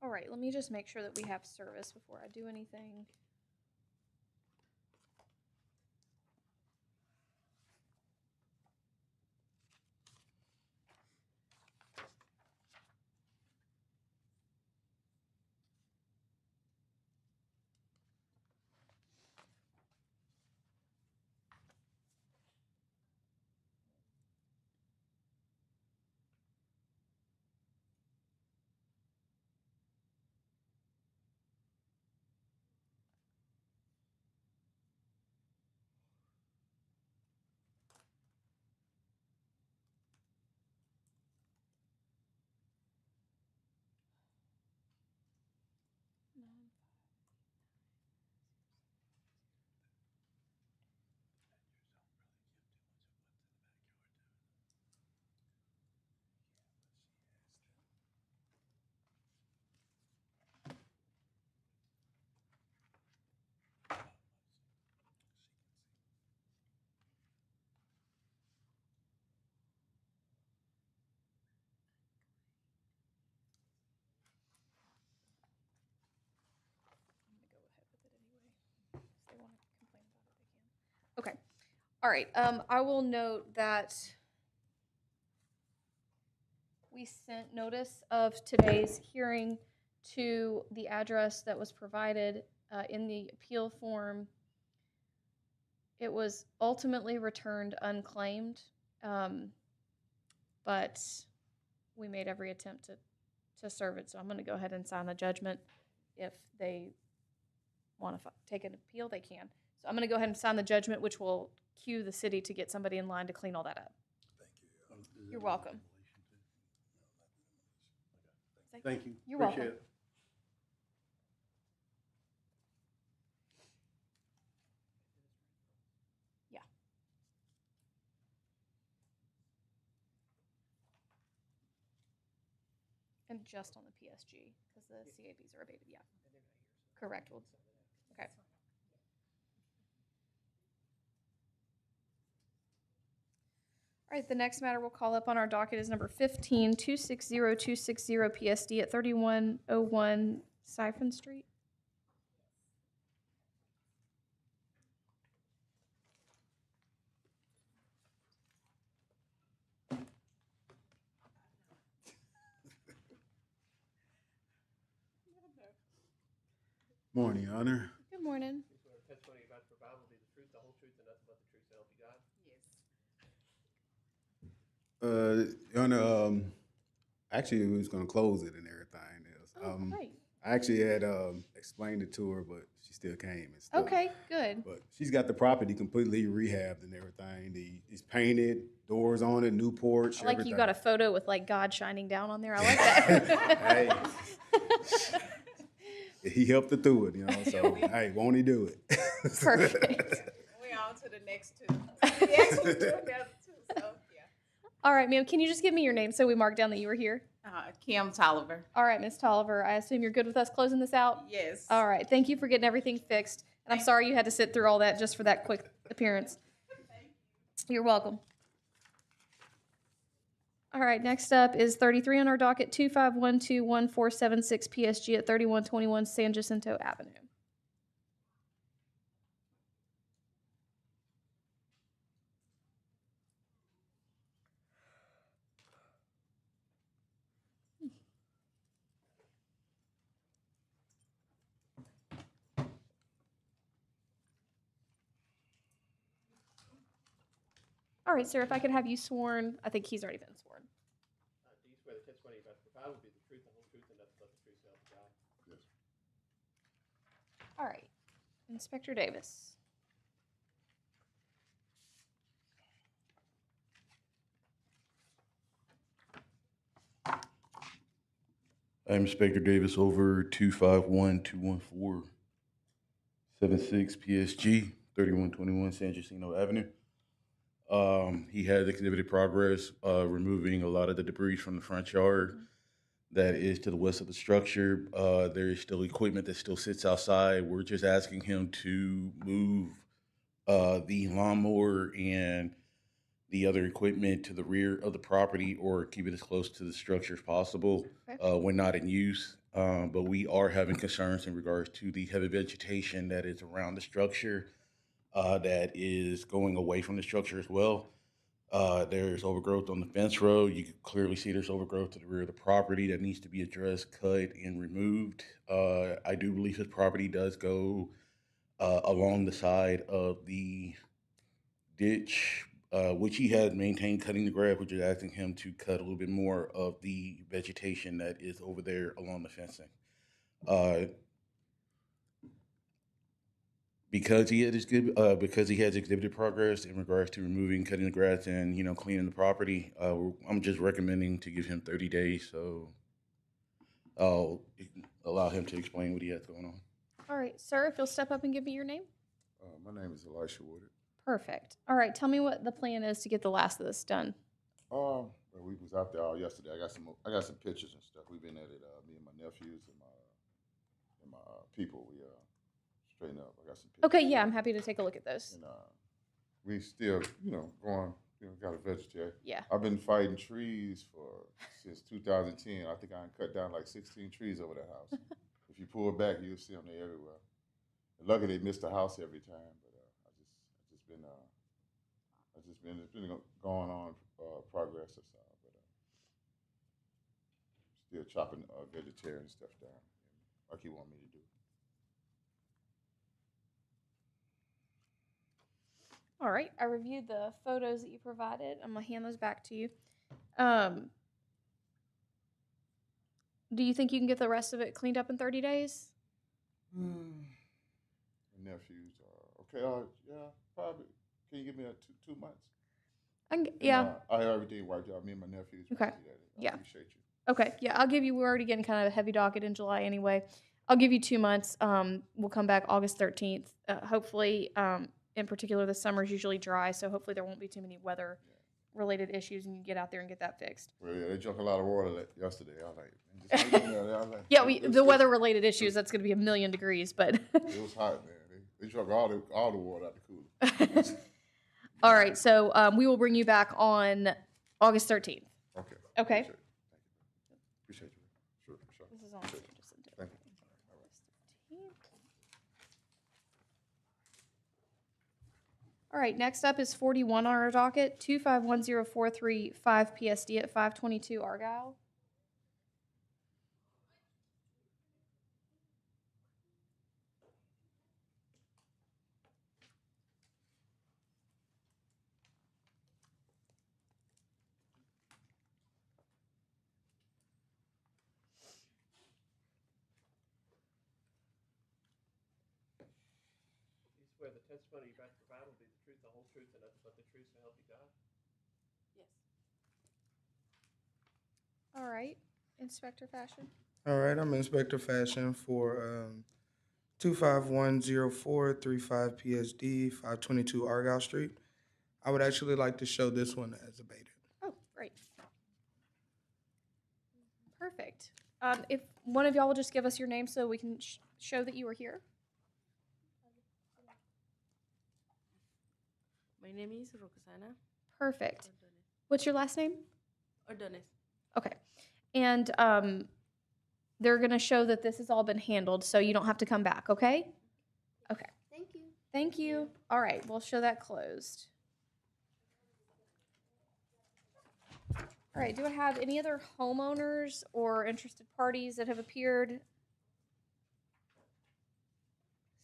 All right, let me just make sure that we have service before I do anything. They want to complain about it, they can. Okay. All right. I will note that we sent notice of today's hearing to the address that was provided in the appeal form. It was ultimately returned unclaimed, but we made every attempt to serve it. So I'm going to go ahead and sign the judgment. If they want to take an appeal, they can. So I'm going to go ahead and sign the judgment, which will cue the city to get somebody in line to clean all that up. Thank you. You're welcome. Thank you. You're Appreciate welcome. it. Yeah. And just on the PSG, because the CABs are abated, yeah. Correct. Well, okay. All right, the next matter we'll call up on our docket is number 15-260260 PSD at 3101 Siphon Street. Morning, Your Honor. Good morning. Your Honor, actually, we was gonna close it and everything else. Oh, great. I actually had explained it to her, but she still came and stuff. Okay, good. But she's got the property completely rehabbed and everything. It's painted, doors on it, new porch, I like everything. you got a photo with like God shining down on there. I like that. Hey. He helped her through it, you know, so, hey, won't he do it? Perfect. We're on to the next two. We actually do the other two, so, yeah. All right, ma'am, can you just give me your name so we mark down that you were here? Kim Tolliver. All right, Ms. Tolliver, I assume you're good with us closing this out? Yes. All right, thank you for getting everything fixed. And I'm sorry you had to sit through all that just for that quick appearance. You're welcome. All right, next up is 33 on our docket, 25121476 PSG at 3121 San Jacinto Avenue. All right, sir, if I could have you sworn, I think he's already been sworn. Do you swear the testimony you're about to provide will be the truth, the whole truth, and nothing but the truth, so help you God? Yes. All right, Inspector Davis. I'm Inspector Davis over 251-214-76 PSG, 3121 San Jacinto Avenue. He has exhibited progress removing a lot of the debris from the front yard that is to the west of the structure. There is still equipment that still sits outside. We're just asking him to move the lawnmower and the other equipment to the rear of the property or keep it as close to the structure as possible when not in use. But we are having concerns in regards to the heavy vegetation that is around the structure that is going away from the structure as well. There's overgrowth on the fence row. You can clearly see there's overgrowth to the rear of the property that needs to be addressed, cut, and removed. I do believe his property does go along the side of the ditch, which he has maintained cutting the grass, which is asking him to cut a little bit more of the vegetation that is over there along the fencing. Because he has exhibited progress in regards to removing, cutting the grass, and cleaning the property, I'm just recommending to give him 30 days. So I'll allow him to explain what he has going on. All right, sir, if you'll step up and give me your name. My name is Elisha Woodard. Perfect. All right, tell me what the plan is to get the last of this done. Well, we was out there all yesterday. I got some pictures and stuff. We've been at it. Me and my nephews and my people. We straighten up. I got some pictures. Okay, yeah, I'm happy to take a look at those. And we still, going. Got to vegetate. Yeah. I've been fighting trees since 2010. I think I cut down like 16 trees over the house. If you pull back, you'll see them there everywhere. And luckily, they missed the house every time. But it's been going on progress or so. But still chopping vegetarian stuff down like he want me to do. All right, I reviewed the photos that you provided. I'm gonna hand those back to you. Do you think you can get the rest of it cleaned up in 30 days? My nephews okay. Yeah, probably. Can you give me 2 months? Yeah. I have everything wiped out. Me and my nephews. Okay. I appreciate you. Okay, yeah, I'll give you, we're already getting kind of a heavy docket in July anyway. I'll give you 2 months. We'll come back August 13th. Hopefully, in particular, the summer's usually dry, so hopefully there won't be too many weather-related issues and you can get out there and get that fixed. Well, yeah, they drank a lot of water yesterday. I was like, just hang in there. I was like, Yeah, the weather-related issues, that's going to be 1,000,000 degrees, but. It was hot, man. They drank all the water out the cooler. All right, so we will bring you back on August 13th. Okay. Okay. Appreciate you. Sure. This is on. Thank you. All right, next up is 41 on our docket, 2510435 PSD at 522 Argyle. You swear the testimony you're about to provide will be the truth, the whole truth, and nothing but the truth, so help you God? Yes. All right, Inspector Fashion. All right, I'm Inspector Fashion for 2510435 PSD, 522 Argyle Street. I would actually like to show this one as abated. Oh, great. Perfect. If one of y'all will just give us your name so we can show that you were here. My name is Roxana. Perfect. What's your last name? Ordonez. Okay. And they're going to show that this has all been handled, so you don't have to come back, okay? Okay. Thank you. Thank you. All right, we'll show that closed. All right, do I have any other homeowners or interested parties that have appeared?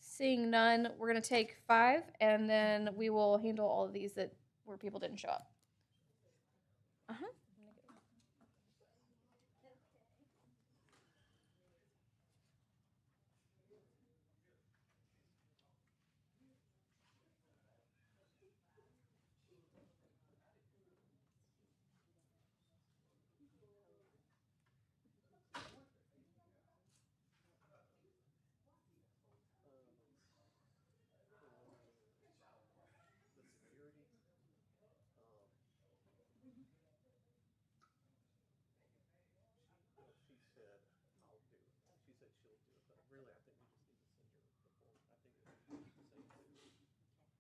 Seeing none, we're going to take 5, and then we will handle all of these that where people didn't show up. Uh-huh. Really, I think we just need to send her the form. I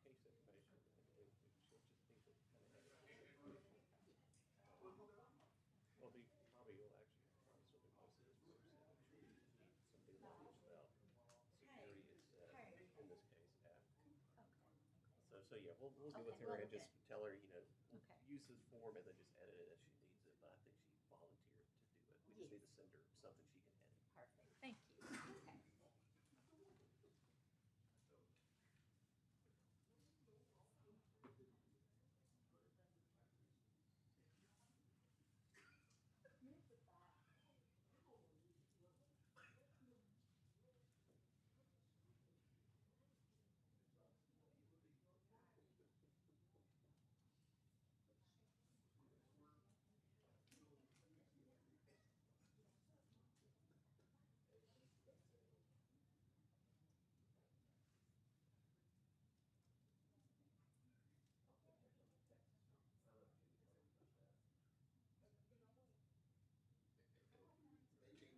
think it would keep the same case information, and she'll just need to kind of edit this information. Well, probably will actually probably still do most of this with her signature. You just need something language about security is in this case F. So yeah, we'll get with her and just tell her, use this form and then just edit it as she needs it. But I think she volunteered to do it. We just need to send her something she can edit. Perfect. Thank you. Okay.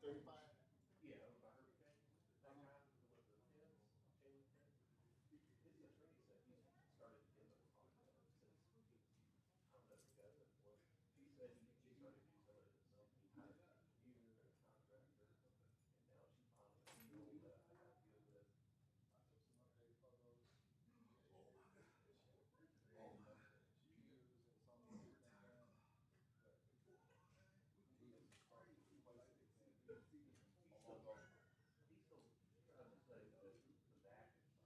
Yeah, over by Herbie K. That guy with the fence, chain link fence. His attorney said he's started to demo since I don't know, ago. Well, she said he started to do some of it himself. He hired an engineer and a contractor, and now she filed an appeal that I got to deal with. He's still trying to say that the back is fine.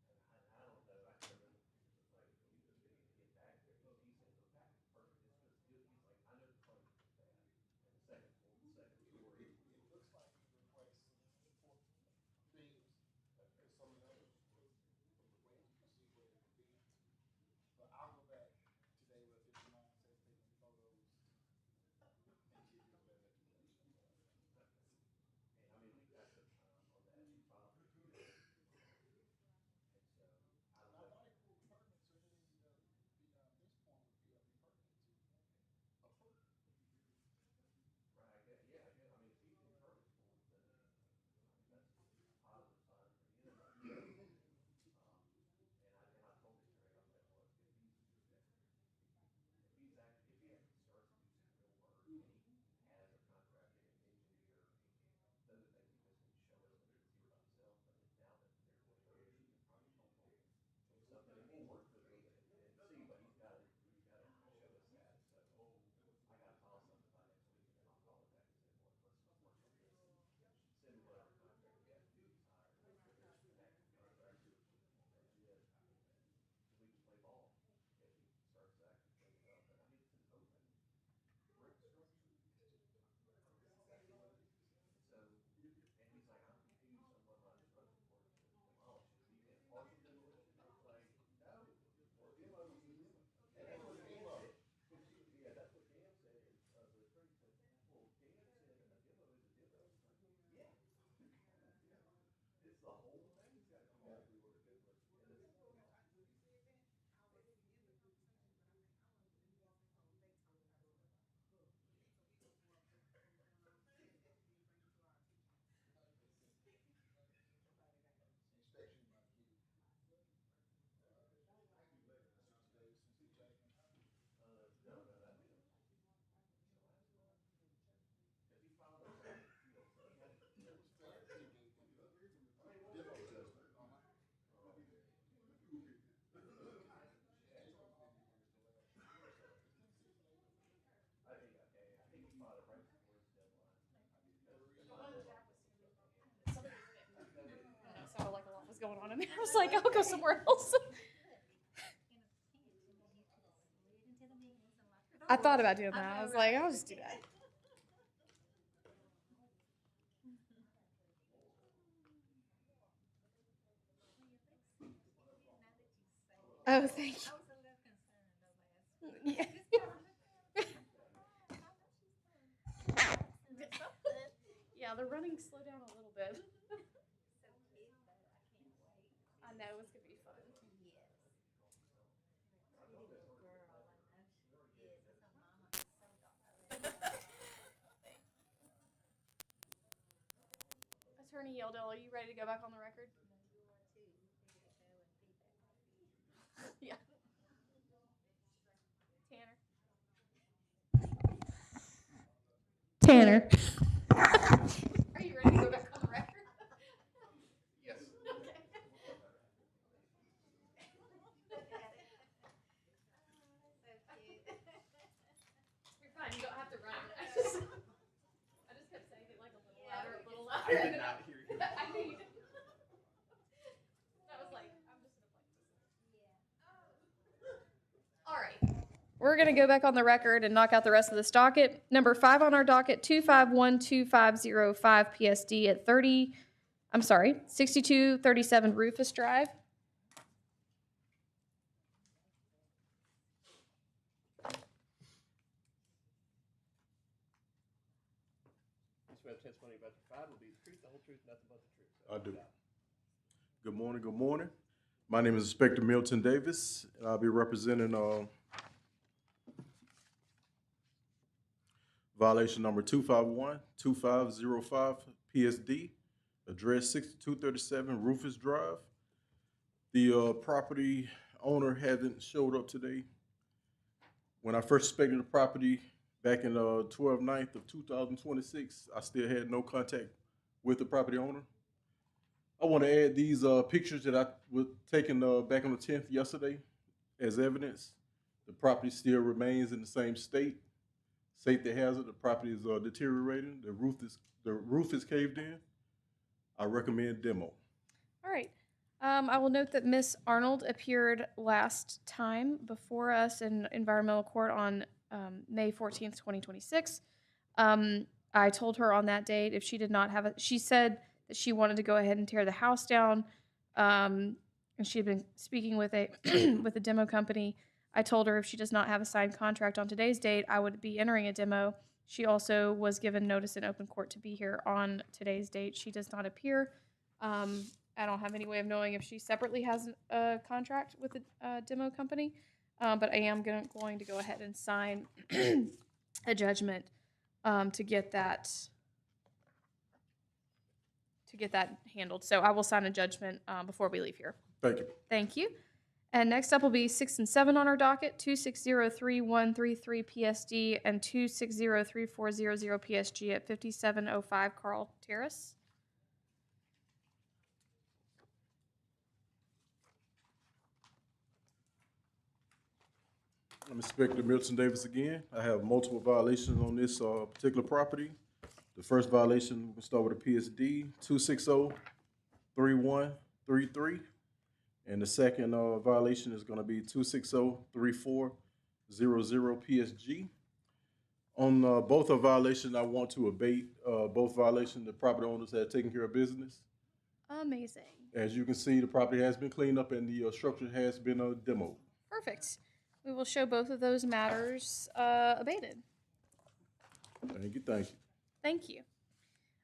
And I don't know, I can't remember, like, he was just gonna get back there, he's saying the back is perfect, it's just, he's like, I know the front is just bad. And the second story. It looks like he replaced some support beams with some of those from the way you can see where it would be. But I'll go back today with his mind, says taking photos and give you a better explanation. And I mean, we've got some time on that, she filed an appeal. And so, I don't I know. thought he pulled permits, so then beyond this point would be a permit to approve. Right, yeah, I mean, if he's getting permits for it, then, I mean, that's a positive sign for him. And I told the attorney, I was like, look, if he actually starts to do some real work, and he has a contractor, an engineer, those are things he just needs to show us when he was here by himself. But now that they're together, she can probably help him with something, and we'll work with him and see, but he's got to show us that. So I got to file something by next week, and then I'll call him back and say, look, let's just work on this. Send me whatever contractor he has to do, he's hired. Make sure there's an active contractor legit, so we can play ball if he starts to actually clean it up. But I mean, it's an open brick structure. That's exactly what it is. And so, and he's like, I'm confused on what my instructions were to demolish it. Do you get partial demolition? I was like, no, well, demo is a demo. And that's what Cam said. Yeah, that's what Cam said. And the attorney said, well, Cam said a demo is a demo. I was like, yeah. It's the whole thing's got to come out if we were to do it. And it's, Inspection might give 60 days since the judgment. no, that'd be the last one. Because he filed a appeal, so he had to. It was fair. He gave him the demo judgment. I think he filed it right before his deadline. It sounded like a lot was going on in there. I was like, I'll go somewhere else. I thought about doing that. I was like, I'll just do that. Oh, thank you. Yeah. Yeah, they're running slow down a little bit. I know it's gonna be fun. Attorney Yeldell, are you ready to go back on the record? Yeah. Tanner. Are you ready to go back on the record? Yes. Okay. You're fine. You don't have to run. I just kept saying it like a little louder, a little louder. I did not hear you. I knew you didn't. That was like, I'm just gonna play this. All right. We're going to go back on the record and knock out the rest of this docket. Number 5 on our docket, 2512505 PSD at 6237 Rufus Drive. You swear the testimony about your trial will be the truth, the whole truth, nothing but the truth. I do. Good morning, good morning. My name is Inspector Milton Davis, and I'll be representing violation number 2512505 PSD, address 6237 Rufus Drive. The property owner hasn't showed up today. When I first inspected the property back in 12/9 of 2026, I still had no contact with the property owner. I want to add these pictures that I was taken back on the 10th yesterday as evidence. The property still remains in the same state. Safety hazard, the property is deteriorating. The roof is caved in. I recommend demo. All right. I will note that Miss Arnold appeared last time before us in environmental court on May 14th, 2026. I told her on that date if she did not have she said that she wanted to go ahead and tear the house down, and she had been speaking with a with a demo company. I told her if she does not have a signed contract on today's date, I would be entering a demo. She also was given notice in open court to be here on today's date. She does not appear. I don't have any way of knowing if she separately has a contract with a demo company, but I am going to go ahead and sign a judgment to get that handled. So I will sign a judgment before we leave here. Thank you. Thank you. And next up will be 6 and 7 on our docket, 2603133 PSD and 2603400 PSG at 5705 Carl Terrace. I'm Inspector Milton Davis again. I have multiple violations on this particular property. The first violation, we'll start with a PSD 2603133. And the second violation is going to be 2603400 PSG. On both of violations, I want to abate both violations. The property owners have taken care of business. Amazing. As you can see, the property has been cleaned up and the structure has been demoed. Perfect. We will show both of those matters abated. Thank you, thank you. Thank you.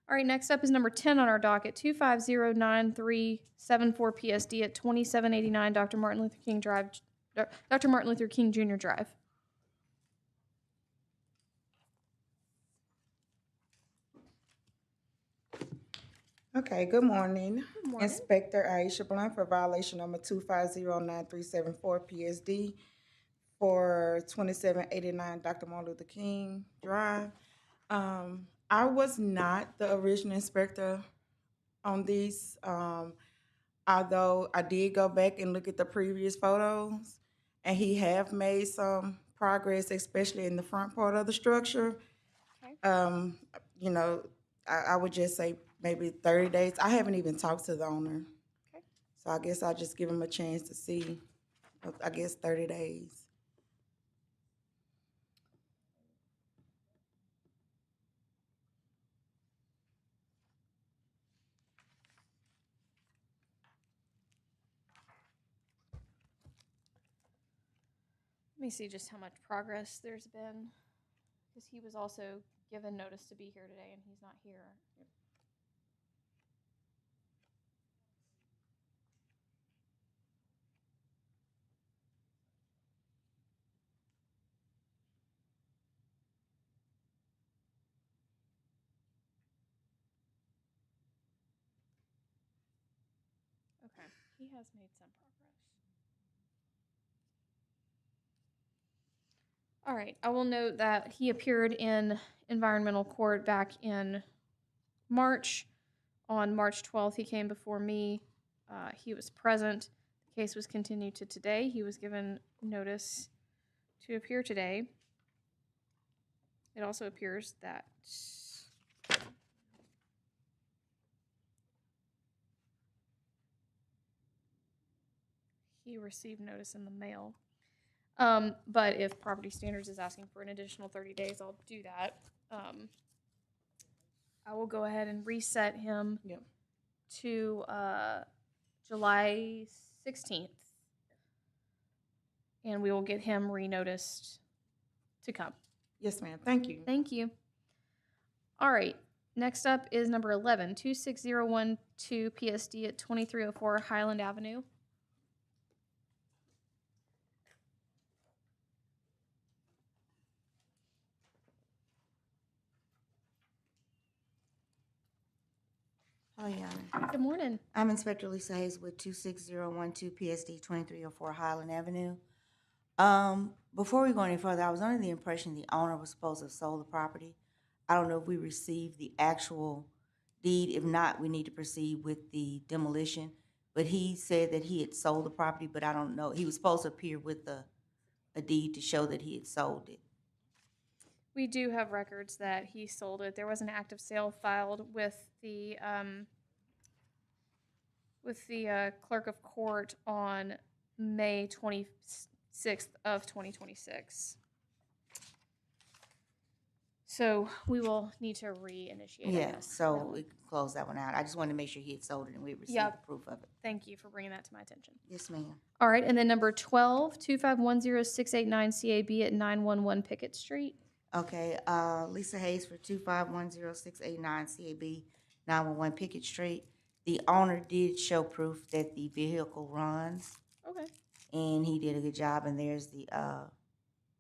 All right, next up is number 10 on our docket, 2509374 PSD at 2789 Dr. Martin Luther King Drive, Dr. Martin Luther King Jr. Drive. Okay, good morning. Good morning. Inspector Aisha Blunt for violation number 2509374 PSD for 2789 Dr. Martin Luther King Drive. I was not the original inspector on these, although I did go back and look at the previous photos, and he have made some progress, especially in the front part of the structure. Okay. You know, I would just say maybe 30 days. I haven't even talked to the owner. Okay. So I guess I'll just give him a chance to see, I guess 30 days. me see just how much progress there's been, because he was also given notice to be here today, and he's not here. Okay, he has made some progress. All right, I will note that he appeared in environmental court back in March. On March 12th, he came before me. He was present. The case was continued to today. He was given notice to appear today. It also appears that he received notice in the mail. But if Property Standards is asking for an additional 30 days, I'll do that. I will go ahead and reset him to July 16th. And we will get him re-noticed to come. Yes, ma'am. Thank you. Thank you. All right. Next up is number 11, 26012 PSD at 2304 Highland Avenue. Oh, yeah. Good morning. I'm Inspector Lisa Hayes with 26012 PSD 2304 Highland Avenue. Before we go any further, I was under the impression the owner was supposed to have sold the property. I don't know if we received the actual deed. If not, we need to proceed with the demolition. But he said that he had sold the property, but I don't know. He was supposed to appear with a deed to show that he had sold it. We do have records that he sold it. There was an active sale filed with the clerk of court on May 26th of 2026. So we will need to reinitiate. Yeah, so we can close that one out. I just wanted to make sure he had sold it and we received the proof of it. Thank you for bringing that to my attention. Yes, ma'am. All right, and then number 12, 2510689 CAB at 911 Pickett Street. Okay, Lisa Hayes for 2510689 CAB 911 Pickett Street. The owner did show proof that the vehicle runs. Okay. And he did a good job, and there's the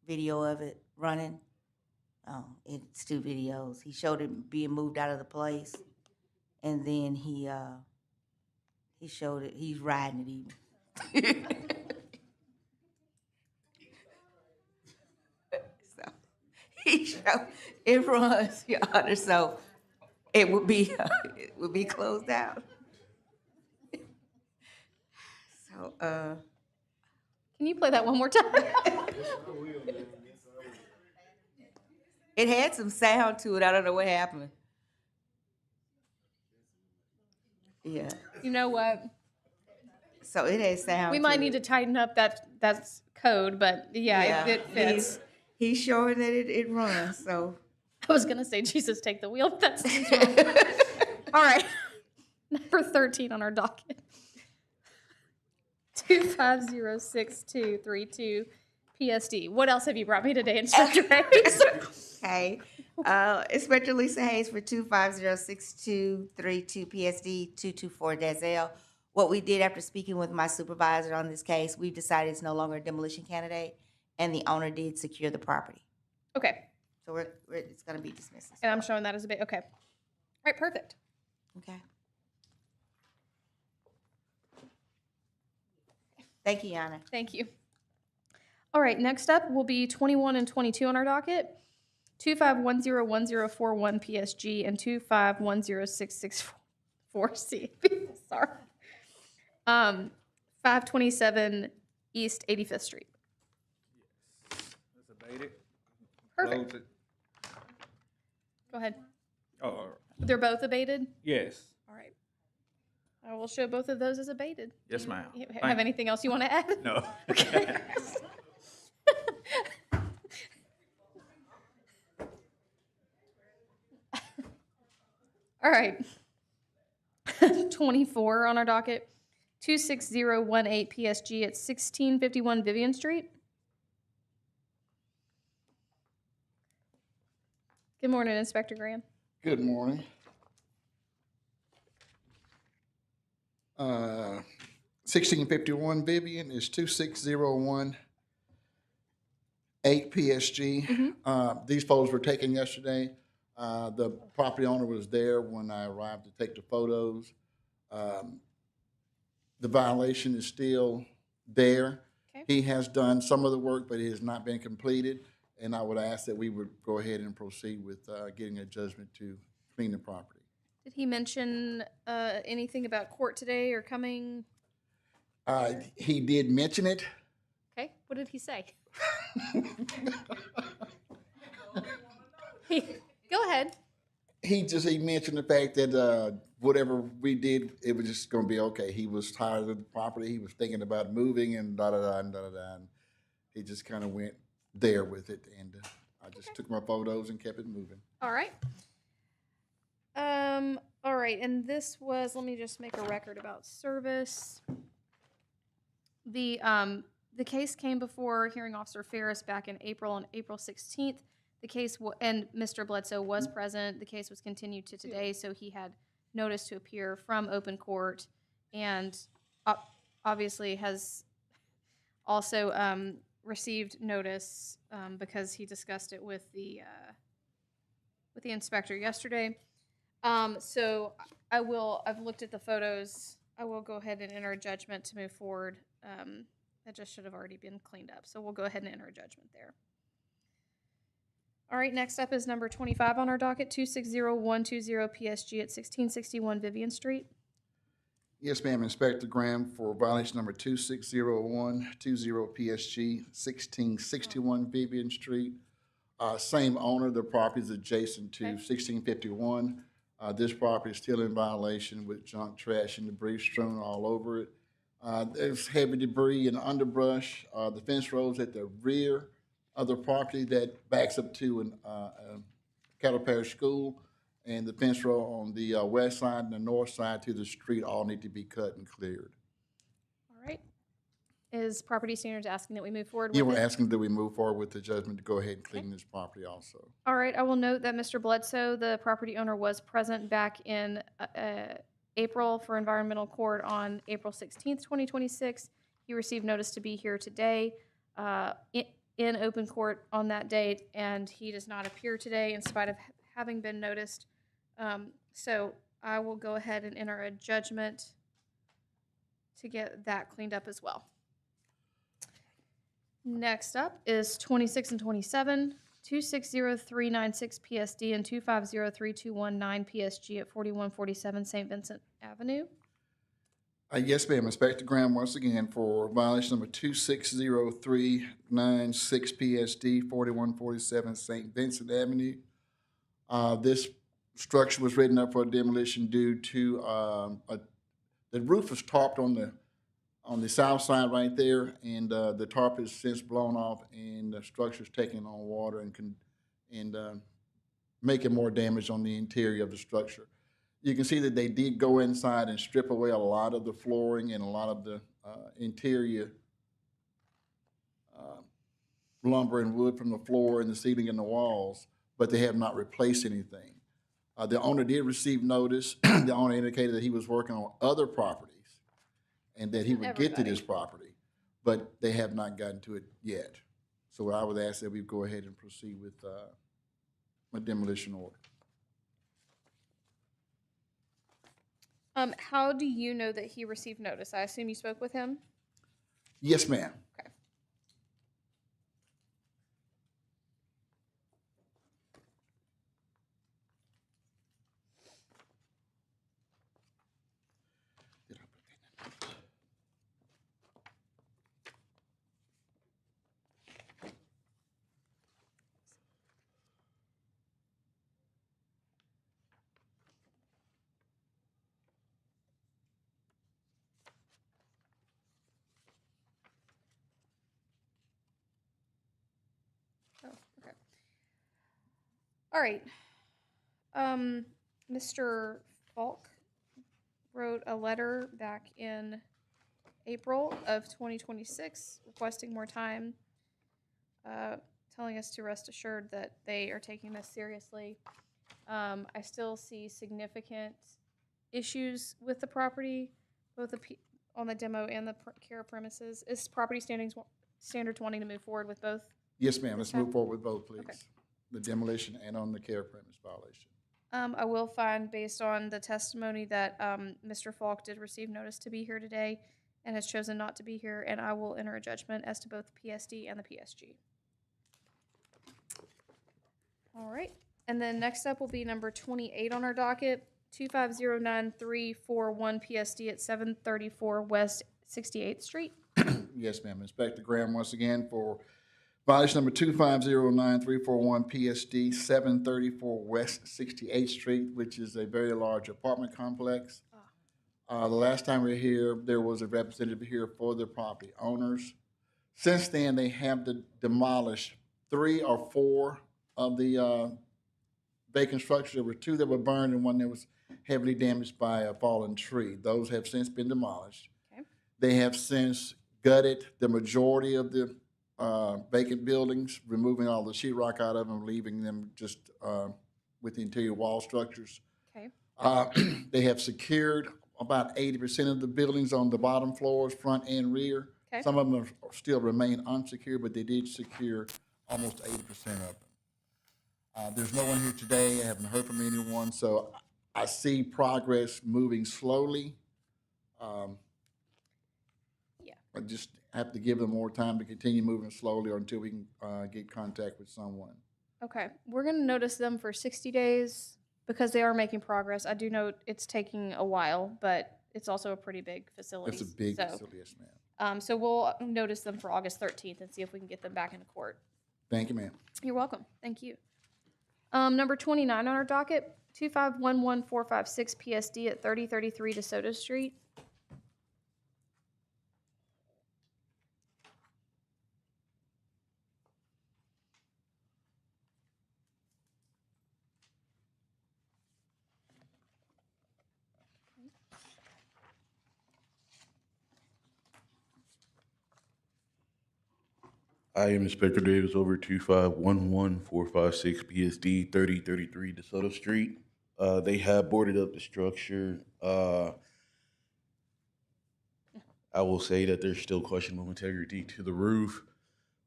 video of it running. It's 2 videos. He showed it being moved out of the place, and then he showed it, he's riding it even. He showed it runs, Your Honor, so it would be closed out. So, can you play that one more time? It had some sound to it. I don't know what happened. Yeah. You know what? So it has sound. We might need to tighten up that's code, but yeah, it fits. He's showing that it runs, so. I was going to say, Jesus, take the wheel, but that's wrong. All right. Number 13 on our docket. 2506232 PSD. What else have you brought me today, Inspector Hayes? Okay. Inspector Lisa Hayes for 2506232 PSD 224-L. What we did after speaking with my supervisor on this case, we've decided it's no longer a demolition candidate, and the owner did secure the property. Okay. So it's going to be dismissed. And I'm showing that as a bit. Okay. All right, perfect. Okay. Thank you, Yana. Thank you. All right, next up will be 21 and 22 on our docket. 2510141 PSG and 2510664 CB. Sorry. 527 East 85th Street. It's abated. Perfect. Close it. Go ahead. Oh, They're both abated? yes. All right. I will show both of those as abated. Yes, Do you ma'am. Have Thank you. anything else you want to add? No. Okay. All right. 24 on our docket. 26018 PSG at 1651 Vivian Street. Good morning, Inspector Graham. Good morning. 1651 Vivian is 2601 8 PSG. These photos were taken yesterday. The property owner was there when I arrived to take the photos. The violation is still there. Okay. He has done some of the work, but it has not been completed. And I would ask that we would go ahead and proceed with getting a judgment to clean the property. Did he mention anything about court today or coming? He did mention it. Okay, what did he say? Go ahead. He mentioned the fact that whatever we did, it was just going to be okay. He was tired of the property. He was thinking about moving and da da da and da da da. And he just kind of went there with it, and I just took my photos and kept it moving. All right. All right, and this was, let me just make a record about service. The case came before Hearing Officer Ferris back in April, on April 16th. The case, and Mr. Bledsoe was present. The case was continued to today, so he had notice to appear from open court, and obviously has also received notice because he discussed it with the inspector yesterday. So I've looked at the photos. I will go ahead and enter a judgment to move forward. That just should have already been cleaned up. So we'll go ahead and enter a judgment there. All right, next up is number 25 on our docket, 260120 PSG at 1661 Vivian Street. Yes, ma'am. Inspector Graham for violation number 260120 PSG, 1661 Vivian Street. Same owner. The property is adjacent to 1651. This property is still in violation with junk, trash, and debris strewn all over it. There's heavy debris and underbrush. The fence rows at the rear of the property that backs up to a Cattle Parish School, and the fence row on the west side and the north side to the street all need to be cut and cleared. All right. Is Property Standards asking that we move forward with Yeah, it? we're asking that we move forward with the judgment to go ahead and clean this property also. All right, I will note that Mr. Bledsoe, the property owner, was present back in April for environmental court on April 16th, 2026. He received notice to be here today in open court on that date, and he does not appear today in spite of having been noticed. So I will go ahead and enter a judgment to get that cleaned up as well. Next up is 26 and 27, 260396 PSD and 2503219 PSG at 4147 St. Vincent Avenue. Yes, ma'am. Inspector Graham once again for violation number 260396 PSD, 4147 St. Vincent Avenue. This structure was written up for demolition due to the roof was tarped on the south side right there, and the tarp is since blown off, and the structure's taking on water and making more damage on the interior of the structure. You can see that they did go inside and strip away a lot of the flooring and a lot of the interior lumber and wood from the floor and the ceiling and the walls, but they have not replaced anything. The owner did receive notice. The owner indicated that he was working on other properties and that he would get to this property, but they have not gotten to it yet. So I would ask that we go ahead and proceed with a demolition order. How do you know that he received notice? I assume you spoke with him? Yes, ma'am. Okay. Oh, okay. All right. Mr. Falk wrote a letter back in April of 2026 requesting more time telling us to rest assured that they are taking this seriously. I still see significant issues with the property, both on the demo and the care premises. Is property standards wanting to move forward with both? Yes, ma'am. this Let's time? move forward with both, please. Okay. The demolition and on the care premise violation. I will find, based on the testimony, that Mr. Falk did receive notice to be here today and has chosen not to be here, and I will enter a judgment as to both the PSD and the PSG. All right. And then next up will be number 28 on our docket, 2509341 PSD at 734 West 68th Street. Yes, ma'am. Inspector Graham once again for violation number 2509341 PSD 734 West 68th Street, which is a very large apartment complex. The last time we were here, there was a representative here for the property owners. Since then, they have demolished 3 or 4 of the vacant structures. There were 2 that were burned and 1 that was heavily damaged by a fallen tree. Those have since been demolished. Okay. They have since gutted the majority of the vacant buildings, removing all the sheetrock out of them, leaving them just with the interior wall structures. Okay. They have secured about 80% of the buildings on the bottom floors, front and rear. Okay. Some of them still remain unsecured, but they did secure almost 80% of them. There's no one here today. I haven't heard from anyone, so I see progress moving slowly. Yeah. I just have to give them more time to continue moving slowly or until we can get contact with someone. Okay. We're going to notice them for 60 days because they are making progress. I do note it's taking a while, but it's also a pretty big facility. It's a big so, facility, yes, ma'am. So we'll notice them for August 13th and see if we can get them back into court. Thank you, ma'am. You're welcome. Thank you. Number 29 on our docket, 2511456 PSD at 3033 DeSoto Street. I am Inspector Davis over 2511456 PSD 3033 DeSoto Street. They have boarded up the structure. I will say that there's still questionable integrity to the roof,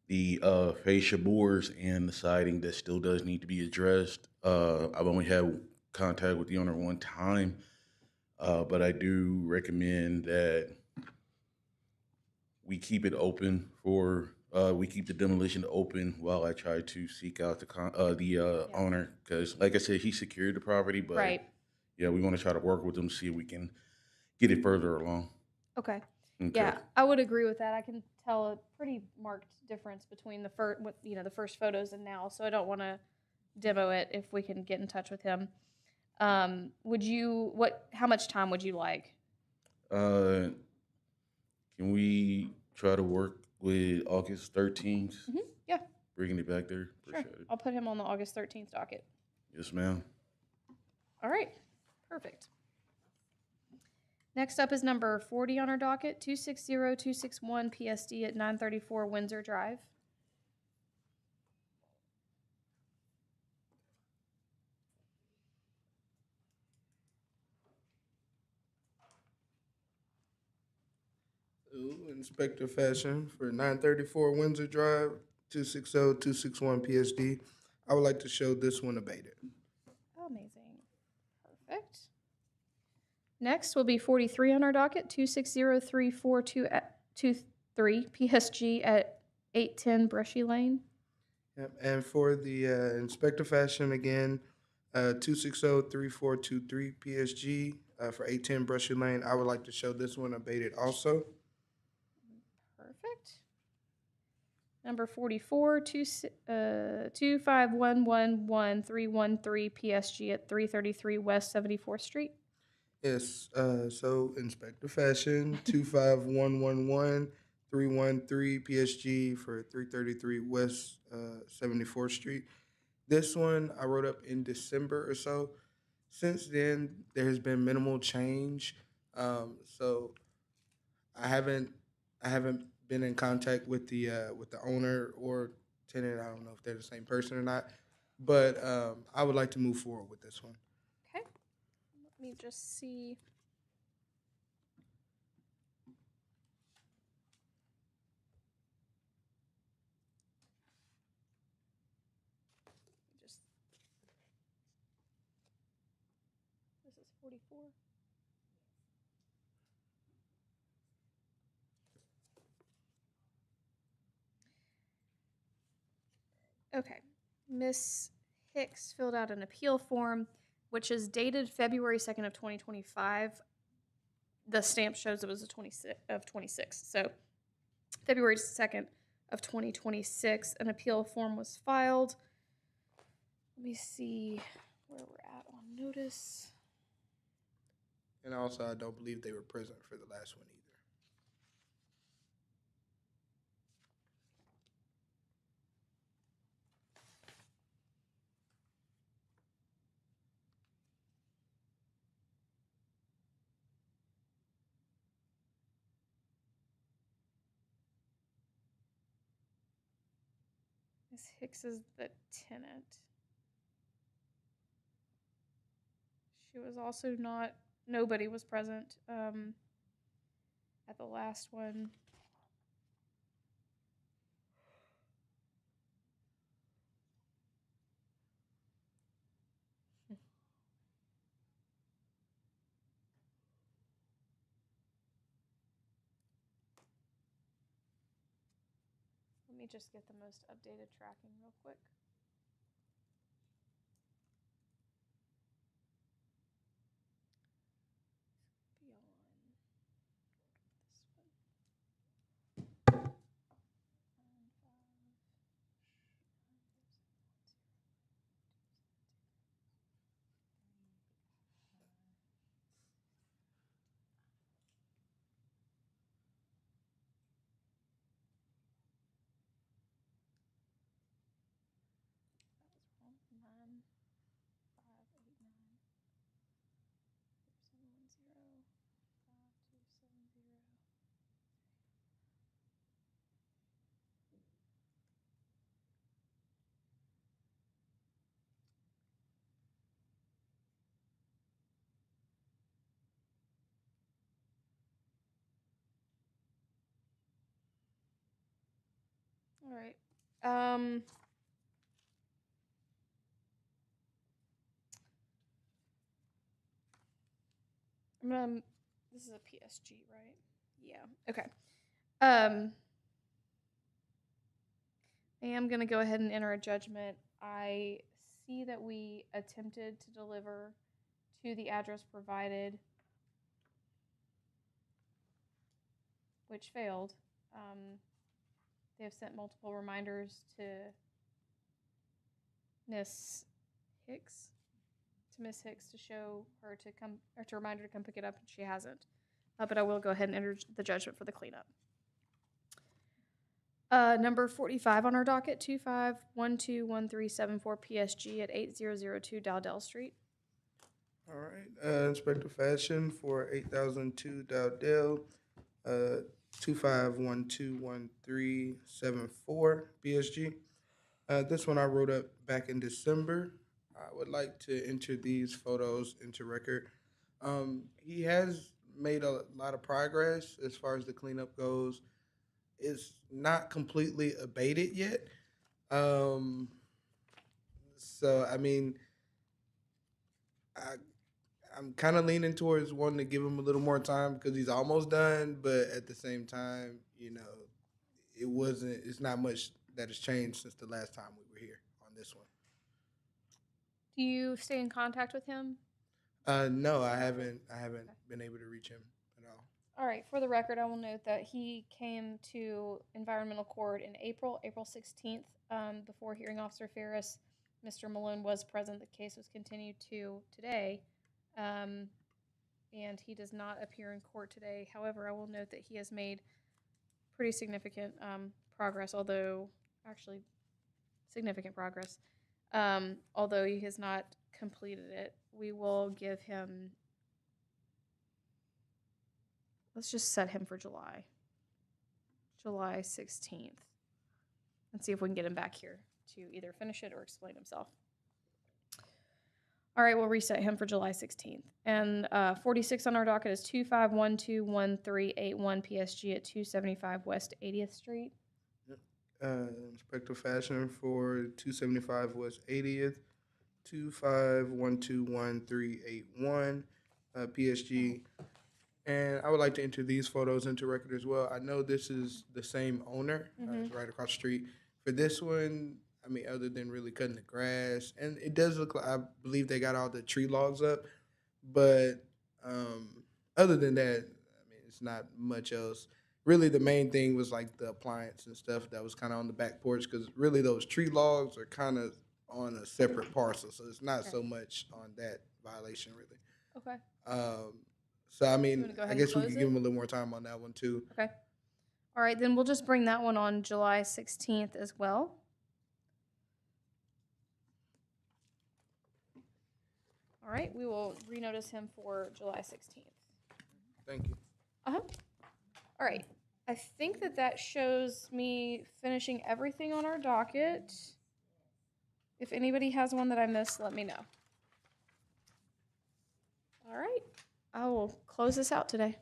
the fascia boards, and the siding that still does need to be addressed. I've only had contact with the owner one time, but I do recommend that we keep it open for. We keep the demolition open while I try to seek out the owner, because, like I said, he secured the property, but Right. yeah, we want to try to work with him to see if we can get it further along. Okay. Okay. Yeah, I would agree with that. I can tell a pretty marked difference between the first photos and now, so I don't want to demo it if we can get in touch with him. How much time would you like? Can we try to work with August 13th? Yeah. Bringing it back there. Sure. Appreciate it. I'll put him on the August 13th docket. Yes, ma'am. All right. Perfect. Next up is number 40 on our docket, 260261 PSD at 934 Windsor Drive. Inspector Fashion for 934 Windsor Drive, 260261 PSD. I would like to show this one abated. Amazing. Perfect. Next will be 43 on our docket, 2603423 PSG at 810 Brushy Lane. Yep. And for the Inspector Fashion again, 2603423 PSG for 810 Brushy Lane. I would like to show this one abated also. Perfect. Number 44, 251111313 PSG at 333 West 74th Street. Yes, so Inspector Fashion, 251111313 PSG for 333 West 74th Street. This one I wrote up in December or so. Since then, there has been minimal change. So I haven't been in contact with the owner or tenant. I don't know if they're the same person or not, but I would like to move forward with this one. Okay. Let me just see. Just this is 44. Okay. Miss Hicks filled out an appeal form, which is dated February 2nd of 2025. The stamp shows it was the 26. So February 2nd of 2026, an appeal form was filed. Let me see where we're at on notice. And also, I don't believe they were present for the last one either. Miss Hicks is the tenant. She was also not, nobody was present at the last one. Let me just get the most updated tracking real quick. Beyond this one. 9, 5. That was wrong. 9, 5, 8, 9. 710, 5270. All right. This is a PSG, right? Yeah. Okay. I am gonna go ahead and enter a judgment. I see that we attempted to deliver to the address provided, which failed. They have sent multiple reminders to Miss Hicks, to show her to come, or to remind her to come pick it up, and she hasn't. But I will go ahead and enter the judgment for the cleanup. Number 45 on our docket, 25121374 PSG at 8002 Dowdell Street. All right, Inspector Fashion for 8002 Dowdell, 25121374 PSG. This one I wrote up back in December. I would like to enter these photos into record. He has made a lot of progress as far as the cleanup goes. It's not completely abated yet. So I mean, I'm kind of leaning towards wanting to give him a little more time because he's almost done, but at the same time, it's not much that has changed since the last time we were here on this one. Do you stay in contact with him? No, I haven't been able to reach him at all. All right, for the record, I will note that he came to environmental court in April 16th, before hearing Officer Ferris. Mr. Malone was present. The case was continued to today, and he does not appear in court today. However, I will note that he has made pretty significant progress, significant progress, although he has not completed it. We will give him, let's just set him for July 16th. and see if we can get him back here to either finish it or explain himself. All right, we'll reset him for July 16th. And 46 on our docket is 25121381 PSG at 275 West 80th Street. Inspector Fashion for 275 West 80th, 251213181, PSG. And I would like to enter these photos into record as well. I know this is the same owner, it's right across the street. For this one, I mean, other than really cutting the grass, and it does look like, I believe they got all the tree logs up, but other than that, I mean, it's not much else. Really, the main thing was like the appliance and stuff that was kind of on the back porch, because really those tree logs are kind of on a separate parcel, so it's not so much on that violation, really. Okay. So, I You mean, wanna go I ahead and guess we close could give it? them a little more time on that one, too. Okay. All right, then we'll just bring that one on July 16th as well. All right, we will renotice him for July 16th. Thank you. Uh-huh. All right. I think that shows me finishing everything on our docket. If anybody has one that I missed, let me know. All right. I will close this out today.